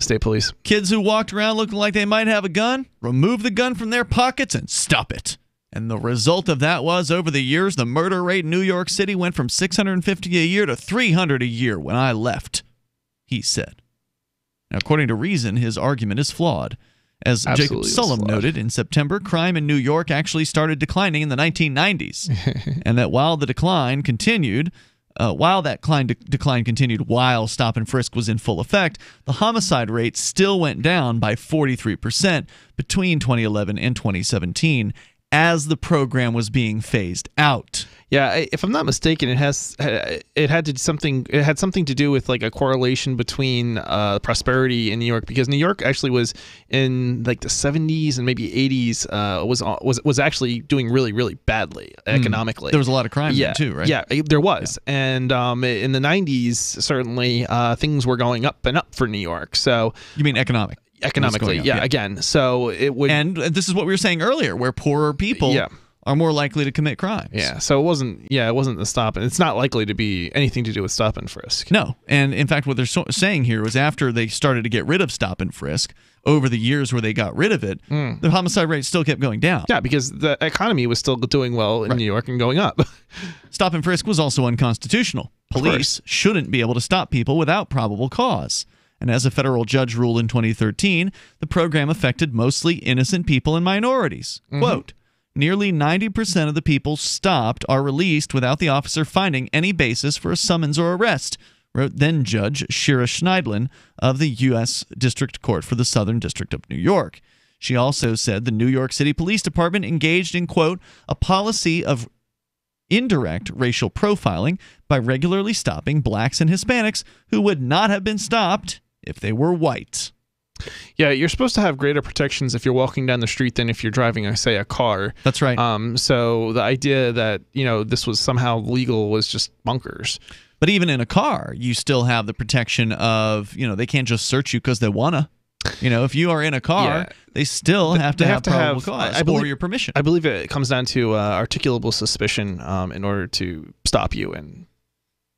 state police. Kids who walked around looking like they might have a gun, remove the gun from their pockets and stop it. And the result of that was, over the years, the murder rate in New York City went from 650 a year to 300 a year when I left, he said. Now, according to Reason, his argument is flawed. As Jacob Sullum noted, in September, crime in New York actually started declining in the 1990s, and that while the decline continued, while Stop and Frisk was in full effect, the homicide rate still went down by 43% between 2011 and 2017 as the program was being phased out. Yeah, if I'm not mistaken, it had something to do with like a correlation between prosperity in New York, because New York actually was in like the 70s and maybe 80s was actually doing really, really badly economically. There was a lot of crime then too, right? Yeah, there was. Yeah. And in the 90s, certainly things were going up and up for New York. So you mean economically, again. So it would, and this is what we were saying earlier, where poorer people are more likely to commit crimes. Yeah, so it wasn't the stop, and it's not likely to be anything to do with Stop and Frisk. No, and in fact, what they're saying here was after they started to get rid of Stop and Frisk, over the years where they got rid of it, the homicide rate still kept going down. Yeah, because the economy was still doing well in New York and going up. Stop and Frisk was also unconstitutional. Police shouldn't be able to stop people without probable cause. And as a federal judge ruled in 2013, the program affected mostly innocent people and minorities. Quote, "Nearly 90% of the people stopped are released without the officer finding any basis for a summons or arrest," wrote then Judge Shira Schneidlin of the U.S. District Court for the Southern District of New York. She also said the New York City Police Department engaged in, quote, "a policy of indirect racial profiling by regularly stopping blacks and Hispanics who would not have been stopped if they were white." Yeah, you're supposed to have greater protections if you're walking down the street than if you're driving, say, a car. That's right. So the idea that, this was somehow legal was just bonkers. But even in a car, you still have the protection of, they can't just search you because they want to. If you are in a car, they still have to have probable cause or your permission. I believe it comes down to articulable suspicion in order to stop you and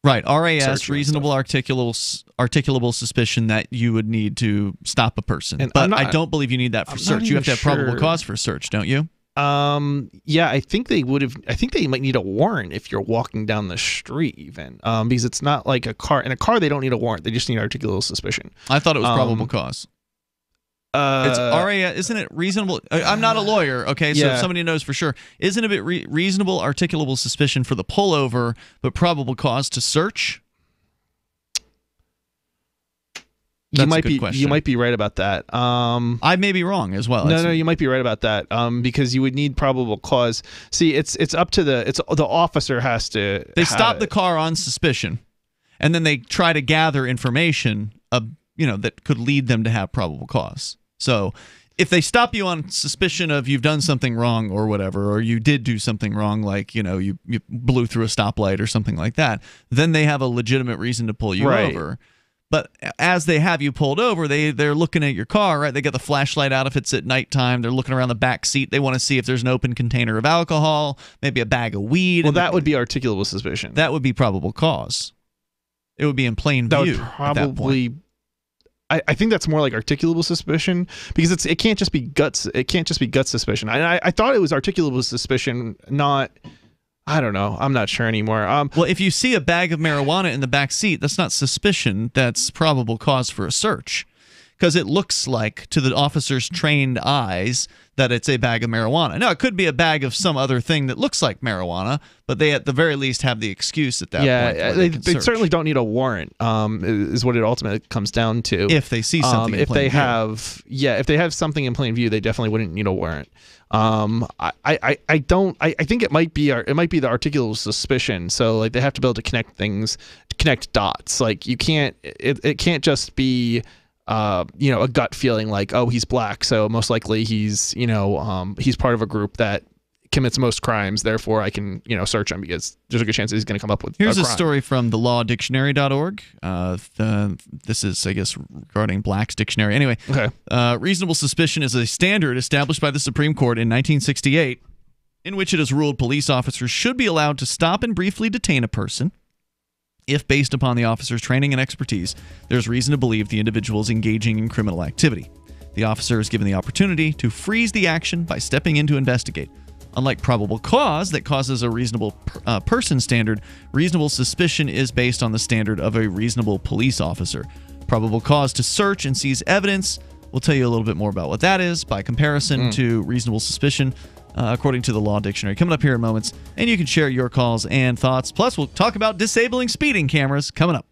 right, RAS, reasonable articulable suspicion that you would need to stop a person. But I don't believe you need that for search. You have to have probable cause for search, don't you? Yeah, I think they might need a warrant if you're walking down the street even. Because it's not like a car. In a car, they don't need a warrant. They just need articulable suspicion. I thought it was probable cause. It's RAS, isn't it reasonable? I'm not a lawyer, okay, so if somebody knows for sure. Isn't it reasonable articulable suspicion for the pullover, but probable cause to search? You might be right about that. I may be wrong as well. No, you might be right about that. Because you would need probable cause. See, it's up to the officer has to. They stop the car on suspicion, and then they try to gather information, that could lead them to have probable cause. So, if they stop you on suspicion of you've done something wrong or whatever, or you did do something wrong, like you blew through a stoplight or something like that, then they have a legitimate reason to pull you over. But as they have you pulled over, they're looking at your car, right? They got the flashlight out if it's at nighttime. They're looking around the back seat. They want to see if there's an open container of alcohol, maybe a bag of weed. Well, that would be articulable suspicion. That would be probable cause. It would be in plain view. That would probably. I think that's more like articulable suspicion, because it can't just be guts. It can't just be gut suspicion. I thought it was articulable suspicion, not. I don't know. I'm not sure anymore. Well, if you see a bag of marijuana in the back seat, that's not suspicion. That's probable cause for a search, because it looks like, to the officer's trained eyes, that it's a bag of marijuana. Now, it could be a bag of some other thing that looks like marijuana, but they at the very least have the excuse at that point. Yeah, they certainly don't need a warrant, is what it ultimately comes down to. If they see something in plain view. If they have something in plain view, they definitely wouldn't need a warrant. I think it might be the articulable suspicion. So like they have to be able to connect dots. Like you can't, it can't just be a gut feeling like, oh, he's black, so most likely he's part of a group that commits most crimes, therefore I can search him because there's a good chance he's going to come up with Here's a a crime. story from the lawdictionary.org. This is, I guess, regarding Black's dictionary. Anyway, reasonable suspicion is a standard established by the Supreme Court in 1968 in which it has ruled police officers should be allowed to stop and briefly detain a person if, based upon the officer's training and expertise, there's reason to believe the individual is engaging in criminal activity. The officer is given the opportunity to freeze the action by stepping in to investigate. Unlike probable cause that causes a reasonable person standard, reasonable suspicion is based on the standard of a reasonable police officer. Probable cause to search and seize evidence. We'll tell you a little bit more about what that is by comparison to reasonable suspicion, according to the Law Dictionary. Coming up here in moments, and you can share your calls and thoughts. Plus, we'll talk about disabling speeding cameras coming up.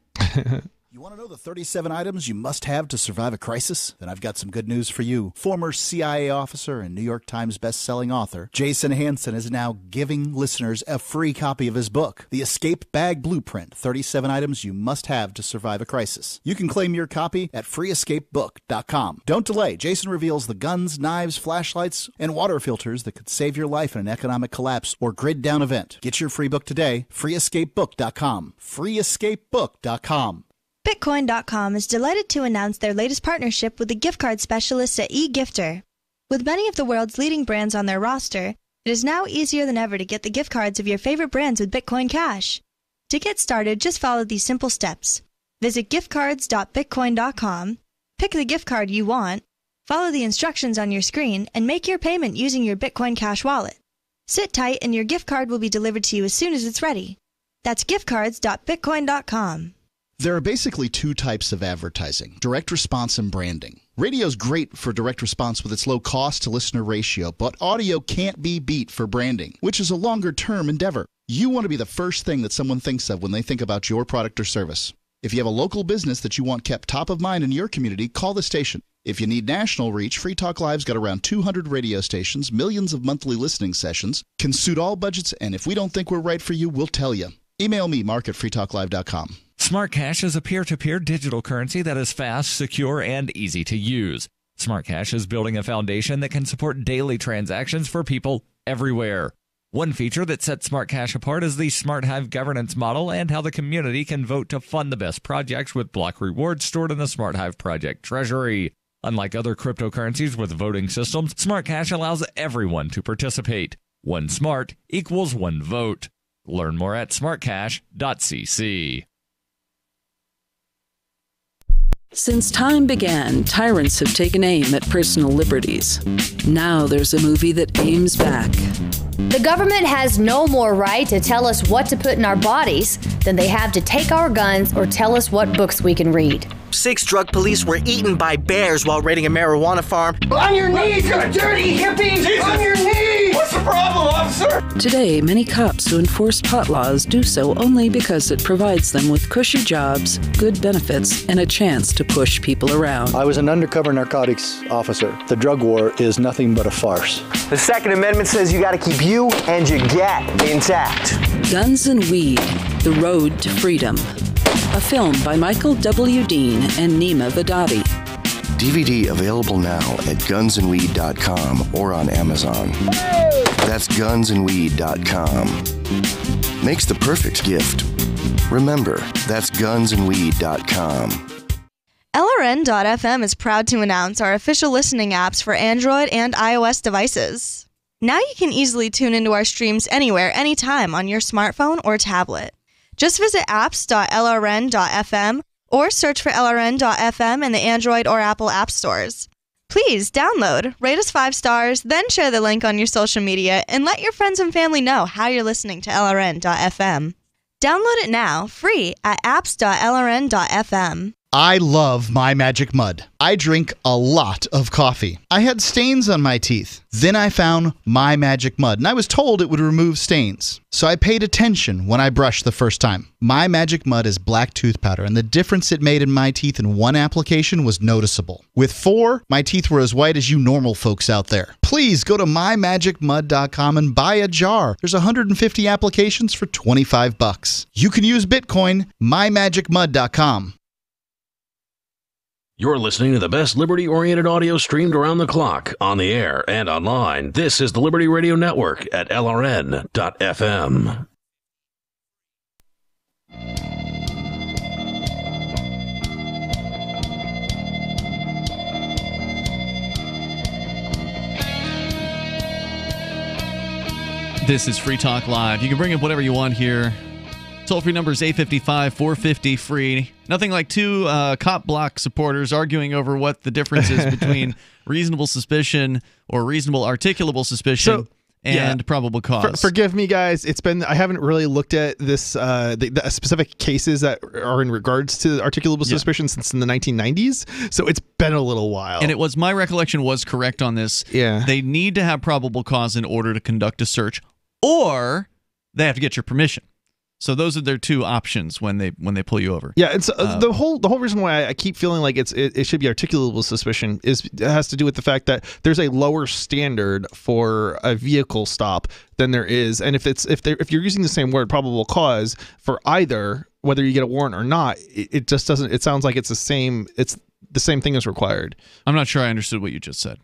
You want to know the 37 items you must have to survive a crisis? Then I've got some good news for you. Former CIA officer and New York Times best-selling author Jason Hansen is now giving listeners a free copy of his book, The Escape Bag Blueprint, 37 Items You Must Have to Survive a Crisis. You can claim your copy at freeescapebook.com. Don't delay. Jason reveals the guns, knives, flashlights, and water filters that could save your life in an economic collapse or grid-down event. Get your free book today, freeescapebook.com. freeescapebook.com. Bitcoin.com is delighted to announce their latest partnership with the gift card specialists at eGifter. With many of the world's leading brands on their roster, it is now easier than ever to get the gift cards of your favorite brands with Bitcoin Cash. To get started, just follow these simple steps. Visit giftcards.bitcoin.com, pick the gift card you want, follow the instructions on your screen, and make your payment using your Bitcoin Cash wallet. Sit tight and your gift card will be delivered to you as soon as it's ready. That's giftcards.bitcoin.com. There are basically two types of advertising, direct response and branding. Radio's great for direct response with its low cost to listener ratio, but audio can't be beat for branding, which is a longer-term endeavor. You want to be the first thing that someone thinks of when they think about your product or service. If you have a local business that you want kept top of mind in your community, call the station. If you need national reach, Free Talk Live's got around 200 radio stations, millions of monthly listening sessions, can suit all budgets, and if we don't think we're right for you, we'll tell you. Email me, Mark at freetalklive.com. Smart Cash is a peer-to-peer digital currency that is fast, secure, and easy to use. Smart Cash is building a foundation that can support daily transactions for people everywhere. One feature that sets Smart Cash apart is the Smart Hive governance model and how the community can vote to fund the best projects with block rewards stored in the Smart Hive project treasury. Unlike other cryptocurrencies with voting systems, Smart Cash allows everyone to participate. One smart equals one vote. Learn more at smartcash.cc. Since time began, tyrants have taken aim at personal liberties. Now there's a movie that aims back. The government has no more right to tell us what to put in our bodies than they have to take our guns or tell us what books we can read. 6 drug police were eaten by bears while raiding a marijuana farm. On your knees, you dirty hippies! Jesus. On your knees! What's the problem, officer? Today, many cops who enforce pot laws do so only because it provides them with cushy jobs, good benefits, and a chance to push people around. I was an undercover narcotics officer. The drug war is nothing but a farce. The Second Amendment says you got to keep you and your gat intact. Guns and Weed, The Road to Freedom. A film by Michael W. Dean and Nima Vadadi. DVD available now at gunsandweed.com or on Amazon. That's gunsandweed.com. Makes the perfect gift. Remember, that's gunsandweed.com. LRN.FM is proud to announce our official listening apps for Android and iOS devices. Now you can easily tune into our streams anywhere, anytime on your smartphone or tablet. Just visit apps.lrn.fm or search for LRN.FM in the Android or Apple app stores. Please download, rate us 5 stars, then share the link on your social media, and let your friends and family know how you're listening to LRN.FM. Download it now, free at apps.lrn.fm. I love My Magic Mud. I drink a lot of coffee. I had stains on my teeth. Then I found My Magic Mud, and I was told it would remove stains. So I paid attention when I brushed the first time. My Magic Mud is black tooth powder, and the difference it made in my teeth in one application was noticeable. With 4, my teeth were as white as you normal folks out there. Please go to mymagicmud.com and buy a jar. There's 150 applications for $25. You can use Bitcoin, mymagicmud.com. You're listening to the best liberty-oriented audio streamed around the clock, on the air, and online. This is the Liberty Radio Network at LRN.FM. This is Free Talk Live. You can bring up whatever you want here. Toll-free number is 855-450-FREE. Nothing like two cop block supporters arguing over what the difference is between reasonable suspicion or reasonable articulable suspicion and probable cause. Forgive me, guys. I haven't really looked at this the specific cases that are in regards to articulable suspicion since in the 1990s. So it's been a little while. And my recollection was correct on this. Yeah. They need to have probable cause in order to conduct a search, or they have to get your permission. So those are their two options when they pull you over. Yeah, and so the whole reason why I keep feeling like it should be articulable suspicion has to do with the fact that there's a lower standard for a vehicle stop than there is, and if you're using the same word, probable cause, for either, whether you get a warrant or not, it just doesn't. It sounds like it's the same thing as required. I'm not sure I understood what you just said.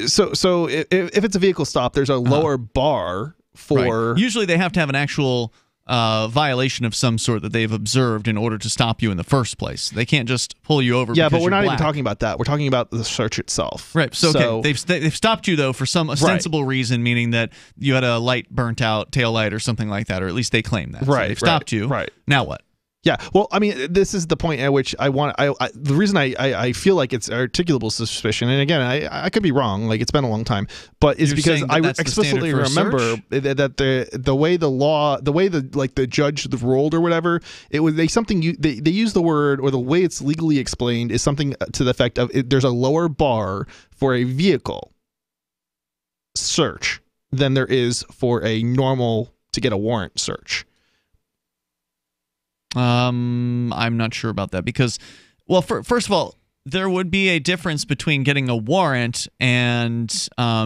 So if it's a vehicle stop, there's a lower bar for. Right. Usually they have to have an actual violation of some sort that they've observed in order to stop you in the first place. They can't just pull you over. Yeah, but we're not black. even talking about that. We're talking about the search itself. Right. So okay, they've stopped you though for some ostensible reason, meaning that you had a light burnt out, tail light, or something like that, or at least they claim that. Right. So they've stopped you. Right. Now what? Yeah, well, I mean, this is the point at which the reason I feel like it's articulable suspicion, and again, I could be wrong, like it's been a long time, but it's because I explicitly remember that the way the judge ruled or whatever, it was they use the word, or the way it's legally explained is something to the effect of there's a lower bar for a vehicle search than there is for a normal to get a warrant search. I'm not sure about that because, well, first of all, there would be a difference between getting a warrant and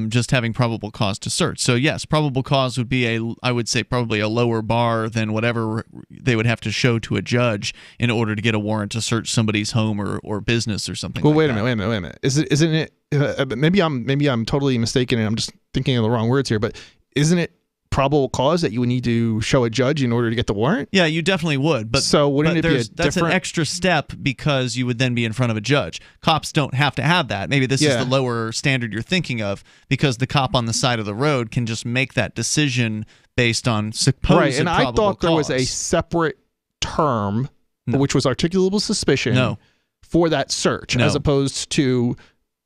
just having probable cause to search. So yes, probable cause would be I would say probably a lower bar than whatever they would have to show to a judge in order to get a warrant to search somebody's home or business or something. Well, wait a minute. Isn't it? Maybe I'm totally mistaken and I'm just thinking of the wrong words here. But isn't it probable cause that you would need to show a judge in order to get the warrant? Yeah, you definitely would. But so wouldn't it be that's an extra step because you would then be in front of a judge. Cops don't have to have that. Maybe this is the lower standard you're thinking of because the cop on the side of the road can just make that decision based on supposed right. And I thought there was cause. a separate term, which was articulable suspicion for that search, as opposed to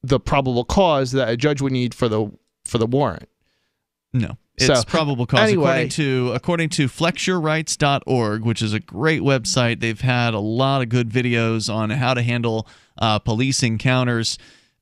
the probable cause that a judge would need for the warrant. No. It's probable cause. Anyway, according to flexyourrights.org, which is a great website. They've had a lot of good videos on how to handle police encounters.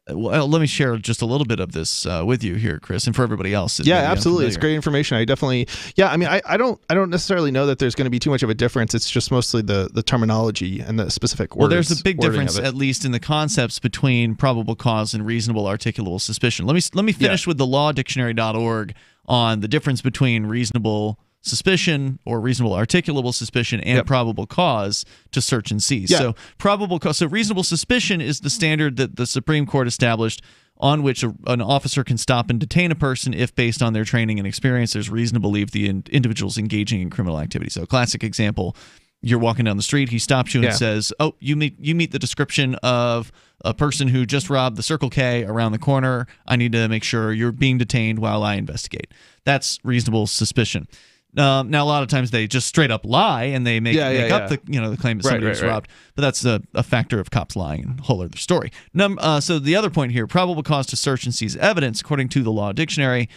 Well, let me share just a little bit of this with you here, Chris, and for everybody else. Yeah, absolutely. It's great information. I definitely, I mean, I don't necessarily know that there's going to be too much of a difference. It's just mostly the terminology and the specific words. Well, there's a big difference, at least in the concepts between probable cause and reasonable articulable suspicion. Let me finish with the lawdictionary.org on the difference between reasonable suspicion or reasonable articulable suspicion and probable cause to search and seize. So probable cause, so reasonable suspicion is the standard that the Supreme Court established on which an officer can stop and detain a person if, based on their training and experience, there's reason to believe the individual's engaging in criminal activity. So a classic example, you're walking down the street, he stops you and says, oh, you meet the description of a person who just robbed the Circle K around the corner. I need to make sure you're being detained while I investigate. That's reasonable suspiption. Now, a lot of times they just straight up lie and they make up the claim that somebody was robbed. But that's a factor of cops lying, and a whole other story. So the other point here, probable cause to search and seize evidence, according to the Law Dictionary,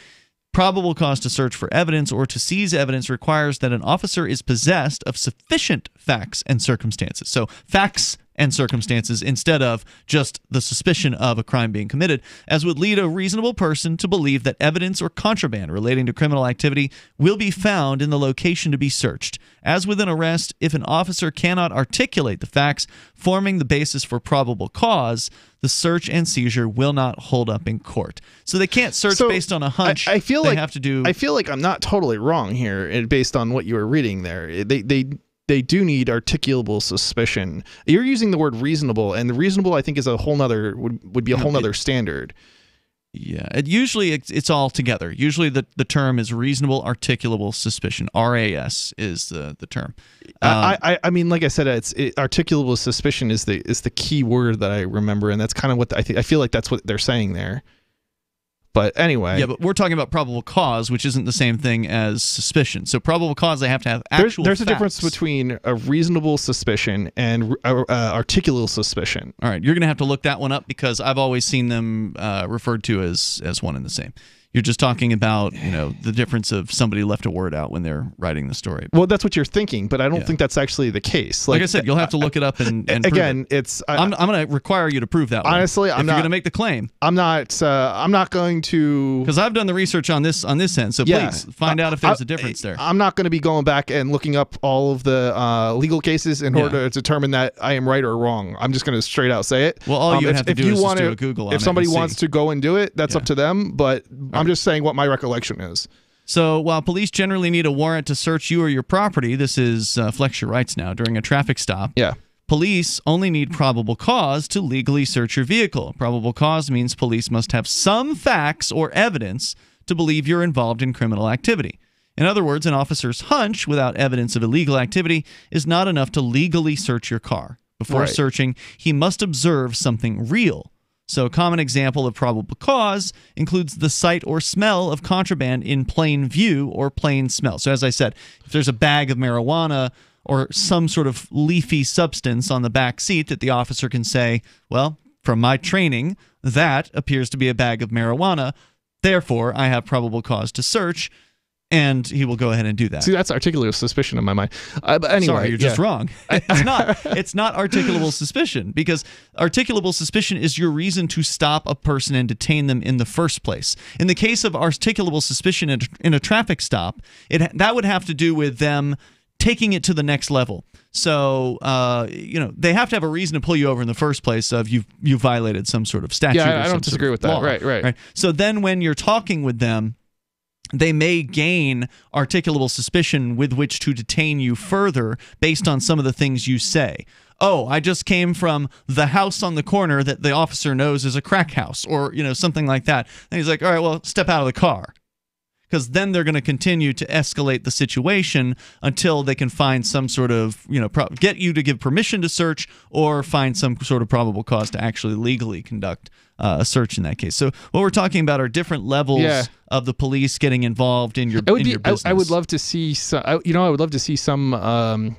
probable cause to search for evidence or to seize evidence requires that an officer is possessed of sufficient facts and circumstances. So facts and circumstances instead of just the suspicion of a crime being committed, as would lead a reasonable person to believe that evidence or contraband relating to criminal activity will be found in the location to be searched. As with an arrest, if an officer cannot articulate the facts forming the basis for probable cause, the search and seizure will not hold up in court. So they can't search based on a hunch. I feel they like have to do. I feel like I'm not totally wrong here, based on what you were reading there. They do need articulable suspicion. You're using the word reasonable, and the reasonable, I think, is a whole nother would be a whole nother standard. Yeah, usually it's all together. Usually the term is reasonable articulable suspicion. RAS is the term. I mean, like I said, articulable suspicion is the key word that I remember, and that's kind of what I feel like that's what they're saying there. But anyway. Yeah, but we're talking about probable cause, which isn't the same thing as suspicion. So probable cause, they have to have actual There's facts. a difference between a reasonable suspicion and articulable suspicion. All right, you're going to have to look that one up because I've always seen them referred to as one and the same. You're just talking about, the difference of somebody left a word out when they're writing the story. Well, that's what you're thinking, but I don't think that's actually the case. Like I said, you'll have to look it up and again, prove it. I'm going to require you to prove that. Honestly, if you're going to make the claim, I'm not going to, because I've done the research on this end. So please find out if there's a difference there. I'm not going to be going back and looking up all of the legal cases in order to determine that I am right or wrong. I'm just going to straight out say it. Well, all you have to do is just do a Google on it. If somebody wants to go and do it, that's up to them. But I'm just saying what my recollection is. So while police generally need a warrant to search you or your property, this is Flex Your Rights now, during a traffic stop, police only need probable cause to legally search your vehicle. Probable cause means police must have some facts or evidence to believe you're involved in criminal activity. In other words, an officer's hunch without evidence of illegal activity is not enough to legally search your car. Before searching, he must observe something real. So a common example of probable cause includes the sight or smell of contraband in plain view or plain smell. So as I said, if there's a bag of marijuana or some sort of leafy substance on the back seat that the officer can say, well, from my training, that appears to be a bag of marijuana, therefore I have probable cause to search, and he will go ahead and do that. See, that's articulable suspicion in my mind. But anyway, sorry, you're just wrong. It's not articulable suspicion, because articulable suspicion is your reason to stop a person and detain them in the first place. In the case of articulable suspicion in a traffic stop, that would have to do with them taking it to the next level. So, they have to have a reason to pull you over in the first place of you violated some sort of statute. Yeah, I don't disagree with that. Law, right. So then when you're talking with them, they may gain articulable suspicion with which to detain you further based on some of the things you say. Oh, I just came from the house on the corner that the officer knows is a crack house, or something like that. And he's like, all right, well, step out of the car. Because then they're going to continue to escalate the situation until they can find some sort of, get you to give permission to search or find some sort of probable cause to actually legally conduct a search in that case. So what we're talking about are different levels of the police getting involved in your business. I would love to see some, I would love to see some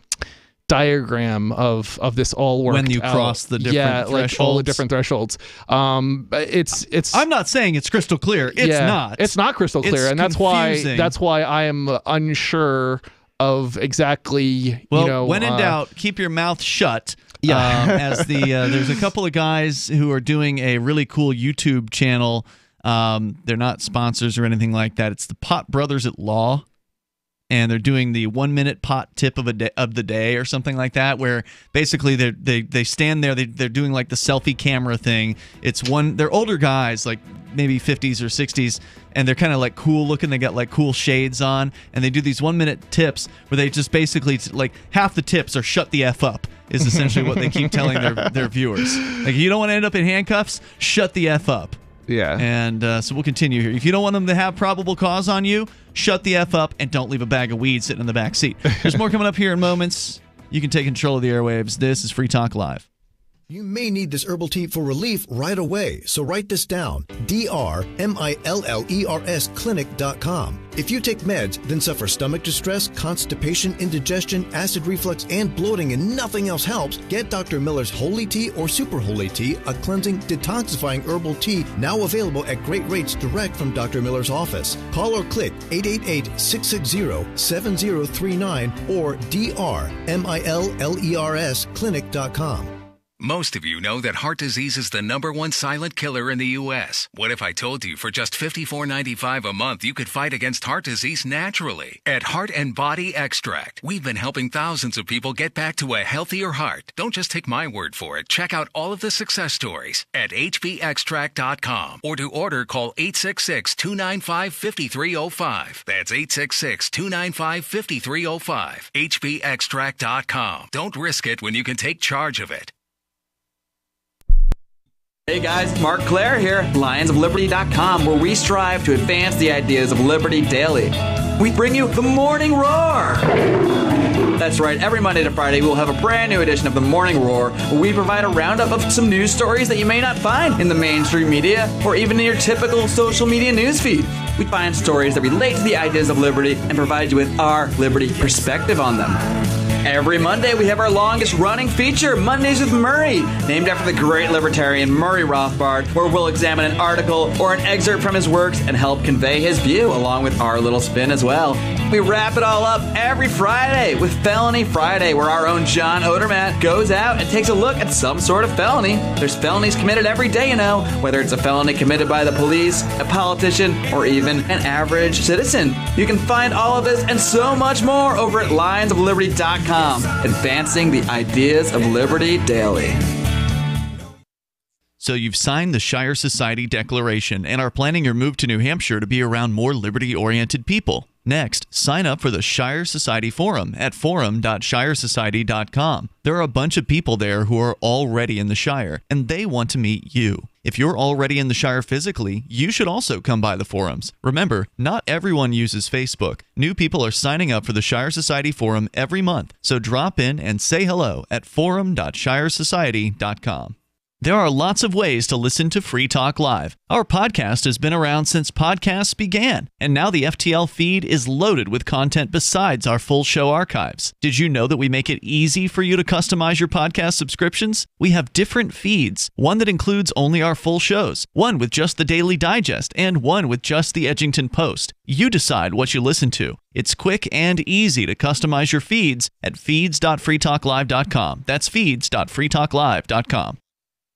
diagram of this all worked out. When you cross the different thresholds. Like all the different thresholds. It's. I'm not saying it's crystal clear. It's not. It's not crystal clear, and that's why I am unsure of exactly. Well, when in doubt, keep your mouth shut. As there's a couple of guys who are doing a really cool YouTube channel. They're not sponsors or anything like that. It's the Pot Brothers at Law. And they're doing the 1-minute pot tip of the day or something like that, where basically they stand there, they're doing like the selfie camera thing. They're older guys, like maybe 50s or 60s, and they're kind of like cool looking. They got like cool shades on, and they do these 1-minute tips where they just basically like half the tips are shut the F up is essentially what they keep telling their viewers. Like, you don't want to end up in handcuffs, shut the F up. Yeah. And so we'll continue here. If you don't want them to have probable cause on you, shut the F up and don't leave a bag of weed sitting in the back seat. There's more coming up here in moments. You can take control of the airwaves. This is Free Talk Live. You may need this herbal tea for relief right away, so write this down. DRMILLERS clinic.com. If you take meds, then suffer stomach distress, constipation, indigestion, acid reflux, and bloating, and nothing else helps, get Dr. Miller's Holy Tea or Super Holy Tea, a cleansing, detoxifying herbal tea now available at great rates direct from Dr. Miller's office. Call or click 888-660-7039 or DRMILLERS clinic.com. Most of you know that heart disease is the #1 silent killer in the U.S. What if I told you for just $54.95 a month you could fight against heart disease naturally? At Heart and Body Extract, we've been helping thousands of people get back to a healthier heart. Don't just take my word for it. Check out all of the success stories at hbextract.com, or to order, call 866-295-5305. That's 866-295-5305. hbextract.com. Don't risk it when you can take charge of it. Hey guys, Mark Claire here, lionsofliberty.com, where we strive to advance the ideas of liberty daily. We bring you the Morning Roar. That's right, every Monday to Friday we'll have a brand new edition of the Morning Roar, where we provide a roundup of some news stories that you may not find in the mainstream media or even in your typical social media newsfeed. We find stories that relate to the ideas of liberty and provide you with our liberty perspective on them. Every Monday, we have our longest-running feature, Mondays with Murray, named after the great libertarian Murray Rothbard, where we'll examine an article or an excerpt from his works and help convey his view, along with our little spin as well. We wrap it all up every Friday with Felony Friday, where our own John Odermatt goes out and takes a look at some sort of felony. There's felonies committed every day, you know, whether it's a felony committed by the police, a politician, or even an average citizen. You can find all of this and so much more over at lionsofliberty.com. Advancing the ideas of liberty daily. So you've signed the Shire Society Declaration and are planning your move to New Hampshire to be around more liberty-oriented people. Next, sign up for the Shire Society Forum at forum.shiresociety.com. There are a bunch of people there who are already in the Shire, and they want to meet you. If you're already in the Shire physically, you should also come by the forums. Remember, not everyone uses Facebook. New people are signing up for the Shire Society Forum every month, so drop in and say hello at forum.shiresociety.com. There are lots of ways to listen to Free Talk Live. Our podcast has been around since podcasts began, and now the FTL feed is loaded with content besides our full show archives. Did you know that we make it easy for you to customize your podcast subscriptions? We have different feeds, one that includes only our full shows, one with just the Daily Digest, and one with just the Edgington Post. You decide what you listen to. It's quick and easy to customize your feeds at feeds.freetalklive.com. That's feeds.freetalklive.com.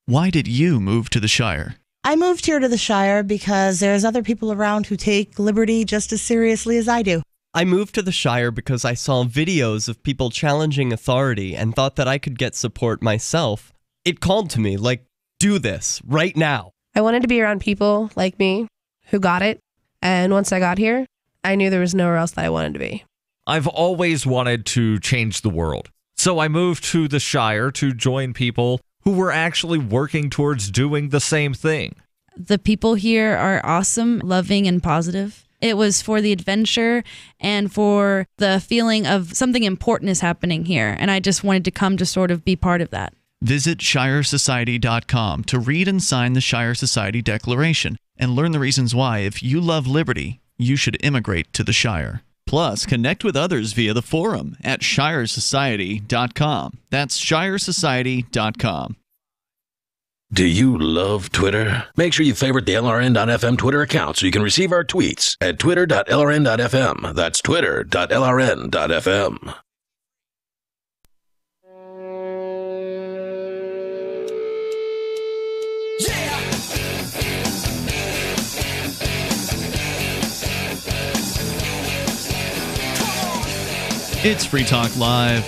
Why did you move to the Shire? I moved here to the Shire because there's other people around who take liberty just as seriously as I do. I moved to the Shire because I saw videos of people challenging authority and thought that I could get support myself. It called to me, like, do this, right now. I wanted to be around people like me who got it, and once I got here, I knew there was nowhere else that I wanted to be. I've always wanted to change the world, so I moved to the Shire to join people who were actually working towards doing the same thing. The people here are awesome, loving, and positive. It was for the adventure and for the feeling of something important is happening here, and I just wanted to come to sort of be part of that. Visit shiresociety.com to read and sign the Shire Society Declaration and learn the reasons why, if you love liberty, you should immigrate to the Shire. Plus, connect with others via the forum at shiresociety.com. That's shiresociety.com. Do you love Twitter? Make sure you favorite the LRN.FM Twitter account so you can receive our tweets at twitter.lrn.fm. That's twitter.lrn.fm. It's Free Talk Live.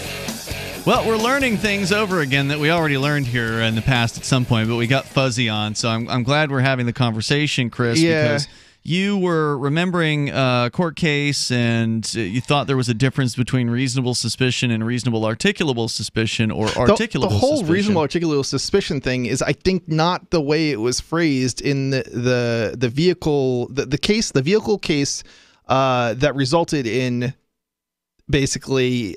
Well, we're learning things over again that we already learned here in the past at some point, but we got fuzzy on. So I'm glad we're having the conversation, Chris, because you were remembering a court case and you thought there was a difference between reasonable suspicion and reasonable articulable suspicion or articulable the whole suspicion. Reasonable articulable suspicion thing is, I think, not the way it was phrased in the vehicle, the vehicle case that resulted in basically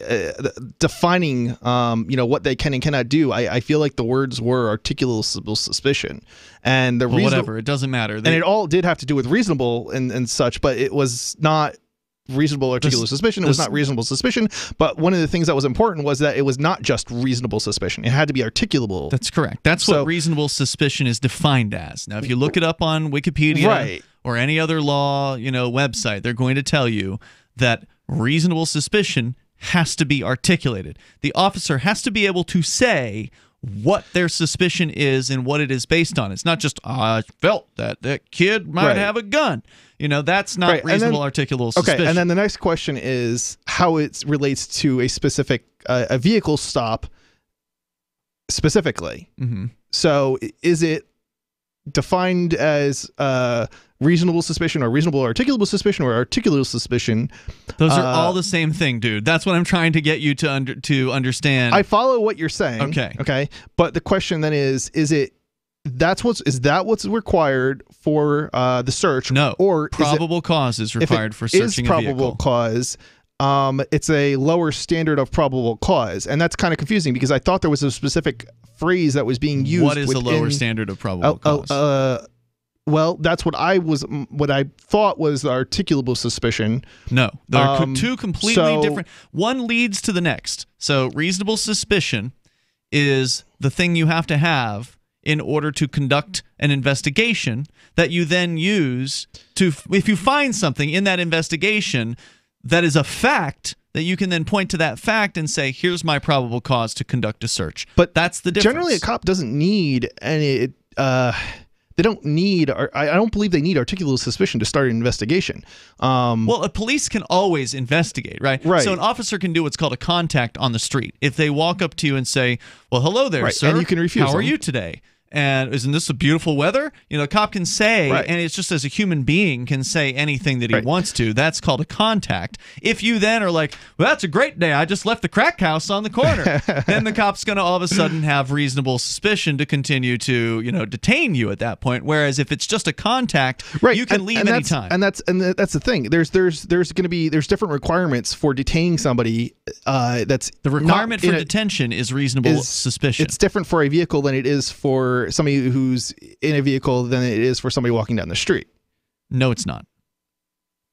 defining what they can and cannot do. I feel like the words were articulable suspicion, and whatever, it doesn't matter. And it all did have to do with reasonable and such, but it was not reasonable articulable suspicion. It was not reasonable suspicion. But one of the things that was important was that it was not just reasonable suspicion. It had to be articulable. That's correct. That's what reasonable suspicion is defined as. Now, if you look it up on Wikipedia or any other law, website, they're going to tell you that reasonable suspicion has to be articulated. The officer has to be able to say what their suspicion is and what it is based on. It's not just, I felt that kid might have a gun. That's not reasonable articulable suspicion. Okay, and then the next question is how it relates to a specific a vehicle stop specifically. Mm-hmm. So is it defined as reasonable suspicion or reasonable articulable suspicion or articulable suspicion? Those are all the same thing, dude. That's what I'm trying to get you to understand. I follow what you're saying. Okay. But the question then is that what's required for the search? No. Or probable cause is required for searching a vehicle. Probable cause. It's a lower standard of probable cause, and that's kind of confusing because I thought there was a specific phrase that was being used. What is a lower standard of probable cause? Well, that's what I thought was the articulable suspicion. No, they're two completely different. One leads to the next. So reasonable suspicion is the thing you have to have in order to conduct an investigation that you then use to, if you find something in that investigation that is a fact, that you can then point to that fact and say, here's my probable cause to conduct a search. But that's the difference. Generally, a cop doesn't need any... They don't need, I don't believe they need articulable suspicion to start an investigation. Well, a police can always investigate, right? Right. So an officer can do what's called a contact on the street. If they walk up to you and say, well, hello there, sir. And you can refuse How are them. you today? And isn't this a beautiful weather? A cop can say, and it's just as a human being can say anything that he wants to. That's called a contact. If you then are like, well, that's a great day. I just left the crack house on the corner. Then the cop's going to all of a sudden have reasonable suspicion to continue to, detain you at that point. Whereas if it's just a contact, you can leave anytime. And that's the thing. There's different requirements for detaining somebody. That's the requirement for detention is reasonable suspicion. It's different for a vehicle than it is for somebody who's in a vehicle than it is for somebody walking down the street. No, it's not.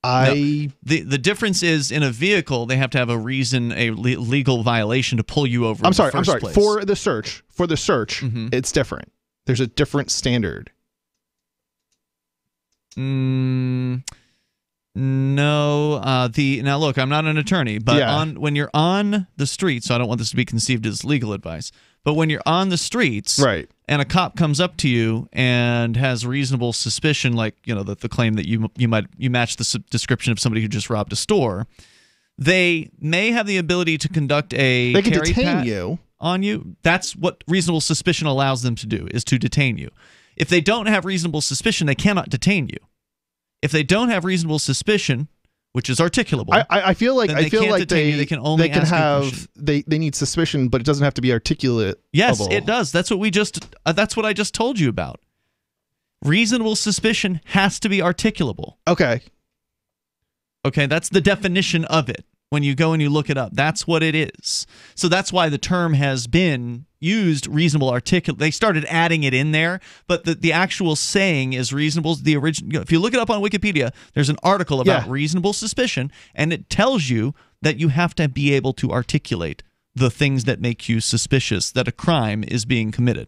The difference is in a vehicle they have to have a reason, a legal violation to pull you over. I'm sorry. Place. For the search, it's different. There's a different standard. No. Now look, I'm not an attorney, but when you're on the street, so I don't want this to be conceived as legal advice. But when you're on the streets, and a cop comes up to you and has reasonable suspicion, like the claim that you match the description of somebody who just robbed a store, they may have the ability to conduct a they can carry detain pat you on you. That's what reasonable suspicion allows them to do, is to detain you. If they don't have reasonable suspicion, they cannot detain you. If they don't have reasonable suspicion, which is articulable, I feel like they can only ask a question. They need suspicion, but it doesn't have to be articulate. Yes, it does. That's what that's what I just told you about. Reasonable suspicion has to be articulable. Okay, that's the definition of it. When you go and you look it up, that's what it is. So that's why the term has been used, reasonable articulate. They started adding it in there, but the actual saying is reasonable. The original. If you look it up on Wikipedia, there's an article about reasonable suspicion, and it tells you that you have to be able to articulate the things that make you suspicious that a crime is being committed.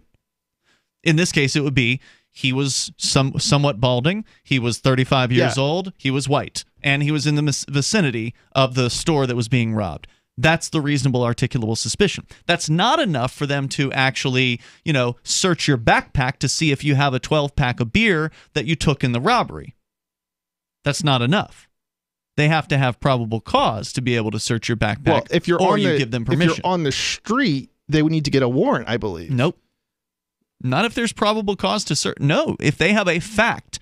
In this case, it would be he was somewhat balding, he was 35 years old, he was white, and he was in the vicinity of the store that was being robbed. That's the reasonable articulable suspicion. That's not enough for them to actually, search your backpack to see if you have a 12-pack of beer that you took in the robbery. That's not enough. they have to have probable cause to be able to search your backpack. Well, if you're give them permission. If you're on the street, they would need to get a warrant, I believe. Nope. Not if there's probable cause to search. No, if they have a fact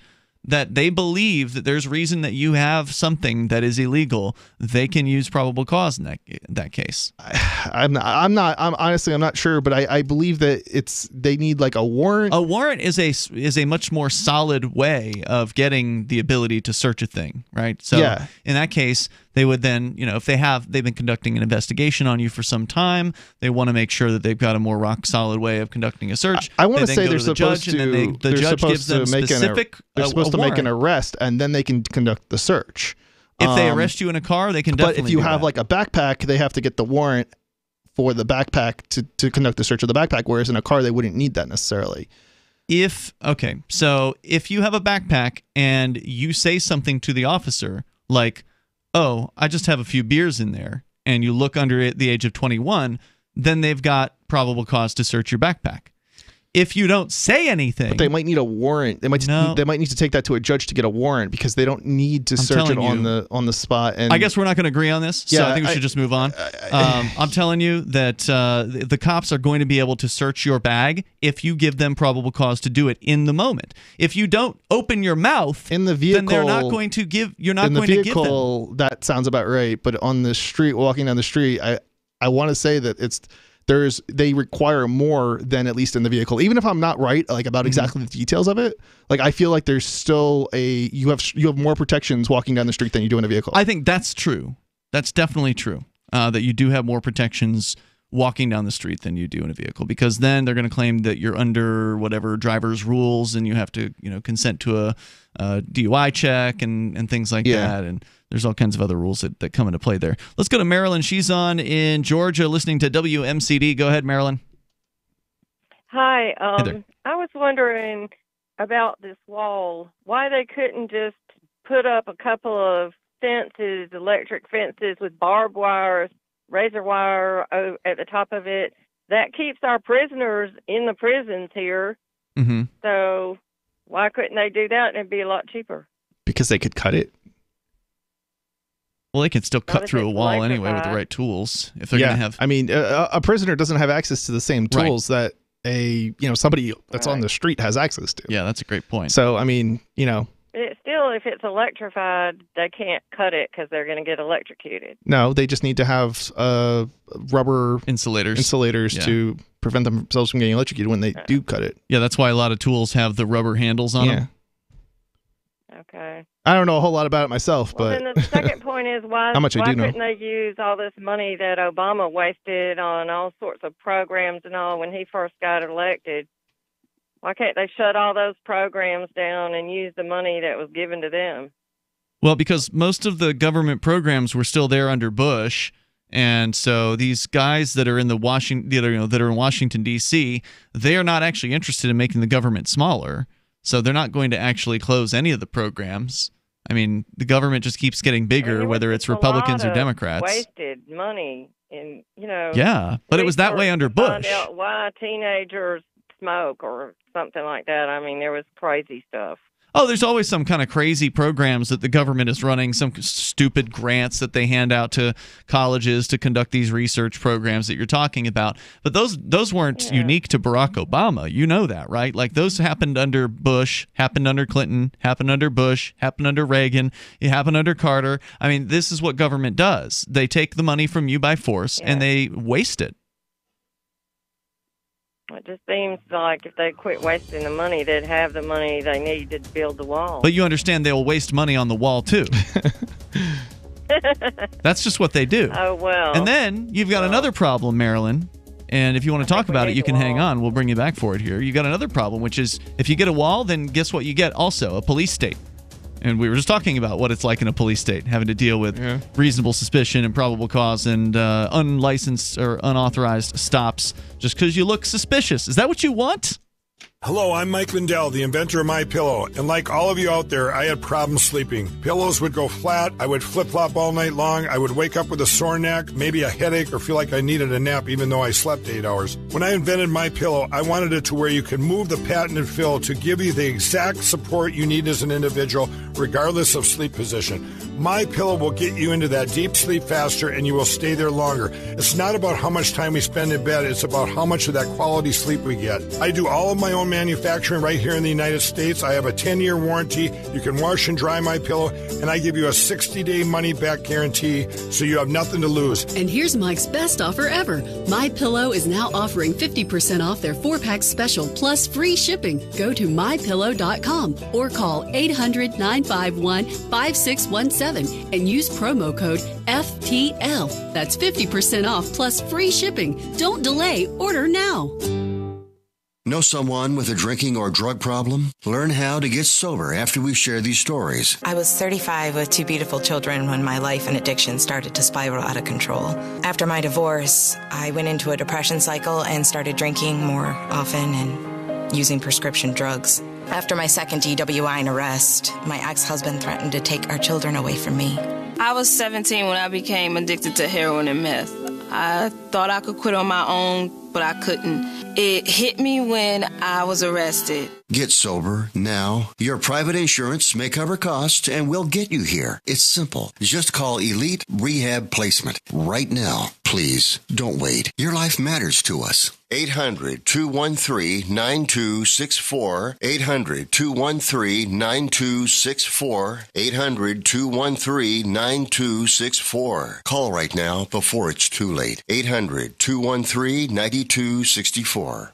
that they believe that there's reason that you have something that is illegal, they can use probable cause in that case. I'm honestly not sure, but I believe that they need like a warrant. A warrant is a much more solid way of getting the ability to search a thing, right? So in that case, they would then, if they've been conducting an investigation on you for some time, they want to make sure that they've got a more rock solid way of conducting a search. I want to say they're supposed to. The judge gives them specific. They're supposed to make an arrest, and then they can conduct the search. If they arrest you in a car, they can definitely. But if you have like a backpack, they have to get the warrant for the backpack to conduct the search of the backpack. Whereas in a car, they wouldn't need that necessarily. So if you have a backpack and you say something to the officer like, "Oh, I just have a few beers in there," and you look under the age of 21, then they've got probable cause to search your backpack. If you don't say anything, but they might need a warrant. They might need to take that to a judge to get a warrant because they don't need to search it on the spot. And I guess we're not going to agree on this, so I think we should just move on. I'm telling you that the cops are going to be able to search your bag if you give them probable cause to do it in the moment. If you don't open your mouth in the vehicle, then they're not going to give. You're not going to give them. That sounds about right. But on the street, walking down the street, I want to say that they require more than at least in the vehicle. Even if I'm not right about exactly the details of it, I feel like there's still you have more protections walking down the street than you do in a vehicle. I think that's true. That's definitely true. That you do have more protections walking down the street than you do in a vehicle, because then they're going to claim that you're under whatever driver's rules and you have to consent to a DUI check and things like that. And there's all kinds of other rules that come into play there. Let's go to Marilyn. She's on in Georgia listening to WMCD. Go ahead, Marilyn. Hi. I was wondering about this wall, why they couldn't just put up a couple of fences, electric fences with barbed wire, razor wire at the top of it. That keeps our prisoners in the prisons here. Mm-hmm. So why couldn't they do that and it'd be a lot cheaper? Because they could cut it. Well, they can still cut through a wall anyway with the right tools. If they're going to have, I mean, a prisoner doesn't have access to the same tools that somebody that's on the street has access to. Yeah, that's a great point. So, I mean, It's still, if it's electrified, they can't cut it because they're going to get electrocuted. No, they just need to have rubber insulators to prevent themselves from getting electrocuted when they do cut it. Yeah, that's why a lot of tools have the rubber handles on them. Okay. I don't know a whole lot about it myself, but then the second point is why couldn't they use all this money that Obama wasted on all sorts of programs and all when he first got elected? Why can't they shut all those programs down and use the money that was given to them? Well, because most of the government programs were still there under Bush, and so these guys that are in that are in Washington D.C., they are not actually interested in making the government smaller. So they're not going to actually close any of the programs. I mean, the government just keeps getting bigger, whether it's Republicans or Democrats. Wasted money, and Yeah, but it was that way under Bush. Find out why teenagers smoke or something like that. I mean, there was crazy stuff. Oh, there's always some kind of crazy programs that the government is running, some stupid grants that they hand out to colleges to conduct these research programs that you're talking about. But those weren't unique to Barack Obama. You know that, right? Like those happened under Bush, happened under Clinton, happened under Bush, happened under Reagan, it happened under Carter. I mean, this is what government does. They take the money from you by force and they waste it. It just seems like if they quit wasting the money, they'd have the money they need to build the wall. But you understand they'll waste money on the wall, too. That's just what they do. Oh, well. And then you've got another problem, Marilyn. And if you want to talk about it, you can hang on. We'll bring you back for it here. You got another problem, which is if you get a wall, then guess what you get also? A police state. And we were just talking about what it's like in a police state, having to deal with reasonable suspicion and probable cause and unlicensed or unauthorized stops just because you look suspicious. Is that what you want? Hello, I'm Mike Lindell, the inventor of MyPillow, and like all of you out there, I had problems sleeping. Pillows would go flat, I would flip-flop all night long, I would wake up with a sore neck, maybe a headache, or feel like I needed a nap even though I slept 8 hours. When I invented MyPillow, I wanted it to where you can move the patented fill to give you the exact support you need as an individual, regardless of sleep position. MyPillow will get you into that deep sleep faster, and you will stay there longer. It's not about how much time we spend in bed, it's about how much of that quality sleep we get. I do all of my own manufacturing right here in the United States. I have a 10-year warranty. You can wash and dry MyPillow, and I give you a 60-day money-back guarantee, so you have nothing to lose. And here's Mike's best offer ever. MyPillow is now offering 50% off their 4-pack special plus free shipping. Go to MyPillow.com or call 800-951-5617 and use promo code FTL. That's 50% off plus free shipping. Don't delay. Order now. Know someone with a drinking or drug problem? Learn how to get sober after we share these stories. I was 35 with 2 beautiful children when my life and addiction started to spiral out of control. After my divorce, I went into a depression cycle and started drinking more often and using prescription drugs. After my second DWI and arrest, my ex-husband threatened to take our children away from me. I was 17 when I became addicted to heroin and meth. I thought I could quit on my own, but I couldn't. It hit me when I was arrested. Get sober now. Your private insurance may cover costs and we'll get you here. It's simple. Just call Elite Rehab Placement right now. Please don't wait. Your life matters to us. 800-213-9264. 800-213-9264. 800-213-9264. Call right now before it's too late. 800-213-9264.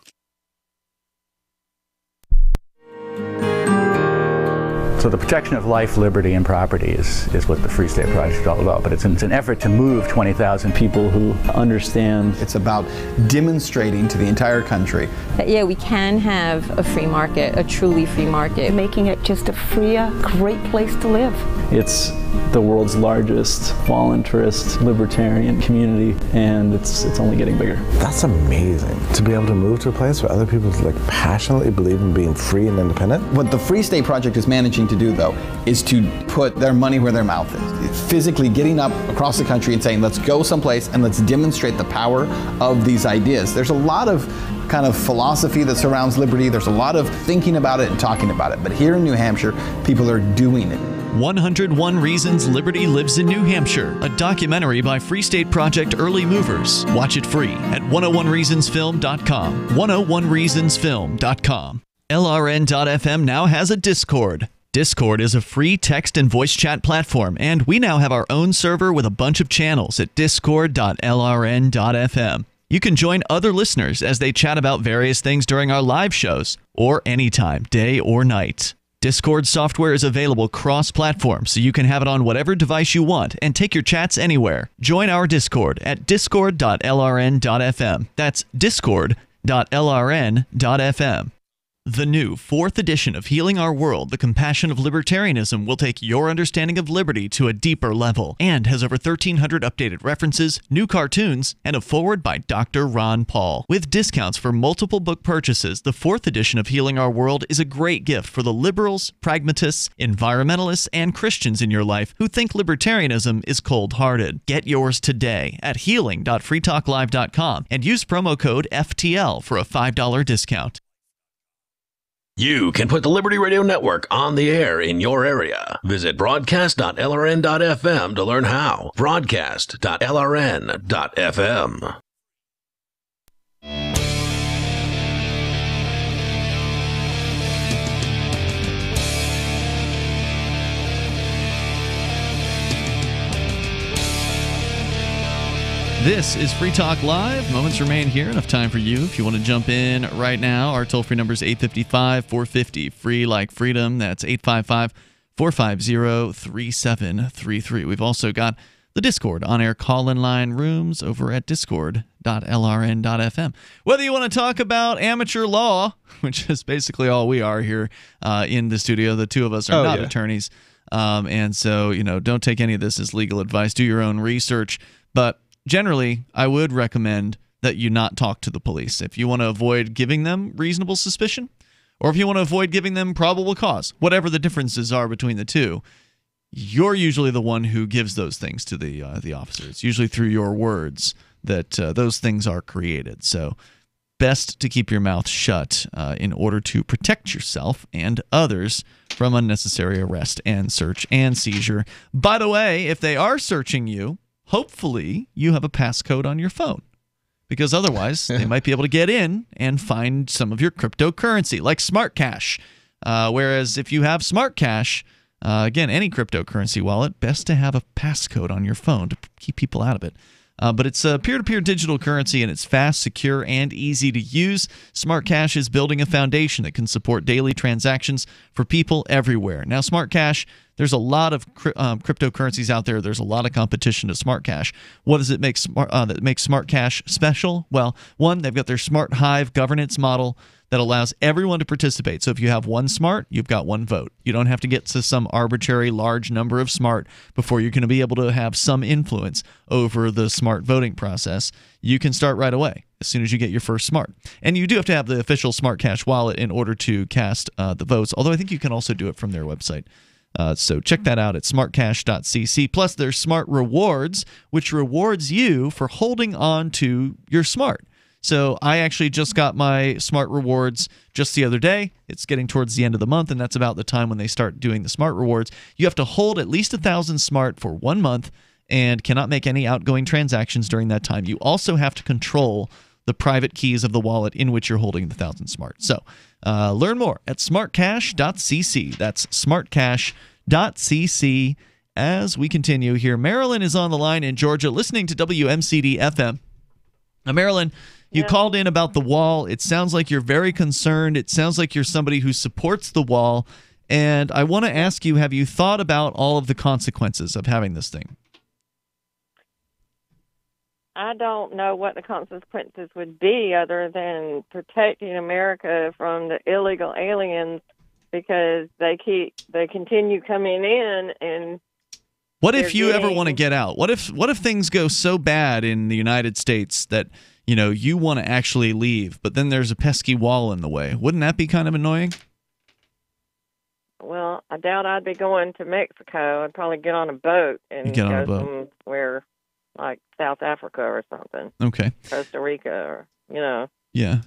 So the protection of life, liberty, and property is what the Free State Project is all about. But it's an effort to move 20,000 people who understand. It's about demonstrating to the entire country that, yeah, we can have a free market, a truly free market. Making it just a freer, great place to live. It's the world's largest voluntarist libertarian community, and it's only getting bigger. That's amazing, to be able to move to a place where other people passionately believe in being free and independent. What the Free State Project is managing to do, though, is to put their money where their mouth is. Physically getting up across the country and saying, let's go someplace and let's demonstrate the power of these ideas. There's a lot of kind of philosophy that surrounds liberty. There's a lot of thinking about it and talking about it. But here in New Hampshire, people are doing it. 101 Reasons Liberty Lives in New Hampshire, a documentary by Free State Project early movers. Watch it free at 101reasonsfilm.com. 101reasonsfilm.com. LRN.FM now has a Discord. Discord is a free text and voice chat platform, and we now have our own server with a bunch of channels at discord.lrn.fm. You can join other listeners as they chat about various things during our live shows, or anytime, day or night. Discord software is available cross-platform, so you can have it on whatever device you want and take your chats anywhere. Join our Discord at discord.lrn.fm. That's discord.lrn.fm. The new 4th edition of Healing Our World, The Compassion of Libertarianism, will take your understanding of liberty to a deeper level and has over 1,300 updated references, new cartoons, and a foreword by Dr. Ron Paul. With discounts for multiple book purchases, the 4th edition of Healing Our World is a great gift for the liberals, pragmatists, environmentalists, and Christians in your life who think libertarianism is cold-hearted. Get yours today at healing.freetalklive.com and use promo code FTL for a $5 discount. You can put the Liberty Radio Network on the air in your area. Visit broadcast.lrn.fm to learn how. Broadcast.lrn.fm. This is Free Talk Live. Moments remain here. Enough time for you. If you want to jump in right now, our toll-free number is 855-450. Free like freedom. That's 855-450-3733. We've also got the Discord on-air call-in line rooms over at discord.lrn.fm. Whether you want to talk about amateur law, which is basically all we are here in the studio. The two of us are not attorneys. And so, don't take any of this as legal advice. Do your own research. But generally, I would recommend that you not talk to the police. If you want to avoid giving them reasonable suspicion, or if you want to avoid giving them probable cause, whatever the differences are between the two, you're usually the one who gives those things to the officer. It's usually through your words that those things are created. So best to keep your mouth shut in order to protect yourself and others from unnecessary arrest and search and seizure. By the way, if they are searching you, hopefully you have a passcode on your phone, because otherwise they might be able to get in and find some of your cryptocurrency, like Smart Cash. Whereas if you have Smart Cash, again, any cryptocurrency wallet, best to have a passcode on your phone to keep people out of it. But it's a peer-to-peer digital currency, and it's fast, secure, and easy to use. Smart Cash is building a foundation that can support daily transactions for people everywhere. Now, Smart Cash, there's a lot of cryptocurrencies out there. There's a lot of competition to Smart Cash. What does it make that makes Smart Cash special? Well, one, they've got their Smart Hive governance model that allows everyone to participate. So if you have one smart, you've got one vote. You don't have to get to some arbitrary large number of smart before you're going to be able to have some influence over the smart voting process. You can start right away as soon as you get your first smart. And you do have to have the official Smart Cash wallet in order to cast the votes, although I think you can also do it from their website. So check that out at smartcash.cc. Plus, there's Smart Rewards, which rewards you for holding on to your smart. So I actually just got my Smart Rewards just the other day. It's getting towards the end of the month, and that's about the time when they start doing the Smart Rewards. You have to hold at least 1,000 smart for 1 month and cannot make any outgoing transactions during that time. You also have to control the private keys of the wallet in which you're holding the 1,000 smart. So learn more at smartcash.cc. That's smartcash.cc. As we continue here, Marilyn is on the line in Georgia listening to WMCD FM. Now, Marilyn, you called in about the wall. It sounds like you're very concerned. It sounds like you're somebody who supports the wall. And I want to ask you, have you thought about all of the consequences of having this thing? I don't know what the consequences would be other than protecting America from the illegal aliens, because they continue coming in. And what if you ever want to get out? What if things go so bad in the United States that you want to actually leave, but then there's a pesky wall in the way? Wouldn't that be kind of annoying? Well, I doubt I'd be going to Mexico. I'd probably get on a boat and go somewhere like South Africa or something. Okay. Costa Rica, or Yeah.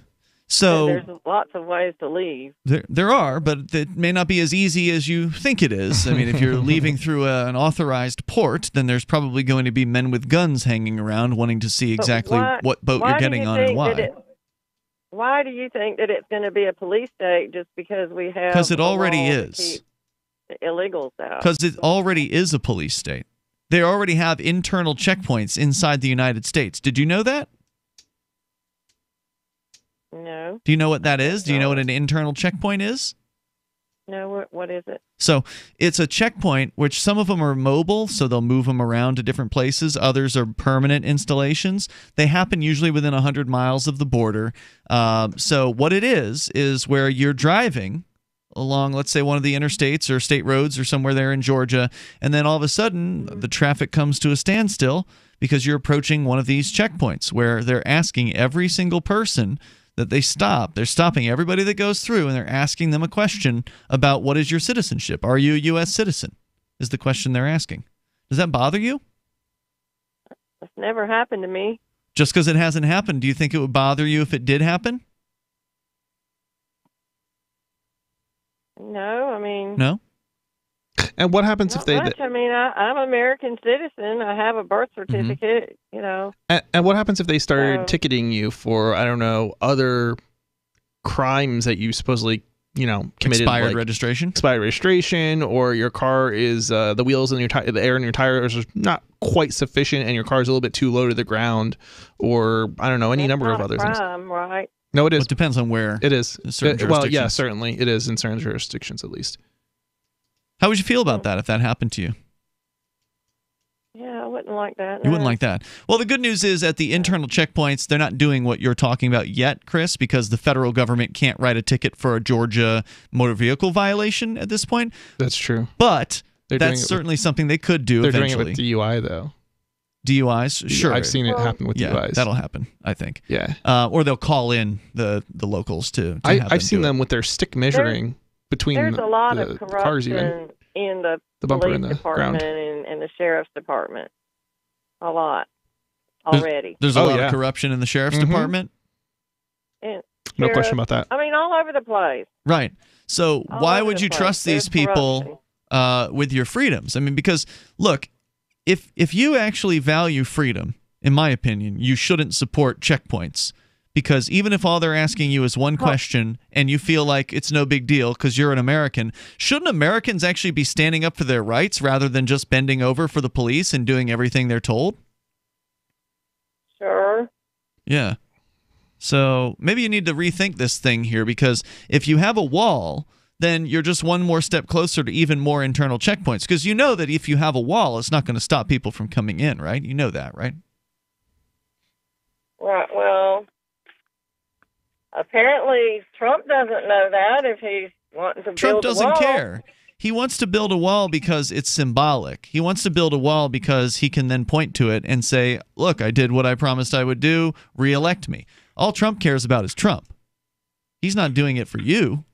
So there's lots of ways to leave. There are, but it may not be as easy as you think it is. I mean, if you're leaving through an authorized port, then there's probably going to be men with guns hanging around wanting to see exactly what boat you're getting on and why. Why do you think that it's going to be a police state just because we have? Because it already is. The illegals out. Because it already is a police state. They already have internal checkpoints inside the United States. Did you know that? No. Do you know what that is? Do you know what an internal checkpoint is? No, what is it? So it's a checkpoint, which some of them are mobile, so they'll move them around to different places. Others are permanent installations. They happen usually within 100 miles of the border. So what it is where you're driving along, let's say, one of the interstates or state roads or somewhere there in Georgia, and then all of a sudden the traffic comes to a standstill because you're approaching one of these checkpoints where they're asking every single person that they stop. They're stopping everybody that goes through, and they're asking them a question about what is your citizenship. Are you a U.S. citizen? Is the question they're asking. Does that bother you? It's never happened to me. Just because it hasn't happened, do you think it would bother you if it did happen? No, I mean... No? And what happens if they... I mean, I'm an American citizen. I have a birth certificate, And what happens if they started ticketing you for, I don't know, other crimes that you supposedly, committed? Expired registration? Expired registration, or your car is, the wheels and the air in your tires are not quite sufficient and your car is a little bit too low to the ground, or, I don't know, any number of other things. Right? No, it is. Well, it depends on where. It is. Well, yeah, certainly. It is in certain jurisdictions, at least. How would you feel about that if that happened to you? Yeah, I wouldn't like that. You wouldn't like that. Well, the good news is at the internal checkpoints, they're not doing what you're talking about yet, Chris, because the federal government can't write a ticket for a Georgia motor vehicle violation at this point. That's true. But that's certainly something they could do eventually. They're doing it with DUI, though. DUIs, sure. I've seen it happen with DUIs. That'll happen, I think. Yeah. Or they'll call in the locals to I've seen them with their stick measuring between There's a lot the of cars even. corruption in the bumper police in the department ground. and the sheriff's department. A lot already. There's a lot of corruption in the sheriff's department? And No question about that. I mean, all over the place. Right. So why over would the you place. trust these There's people with your freedoms? I mean, because, look, if you actually value freedom, in my opinion, you shouldn't support checkpoints. Because even if all they're asking you is one question and you feel like it's no big deal because you're an American, shouldn't Americans actually be standing up for their rights rather than just bending over for the police and doing everything they're told? Sure. Yeah. So maybe you need to rethink this thing here, because if you have a wall, then you're just one more step closer to even more internal checkpoints. Because you know that if you have a wall, it's not going to stop people from coming in, right? You know that, right? Right. Well, apparently Trump doesn't know that if he's wanting to Trump build a doesn't wall. care. He wants to build a wall because it's symbolic. He wants to build a wall because he can then point to it and say, look, I did what I promised I would do, re-elect me. All Trump cares about is Trump. He's not doing it for you.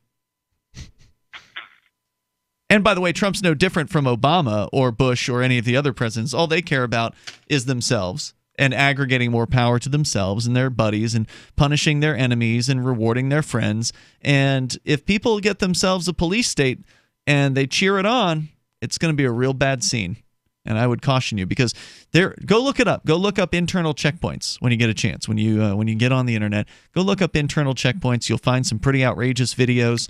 And by the way, Trump's no different from Obama or Bush or any of the other presidents. All they care about is themselves and aggregating more power to themselves and their buddies and punishing their enemies and rewarding their friends. And if people get themselves a police state and they cheer it on, it's going to be a real bad scene. And I would caution you, because go look it up. Go look up internal checkpoints when you get a chance. When you get on the internet, go look up internal checkpoints. You'll find some pretty outrageous videos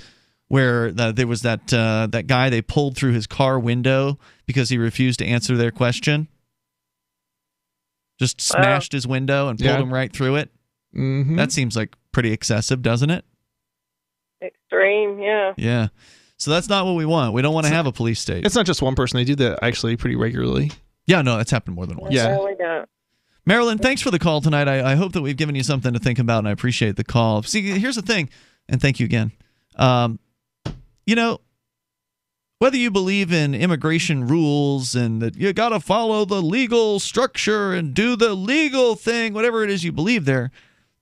where there was that guy they pulled through his car window because he refused to answer their question. Just smashed his window and pulled him right through it. Mm-hmm. That seems like pretty excessive, doesn't it? Extreme, yeah. Yeah. So that's not what we want. We don't want to have a police state. It's not just one person. They do that actually pretty regularly. Yeah, no, that's happened more than once. Yeah. No, we don't. Marilyn, thanks for the call tonight. I hope that we've given you something to think about, and I appreciate the call. See, here's the thing, and thank you again. Whether you believe in immigration rules and that you got to follow the legal structure and do the legal thing, whatever it is you believe there,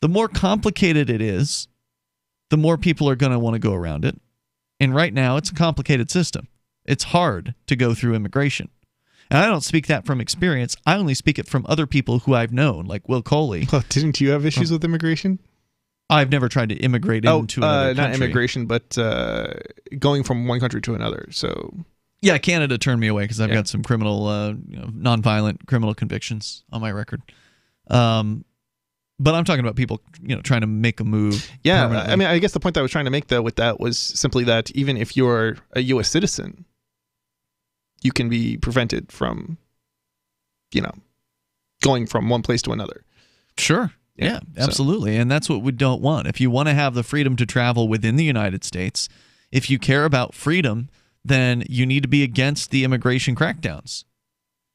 the more complicated it is, the more people are going to want to go around it. And right now, it's a complicated system. It's hard to go through immigration. And I don't speak that from experience. I only speak it from other people who I've known, like Will Coley. Well, didn't you have issues with immigration? I've never tried to immigrate into another country. Not immigration, but going from one country to another. So, yeah, Canada turned me away because I've got some criminal, nonviolent criminal convictions on my record. But I'm talking about people, trying to make a move. Yeah, I mean, I guess the point that I was trying to make though with that was simply that even if you're a U.S. citizen, you can be prevented from, going from one place to another. Sure. Yeah, absolutely. And that's what we don't want. If you want to have the freedom to travel within the United States, if you care about freedom, then you need to be against the immigration crackdowns.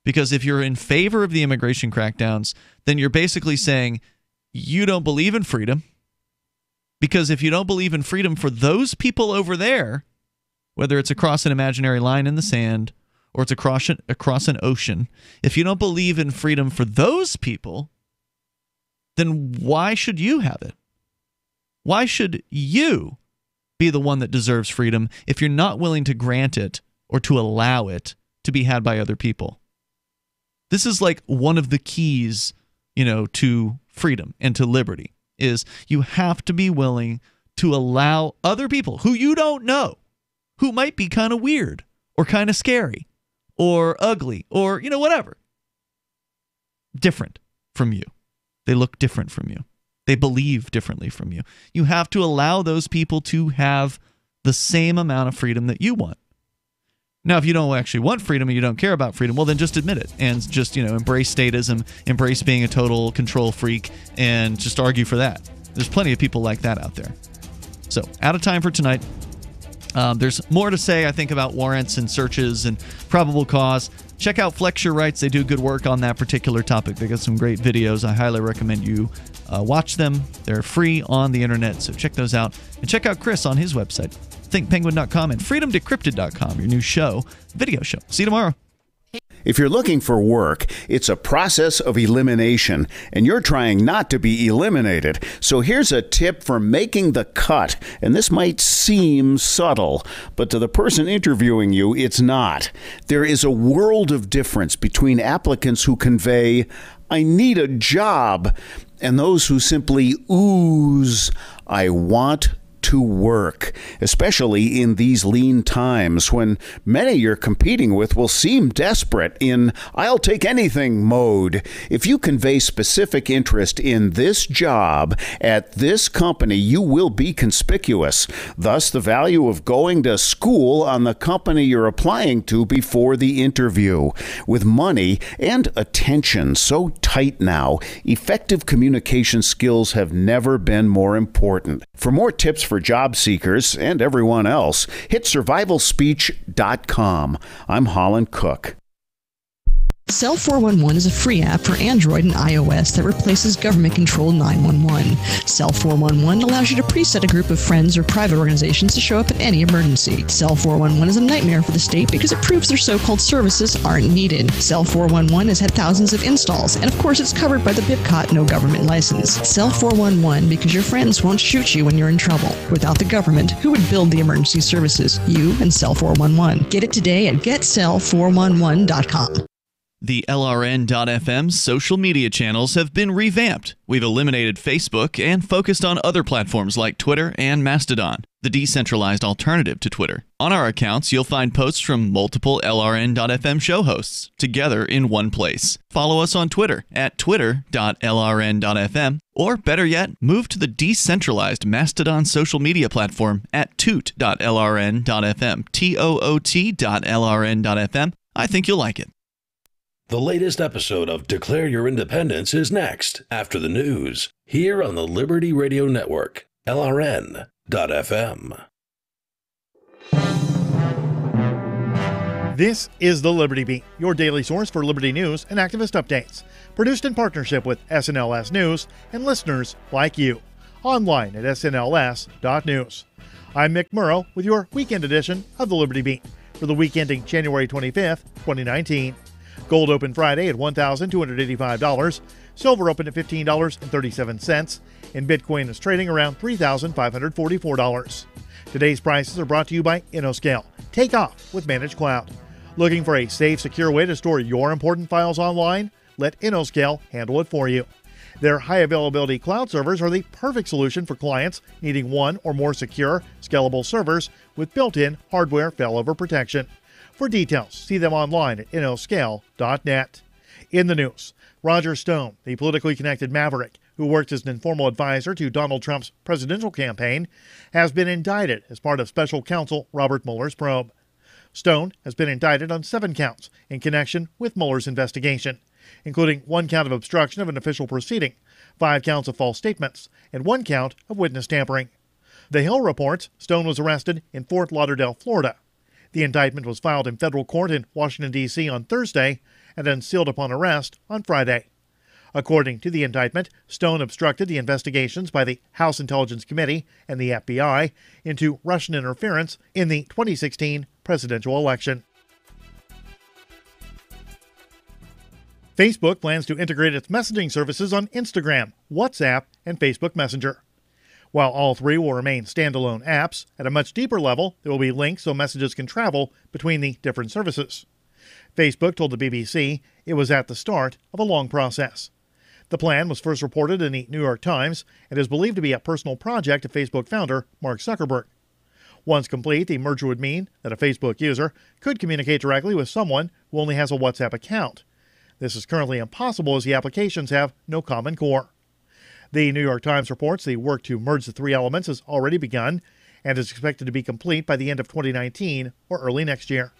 Because if you're in favor of the immigration crackdowns, then you're basically saying you don't believe in freedom. Because if you don't believe in freedom for those people over there, whether it's across an imaginary line in the sand or it's across an ocean, if you don't believe in freedom for those people, then why should you have it? Why should you be the one that deserves freedom if you're not willing to grant it or to allow it to be had by other people? This is like one of the keys, to freedom and to liberty, is you have to be willing to allow other people who you don't know, who might be kind of weird or kind of scary or ugly or, whatever, different from you. They look different from you. They believe differently from you. You have to allow those people to have the same amount of freedom that you want. Now, if you don't actually want freedom and you don't care about freedom, well, then just admit it and just, embrace statism, embrace being a total control freak, and just argue for that. There's plenty of people like that out there. So, out of time for tonight. There's more to say, I think, about warrants and searches and probable cause. Check out Flex Your Rights. They do good work on that particular topic. They got some great videos. I highly recommend you watch them. They're free on the internet, so check those out. And check out Chris on his website, thinkpenguin.com and freedomdecrypted.com, your new video show. See you tomorrow. If you're looking for work, it's a process of elimination, and you're trying not to be eliminated. So here's a tip for making the cut, and this might seem subtle, but to the person interviewing you, it's not. There is a world of difference between applicants who convey, "I need a job," and those who simply ooze, "I want to work," especially in these lean times when many you're competing with will seem desperate in "I'll take anything" mode. If you convey specific interest in this job at this company, you will be conspicuous. Thus, the value of going to school on the company you're applying to before the interview. With money and attention so tight now, effective communication skills have never been more important. For more tips for job seekers and everyone else, hit survivalspeech.com. I'm Holland Cook. Cell 411 is a free app for Android and iOS that replaces government-controlled 911. Cell 411 allows you to preset a group of friends or private organizations to show up in any emergency. Cell 411 is a nightmare for the state because it proves their so-called services aren't needed. Cell 411 has had thousands of installs, and of course it's covered by the BIPCOT no government license. Cell 411 because your friends won't shoot you when you're in trouble. Without the government, who would build the emergency services? You and Cell 411. Get it today at getcell411.com. The LRN.FM social media channels have been revamped. We've eliminated Facebook and focused on other platforms like Twitter and Mastodon, the decentralized alternative to Twitter. On our accounts, you'll find posts from multiple LRN.FM show hosts together in one place. Follow us on Twitter at twitter.lrn.fm, or better yet, move to the decentralized Mastodon social media platform at toot.lrn.fm, toot.lrn.fm. I think you'll like it. The latest episode of Declare Your Independence is next, after the news, here on the Liberty Radio Network, LRN.FM. This is the Liberty Beat, your daily source for Liberty news and activist updates. Produced in partnership with SNLS News and listeners like you. Online at snls.news. I'm Mick Murrow with your weekend edition of the Liberty Beat for the week ending January 25th, 2019. Gold opened Friday at $1,285. Silver opened at $15.37. And Bitcoin is trading around $3,544. Today's prices are brought to you by InnoScale. Take off with Managed Cloud. Looking for a safe, secure way to store your important files online? Let InnoScale handle it for you. Their high-availability cloud servers are the perfect solution for clients needing one or more secure, scalable servers with built-in hardware failover protection. For details, see them online at innoscale.net. In the news, Roger Stone, the politically connected maverick who worked as an informal advisor to Donald Trump's presidential campaign, has been indicted as part of special counsel Robert Mueller's probe. Stone has been indicted on 7 counts in connection with Mueller's investigation, including 1 count of obstruction of an official proceeding, 5 counts of false statements, and 1 count of witness tampering. The Hill reports Stone was arrested in Fort Lauderdale, Florida. The indictment was filed in federal court in Washington, D.C. on Thursday and then sealed upon arrest on Friday. According to the indictment, Stone obstructed the investigations by the House Intelligence Committee and the FBI into Russian interference in the 2016 presidential election. Facebook plans to integrate its messaging services on Instagram, WhatsApp, and Facebook Messenger. While all 3 will remain standalone apps, at a much deeper level, there will be links so messages can travel between the different services. Facebook told the BBC it was at the start of a long process. The plan was first reported in the New York Times and is believed to be a personal project of Facebook founder Mark Zuckerberg. Once complete, the merger would mean that a Facebook user could communicate directly with someone who only has a WhatsApp account. This is currently impossible as the applications have no common core. The New York Times reports the work to merge the 3 elements has already begun and is expected to be complete by the end of 2019 or early next year.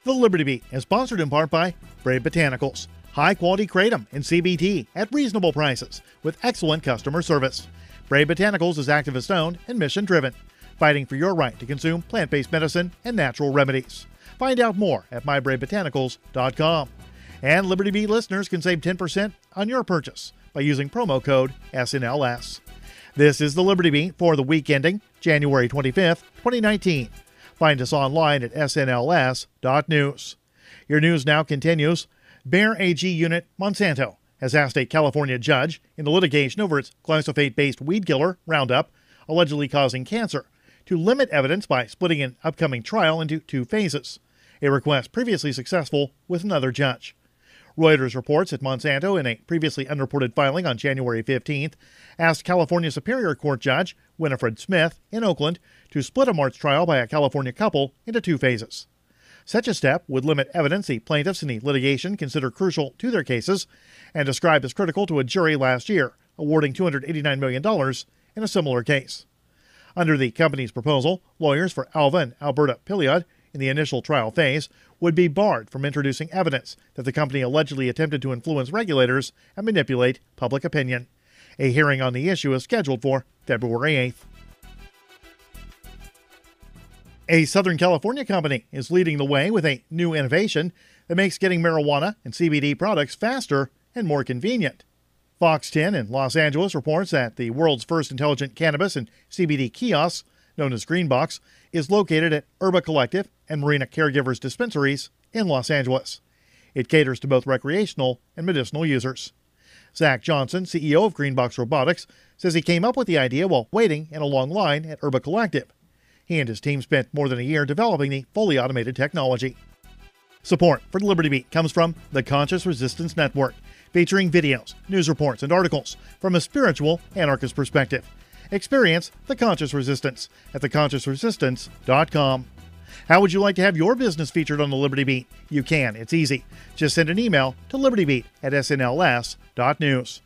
The Liberty Beat is sponsored in part by Barbed Botanicals, high-quality kratom and CBD at reasonable prices with excellent customer service. Barbed Botanicals is activist-owned and mission-driven, fighting for your right to consume plant-based medicine and natural remedies. Find out more at mybrabebotanicals.com. And Liberty Beat listeners can save 10% on your purchase by using promo code SNLS. This is the Liberty Beat for the week ending January 25th, 2019. Find us online at snls.news. Your news now continues. Bayer AG unit Monsanto has asked a California judge in the litigation over its glyphosate-based weed killer, Roundup, allegedly causing cancer, to limit evidence by splitting an upcoming trial into 2 phases, a request previously successful with another judge. Reuters reports that Monsanto, in a previously unreported filing on January 15th, asked California Superior Court Judge Winifred Smith in Oakland to split a March trial by a California couple into 2 phases. Such a step would limit evidence the plaintiffs in the litigation consider crucial to their cases and described as critical to a jury last year, awarding $289 million in a similar case. Under the company's proposal, lawyers for Alva and Alberta Piliad in the initial trial phase would be barred from introducing evidence that the company allegedly attempted to influence regulators and manipulate public opinion. A hearing on the issue is scheduled for February 8th. A Southern California company is leading the way with a new innovation that makes getting marijuana and CBD products faster and more convenient. Fox 10 in Los Angeles reports that the world's first intelligent cannabis and CBD kiosk, known as Greenbox, is located at Herba Collective and Marina Caregivers Dispensaries in Los Angeles. It caters to both recreational and medicinal users. Zach Johnson, CEO of Greenbox Robotics, says he came up with the idea while waiting in a long line at Herba Collective. He and his team spent more than a year developing the fully automated technology. Support for the Liberty Beat comes from the Conscious Resistance Network, featuring videos, news reports, and articles from a spiritual anarchist perspective. Experience the Conscious Resistance at theconsciousresistance.com. How would you like to have your business featured on the Liberty Beat? You can. It's easy. Just send an email to libertybeat@snls.news.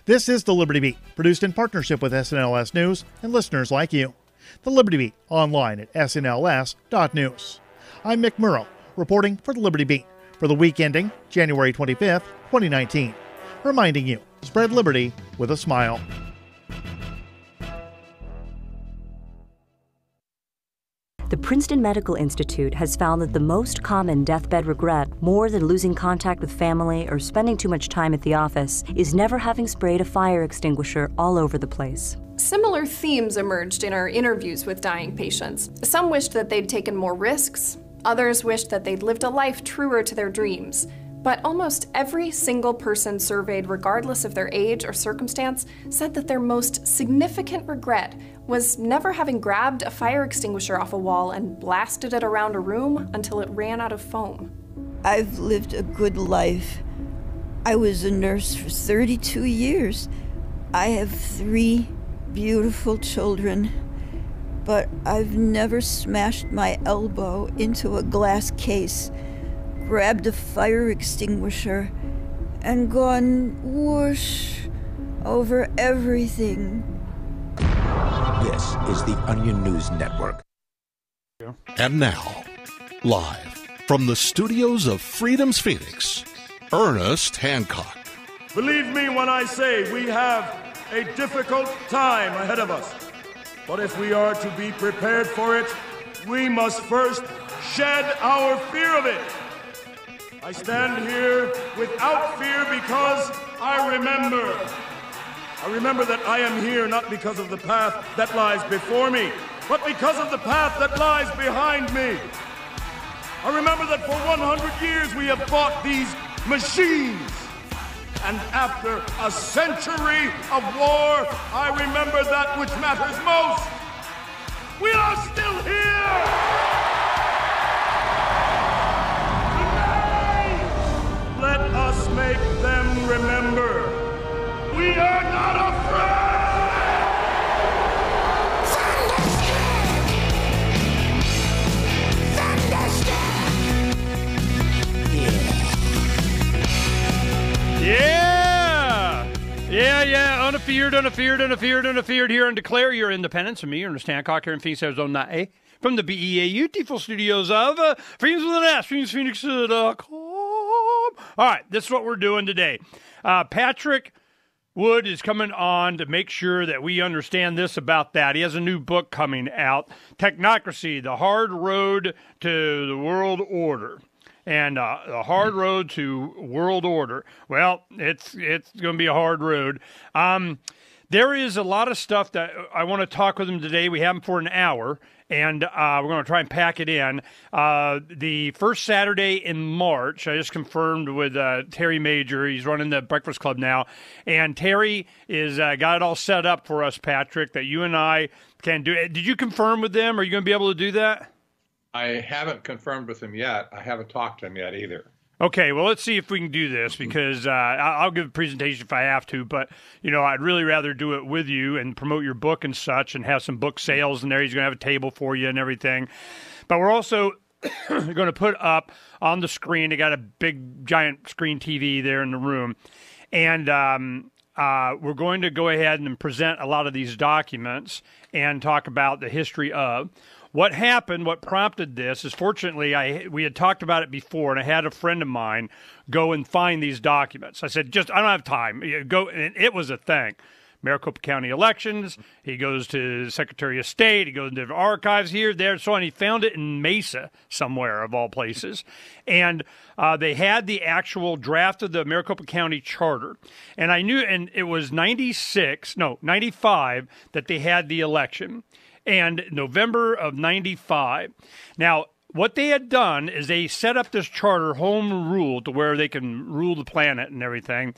This is the Liberty Beat, produced in partnership with SNLS News and listeners like you. The Liberty Beat, online at snls.news. I'm Mick Murrow, reporting for the Liberty Beat for the week ending January 25th, 2019. Reminding you, spread liberty with a smile. The Princeton Medical Institute has found that the most common deathbed regret, more than losing contact with family or spending too much time at the office, is never having sprayed a fire extinguisher all over the place. Similar themes emerged in our interviews with dying patients. Some wished that they'd taken more risks. Others wished that they'd lived a life truer to their dreams. But almost every single person surveyed, regardless of their age or circumstance, said that their most significant regret was never having grabbed a fire extinguisher off a wall and blasted it around a room until it ran out of foam. I've lived a good life. I was a nurse for 32 years. I have 3 beautiful children, but I've never smashed my elbow into a glass case, grabbed a fire extinguisher, and gone whoosh over everything. This is the Onion News Network. And now, live from the studios of Freedom's Phoenix, Ernest Hancock. Believe me when I say we have a difficult time ahead of us. But if we are to be prepared for it, we must first shed our fear of it. I stand here without fear because I remember that I am here not because of the path that lies before me, but because of the path that lies behind me. I remember that for 100 years we have fought these machines. And after a century of war, I remember that which matters most. We are still here! Today, let us make them remember. We are not afraid! Yeah. Unafeared here and declare your independence from me, Ernest Hancock, here in Phoenix, Arizona, from the BEAU beautiful studios of Phoenix with an S, PhoenixPhoenix.com. All right, this is what we're doing today. Patrick Wood is coming on to make sure that we understand this about that. He has a new book coming out, Technocracy, The Hard Road to the World Order. And the hard road to world order. Well, it's going to be a hard road. There is a lot of stuff that I want to talk with him today. We have him for an hour, and we're going to try and pack it in. The first Saturday in March, I just confirmed with Terry Major. He's running the Breakfast Club now. And Terry is got it all set up for us, Patrick, that you and I can do it. Did you confirm with them? Are you going to be able to do that? I haven't confirmed with him yet. I haven't talked to him yet either. Okay, well, let's see if we can do this because I'll give a presentation if I have to, but, I'd really rather do it with you and promote your book and such and have some book sales in there. He's going to have a table for you and everything. But we're also going to put up on the screen, they got a big, giant screen TV there in the room, and we're going to go ahead and present a lot of these documents and talk about the history of. What happened, what prompted this is, fortunately, we had talked about it before, and I had a friend of mine go and find these documents. I said, I don't have time. Go, and it was a thing. Maricopa County elections. He goes to Secretary of State. He goes to the archives here, there, so on. He found it in Mesa somewhere, of all places. And they had the actual draft of the Maricopa County Charter. And I knew, and it was 95 that they had the election. And November of 95. Now, what they had done is they set up this charter, home rule, to where they can rule the planet and everything,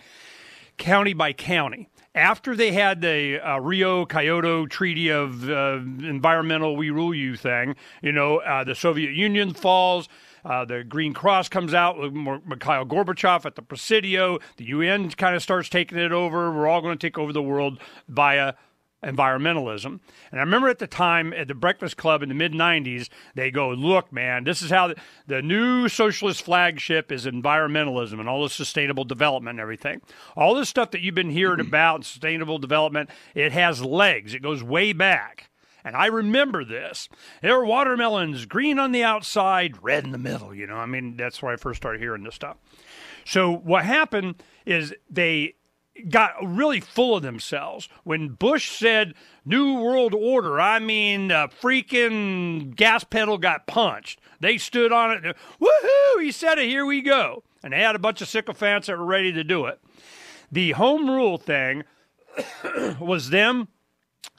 county by county. After they had the Rio Kyoto Treaty of Environmental We Rule You thing, the Soviet Union falls, the Green Cross comes out with Mikhail Gorbachev at the Presidio, the UN kind of starts taking it over, we're all going to take over the world via environmentalism. And I remember at the time at the Breakfast Club in the mid-90s, they go, look, man, this is how the new socialist flagship is environmentalism and all this sustainable development and everything. All this stuff that you've been hearing about, sustainable development, it has legs. It goes way back. And I remember this. There were watermelons, green on the outside, red in the middle. That's where I first started hearing this stuff. So what happened is they got really full of themselves. When Bush said New World Order, freaking gas pedal got punched. They stood on it. Woohoo! He said it. Here we go. And they had a bunch of sycophants that were ready to do it. The home rule thing was them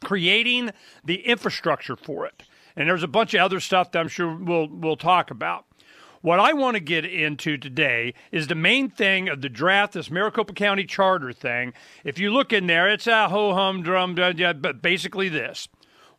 creating the infrastructure for it. And there's a bunch of other stuff that I'm sure we'll talk about. What I want to get into today is the main thing of the draft, this Maricopa County Charter thing. If you look in there, it's a ho-hum-drum, but basically this.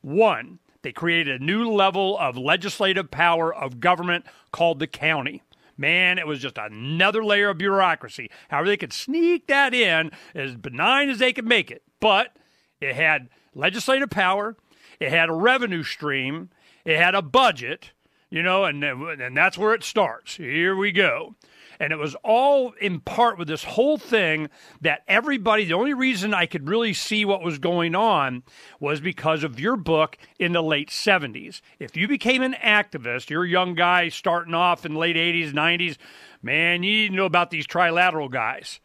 One, they created a new level of legislative power of government called the county. Man, it was just another layer of bureaucracy. However, they could sneak that in as benign as they could make it. But it had legislative power, it had a revenue stream, it had a budget, and that's where it starts. Here we go. And it was all in part with this whole thing that everybody, the only reason I could really see what was going on was because of your book in the late 70s. If you became an activist, you're a young guy starting off in the late 80s, 90s, man, you need to know about these trilateral guys,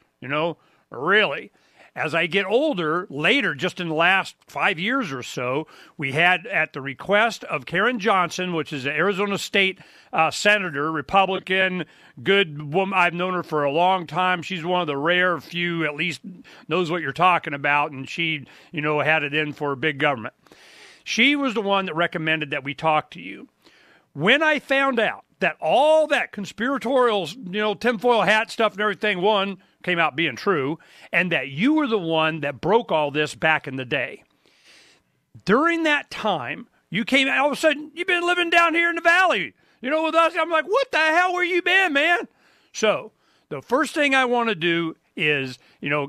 really. As I get older, later, just in the last 5 years or so, we had, at the request of Karen Johnson, which is an Arizona State senator, Republican, good woman. I've known her for a long time. She's one of the rare few, at least knows what you're talking about, and she, had it in for big government. She was the one that recommended that we talk to you. When I found out that all that conspiratorial, tinfoil hat stuff and everything, came out being true, and that you were the one that broke all this back in the day. During that time, you came out, all of a sudden, you've been living down here in the valley, with us. I'm like, what the hell where you been, man? So the first thing I want to do is,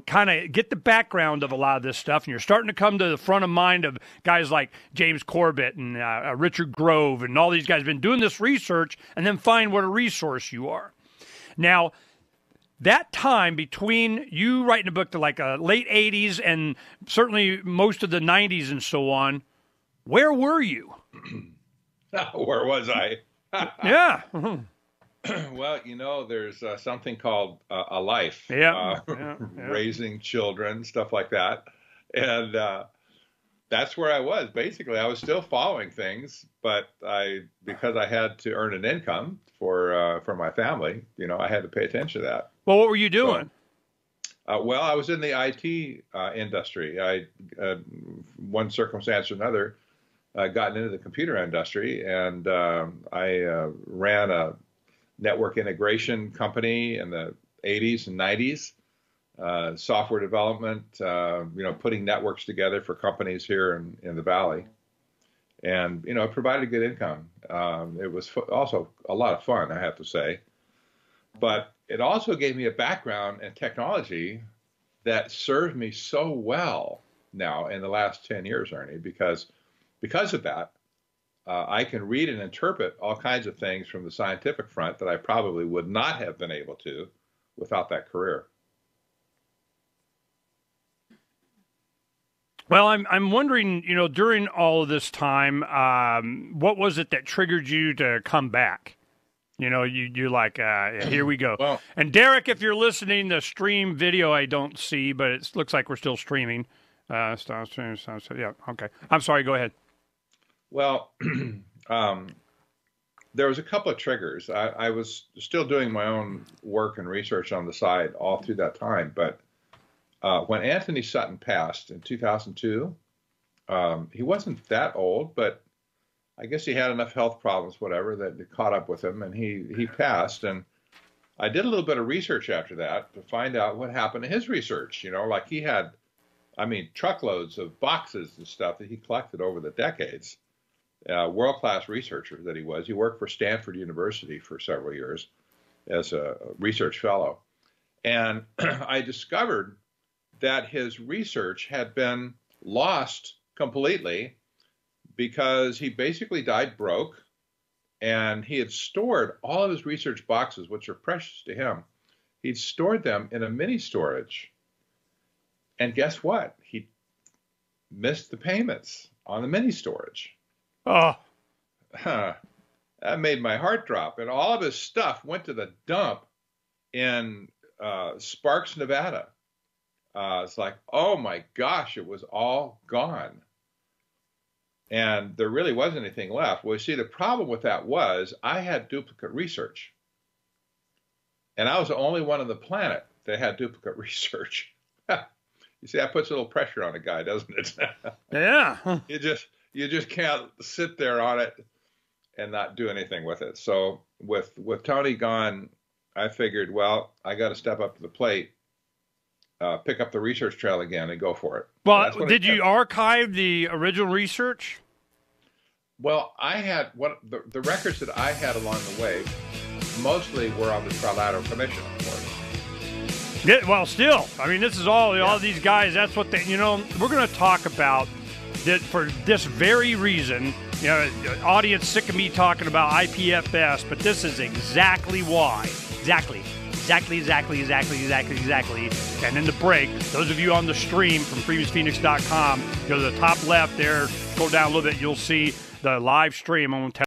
kind of get the background of a lot of this stuff, and you're starting to come to the front of mind of guys like James Corbett and Richard Grove, and all these guys have been doing this research, and then find what a resource you are. Now, that time between you writing a book to like late 80s and certainly most of the 90s and so on, where were you? Where was I? Yeah. Well, there's something called a life, raising children, stuff like that. And that's where I was. Basically, I was still following things, but because I had to earn an income for my family, I had to pay attention to that. Well, what were you doing? Well, I was in the IT industry. I, one circumstance or another, gotten into the computer industry, and I ran a network integration company in the 80s and 90s, software development, putting networks together for companies here in the Valley. And, it provided good income. It was also a lot of fun, I have to say. But it also gave me a background in technology that served me so well now in the last 10 years, Ernie, because of that, I can read and interpret all kinds of things from the scientific front that I probably would not have been able to without that career. Well, I'm wondering, during all of this time, what was it that triggered you to come back? You're like, here we go. Well, and Derek, if you're listening, the stream video I don't see, but it looks like we're still streaming. Yeah, okay. I'm sorry, go ahead. Well, there was a couple of triggers. I was still doing my own work and research on the side all through that time, but when Anthony Sutton passed in 2002, he wasn't that old, but I guess he had enough health problems, whatever, that it caught up with him, and he passed. And I did a little bit of research after that to find out what happened to his research. Like he had, truckloads of boxes and stuff that he collected over the decades. World-class researcher that he was. He worked for Stanford University for several years as a research fellow. And I discovered that his research had been lost completely because he basically died broke, and he had stored all of his research boxes, which are precious to him. He'd stored them in a mini storage. And guess what? He missed the payments on the mini storage. Oh. That made my heart drop. And all of his stuff went to the dump in Sparks, Nevada. It's like, oh my gosh, it was all gone. And there really wasn't anything left. Well, you see, the problem with that was I had duplicate research. And I was the only one on the planet that had duplicate research. You see, that puts a little pressure on a guy, doesn't it? Yeah. You just can't sit there on it and not do anything with it. So with Tony gone, I figured, well, I got to step up to the plate, pick up the research trail again, and go for it. Well, did you archive the original research? Well, I had the records that I had along the way mostly were on the Trilateral Commission, of course. Yeah, well, still, this is all these guys. That's what they, we're going to talk about that for this very reason. Audience sick of me talking about IPFS, but this is exactly why. Exactly. And in the break, those of you on the stream from freedomsphoenix.com, go to the top left there, scroll down a little bit, you'll see the live stream. I'm going to tell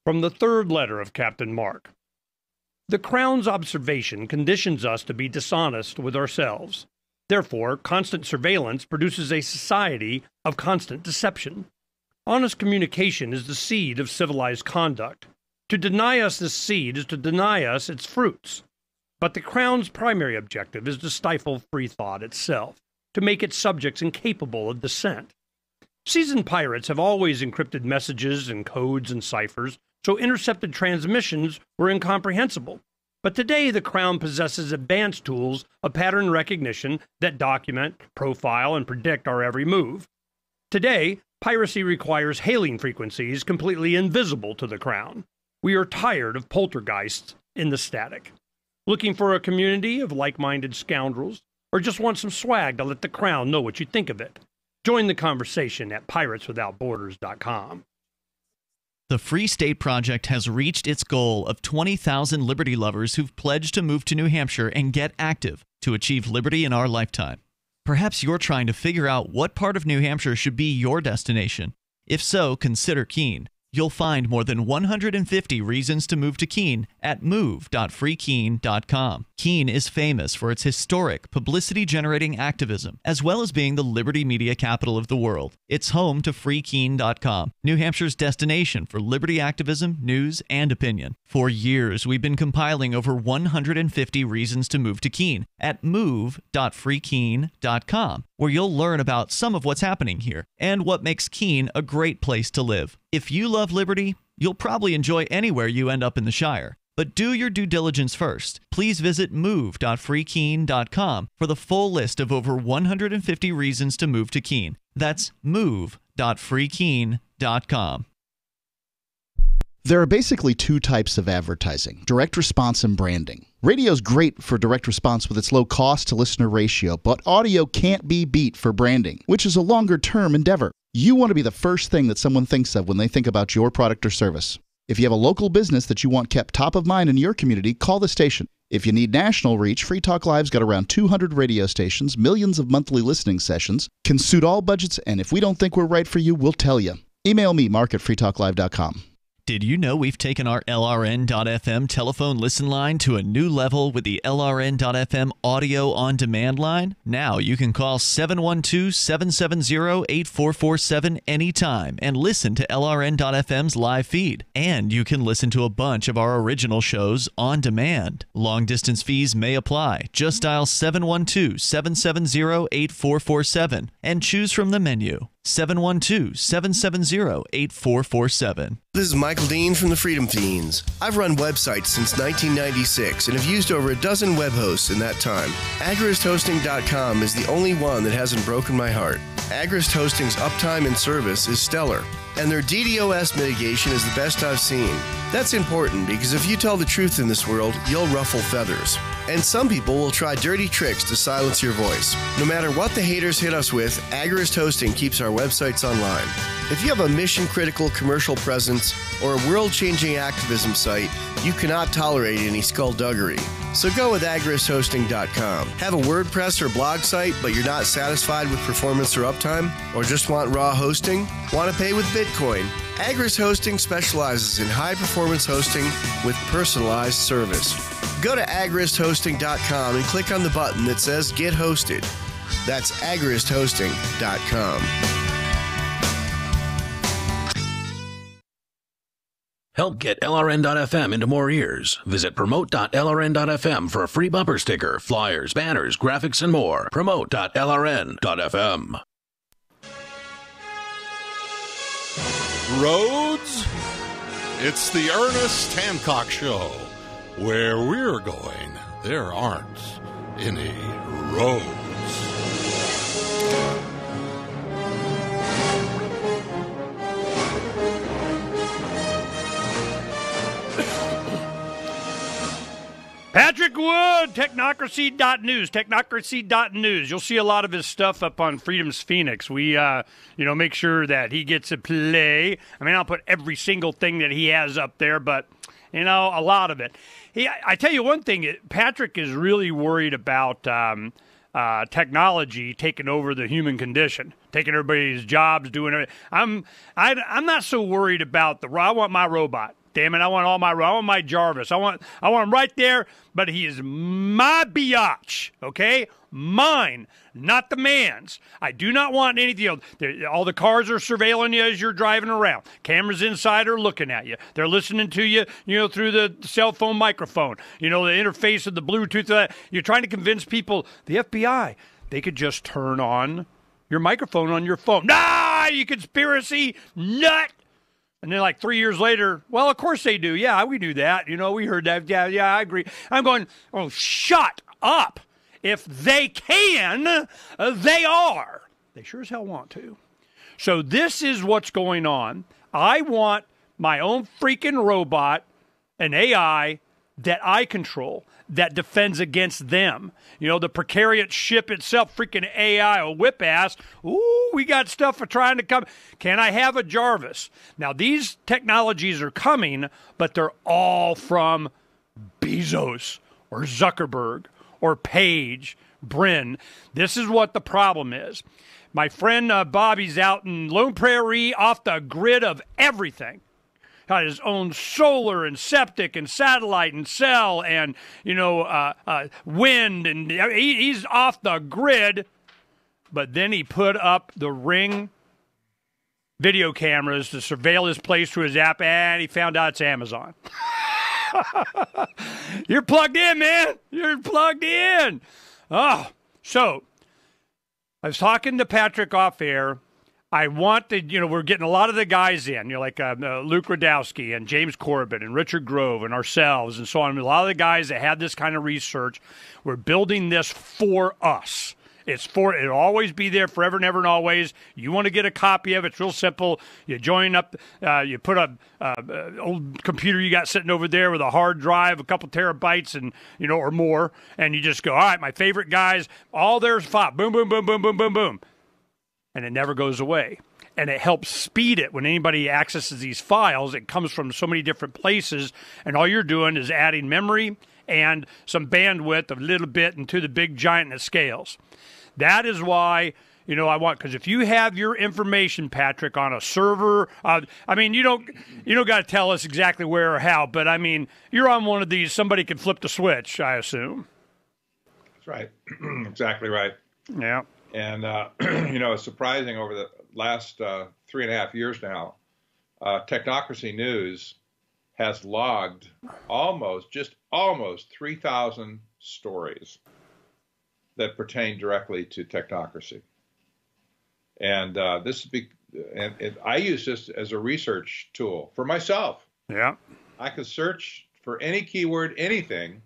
from the third letter of Captain Mark. The Crown's observation conditions us to be dishonest with ourselves. Therefore, constant surveillance produces a society of constant deception. Honest communication is the seed of civilized conduct. To deny us this seed is to deny us its fruits. But the Crown's primary objective is to stifle free thought itself, to make its subjects incapable of dissent. Seasoned pirates have always encrypted messages and codes and ciphers, so intercepted transmissions were incomprehensible. But today the Crown possesses advanced tools of pattern recognition that document, profile, and predict our every move. Today, piracy requires hailing frequencies completely invisible to the Crown. We are tired of poltergeists in the static. Looking for a community of like-minded scoundrels, or just want some swag to let the Crown know what you think of it? Join the conversation at pirateswithoutborders.com. The Free State Project has reached its goal of 20,000 liberty lovers who've pledged to move to New Hampshire and get active to achieve liberty in our lifetime. Perhaps you're trying to figure out what part of New Hampshire should be your destination. If so, consider Keene. You'll find more than 150 reasons to move to Keene at move.freekeene.com. Keene is famous for its historic, publicity-generating activism, as well as being the liberty media capital of the world. It's home to freekeene.com, New Hampshire's destination for liberty activism, news, and opinion. For years, we've been compiling over 150 reasons to move to Keene at move.freekeene.com, where you'll learn about some of what's happening here and what makes Keene a great place to live. If you love liberty, you'll probably enjoy anywhere you end up in the Shire. But do your due diligence first. Please visit move.freekeene.com for the full list of over 150 reasons to move to Keene. That's move.freekeene.com. There are basically two types of advertising: direct response and branding. Radio's great for direct response with its low cost to listener ratio, but audio can't be beat for branding, which is a longer-term endeavor. You want to be the first thing that someone thinks of when they think about your product or service. If you have a local business that you want kept top of mind in your community, call the station. If you need national reach, Free Talk Live's got around 200 radio stations, millions of monthly listening sessions, can suit all budgets, and if we don't think we're right for you, we'll tell you. Email me, mark@freetalklive.com. Did you know we've taken our LRN.FM telephone listen line to a new level with the LRN.FM audio on demand line? Now you can call 712-770-8447 anytime and listen to LRN.FM's live feed. And you can listen to a bunch of our original shows on demand. Long distance fees may apply. Just dial 712-770-8447 and choose from the menu. 712-770-8447. This is Michael Dean from the Freedom Fiends. I've run websites since 1996 and have used over a dozen web hosts in that time. AgristHosting.com is the only one that hasn't broken my heart. Agrist Hosting's uptime and service is stellar, and their DDoS mitigation is the best I've seen. That's important because if you tell the truth in this world, you'll ruffle feathers. And some people will try dirty tricks to silence your voice. No matter what the haters hit us with, Agrist Hosting keeps our websites online. If you have a mission-critical commercial presence or a world-changing activism site, you cannot tolerate any skullduggery. So go with agristhosting.com. Have a WordPress or blog site, but you're not satisfied with performance or uptime? Or just want raw hosting? Want to pay with Bitcoin? Agrist Hosting specializes in high-performance hosting with personalized service. Go to agristhosting.com and click on the button that says Get Hosted. That's agristhosting.com. Help get LRN.FM into more ears. Visit promote.lrn.fm for a free bumper sticker, flyers, banners, graphics, and more. Promote.lrn.fm. Roads? It's the Ernest Hancock Show. Where we're going, there aren't any roads. Patrick Wood, technocracy.news, technocracy.news. You'll see a lot of his stuff up on Freedom's Phoenix. We, make sure that he gets a play. I mean, I'll put every single thing that he has up there, but, a lot of it. I tell you one thing, Patrick is really worried about technology taking over the human condition, taking everybody's jobs, doing it. I'm not so worried about I want my robot. Damn it, I want my Jarvis. I want him right there, but he is my biatch, okay? Mine, not the man's. I do not want anything. All the cars are surveilling you as you're driving around. Cameras inside are looking at you. They're listening to you, through the cell phone microphone. The interface of the Bluetooth. You're trying to convince people, the FBI, they could just turn on your microphone on your phone. Nah, you conspiracy nut. And then 3 years later, well, of course they do. Yeah, we do that. We heard that. Yeah, I agree. I'm going, oh, shut up. If they can, they are. They sure as hell want to. So this is what's going on. I want my own freaking robot, an AI that I control, that defends against them. The precariat ship itself, freaking AI, a whip ass. Ooh, we got stuff for trying to come. Can I have a Jarvis? Now, these technologies are coming, but they're all from Bezos or Zuckerberg or Page, Brin. This is what the problem is. My friend Bobby's out in Lone Prairie off the grid of everything. got his own solar and septic and satellite and cell and, wind. And he's off the grid. But then he put up the Ring video cameras to surveil his place through his app, and he found out it's Amazon. You're plugged in, man. You're plugged in. Oh, so I was talking to Patrick off air. I want to, we're getting a lot of the guys in, like Luke Radowski and James Corbett and Richard Grove and ourselves and so on. A lot of the guys that had this kind of research, we're building this for us. It'll always be there forever and ever and always. You want to get a copy of it, it's real simple. You join up, you put a old computer you got sitting over there with a hard drive, a couple terabytes and, or more, and you just go, all right, my favorite guys, all there's five, boom, boom, boom, boom, boom, boom, boom. And it never goes away. And it helps speed it when anybody accesses these files. It comes from so many different places, and all you're doing is adding memory and some bandwidth a little bit into the big giant that scales. That is why, I want, because if you have your information, Patrick, on a server, you don't got to tell us exactly where or how, but you're on one of these, somebody can flip the switch, I assume. That's right. Exactly right. Yeah. And, it's surprising over the last 3.5 years now, Technocracy News has logged almost 3,000 stories that pertain directly to technocracy. And I use this as a research tool for myself. Yeah. I could search for any keyword, anything,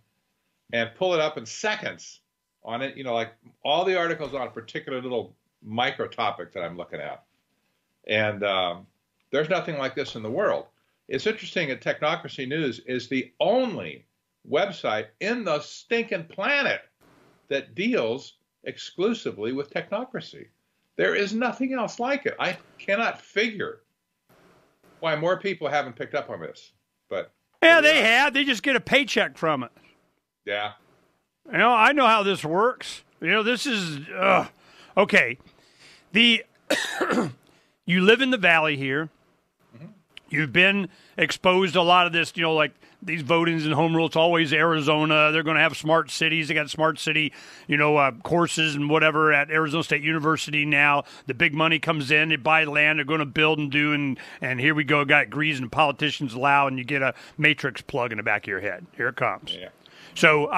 and pull it up in seconds on it, like all the articles on a particular little micro topic that I'm looking at. And there's nothing like this in the world. It's interesting that Technocracy News is the only website in the stinking planet that deals exclusively with technocracy. There is nothing else like it. I cannot figure why more people haven't picked up on this. But yeah, they have. They just get a paycheck from it. Yeah. I know how this works. This is okay. You live in the valley here. Mm-hmm. You've been exposed to a lot of this, like these votings and home rule. It's always Arizona. They're going to have smart cities. They got smart city, courses and whatever at Arizona State University now. The big money comes in. They buy land. They're going to build and do. And here we go. Got grease and politicians allow. And you get a matrix plug in the back of your head. Here it comes. Yeah. So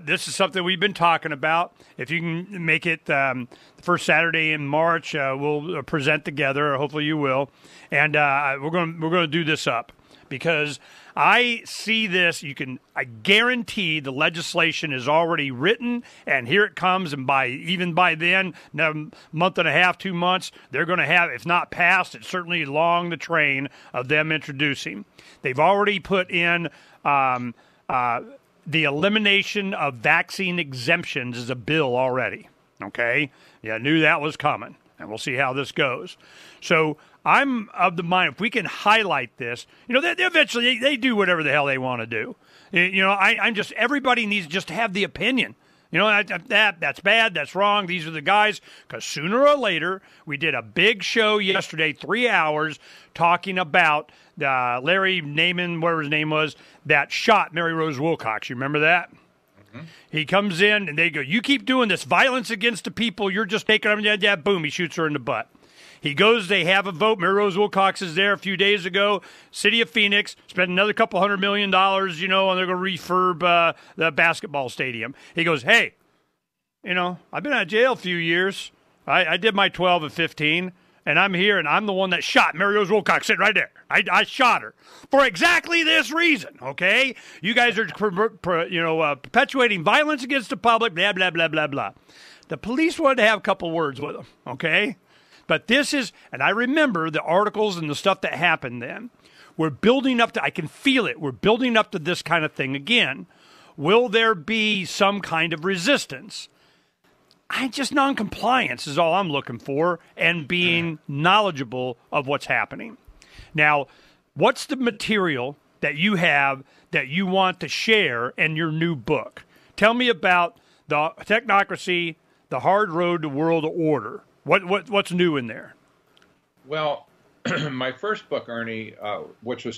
this is something we've been talking about. If you can make it the first Saturday in March, we'll present together. Hopefully you will. And we're going to do this up because I see this. I guarantee the legislation is already written, and here it comes. And even by then, a month and a half, 2 months, they're going to have, if not passed, it's certainly along the train of them introducing. They've already put in the elimination of vaccine exemptions is a bill already. Okay, yeah, I knew that was coming, and we'll see how this goes. So I'm of the mind, if we can highlight this, they eventually they do whatever the hell they want to do. I'm just, everybody needs just to have the opinion. That's bad, that's wrong, these are the guys. Because sooner or later, we did a big show yesterday, 3 hours, talking about Larry Naiman, whatever his name was, that shot Mary Rose Wilcox. You remember that? Mm-hmm. He comes in, and they go, you keep doing this violence against the people, you're just taking them, boom, he shoots her in the butt. He goes, they have a vote. Mary Rose Wilcox is there a few days ago. City of Phoenix spent another couple $100 million, and they're going to refurb the basketball stadium. He goes, hey, I've been out of jail a few years. I did my 12 and 15, and I'm here, and I'm the one that shot Mary Rose Wilcox sitting right there. I shot her for exactly this reason, okay? You guys are perpetuating violence against the public, blah, blah, blah, blah, blah. The police wanted to have a couple words with them, okay? But this is, and I remember the articles and the stuff that happened then. We're building up to, I can feel it, we're building up to this kind of thing again. Will there be some kind of resistance? Just non-compliance is all I'm looking for, and being knowledgeable of what's happening. Now, what's the material that you have that you want to share in your new book? Tell me about the technocracy, the hard road to world order. What's new in there? Well, my first book, Ernie, which was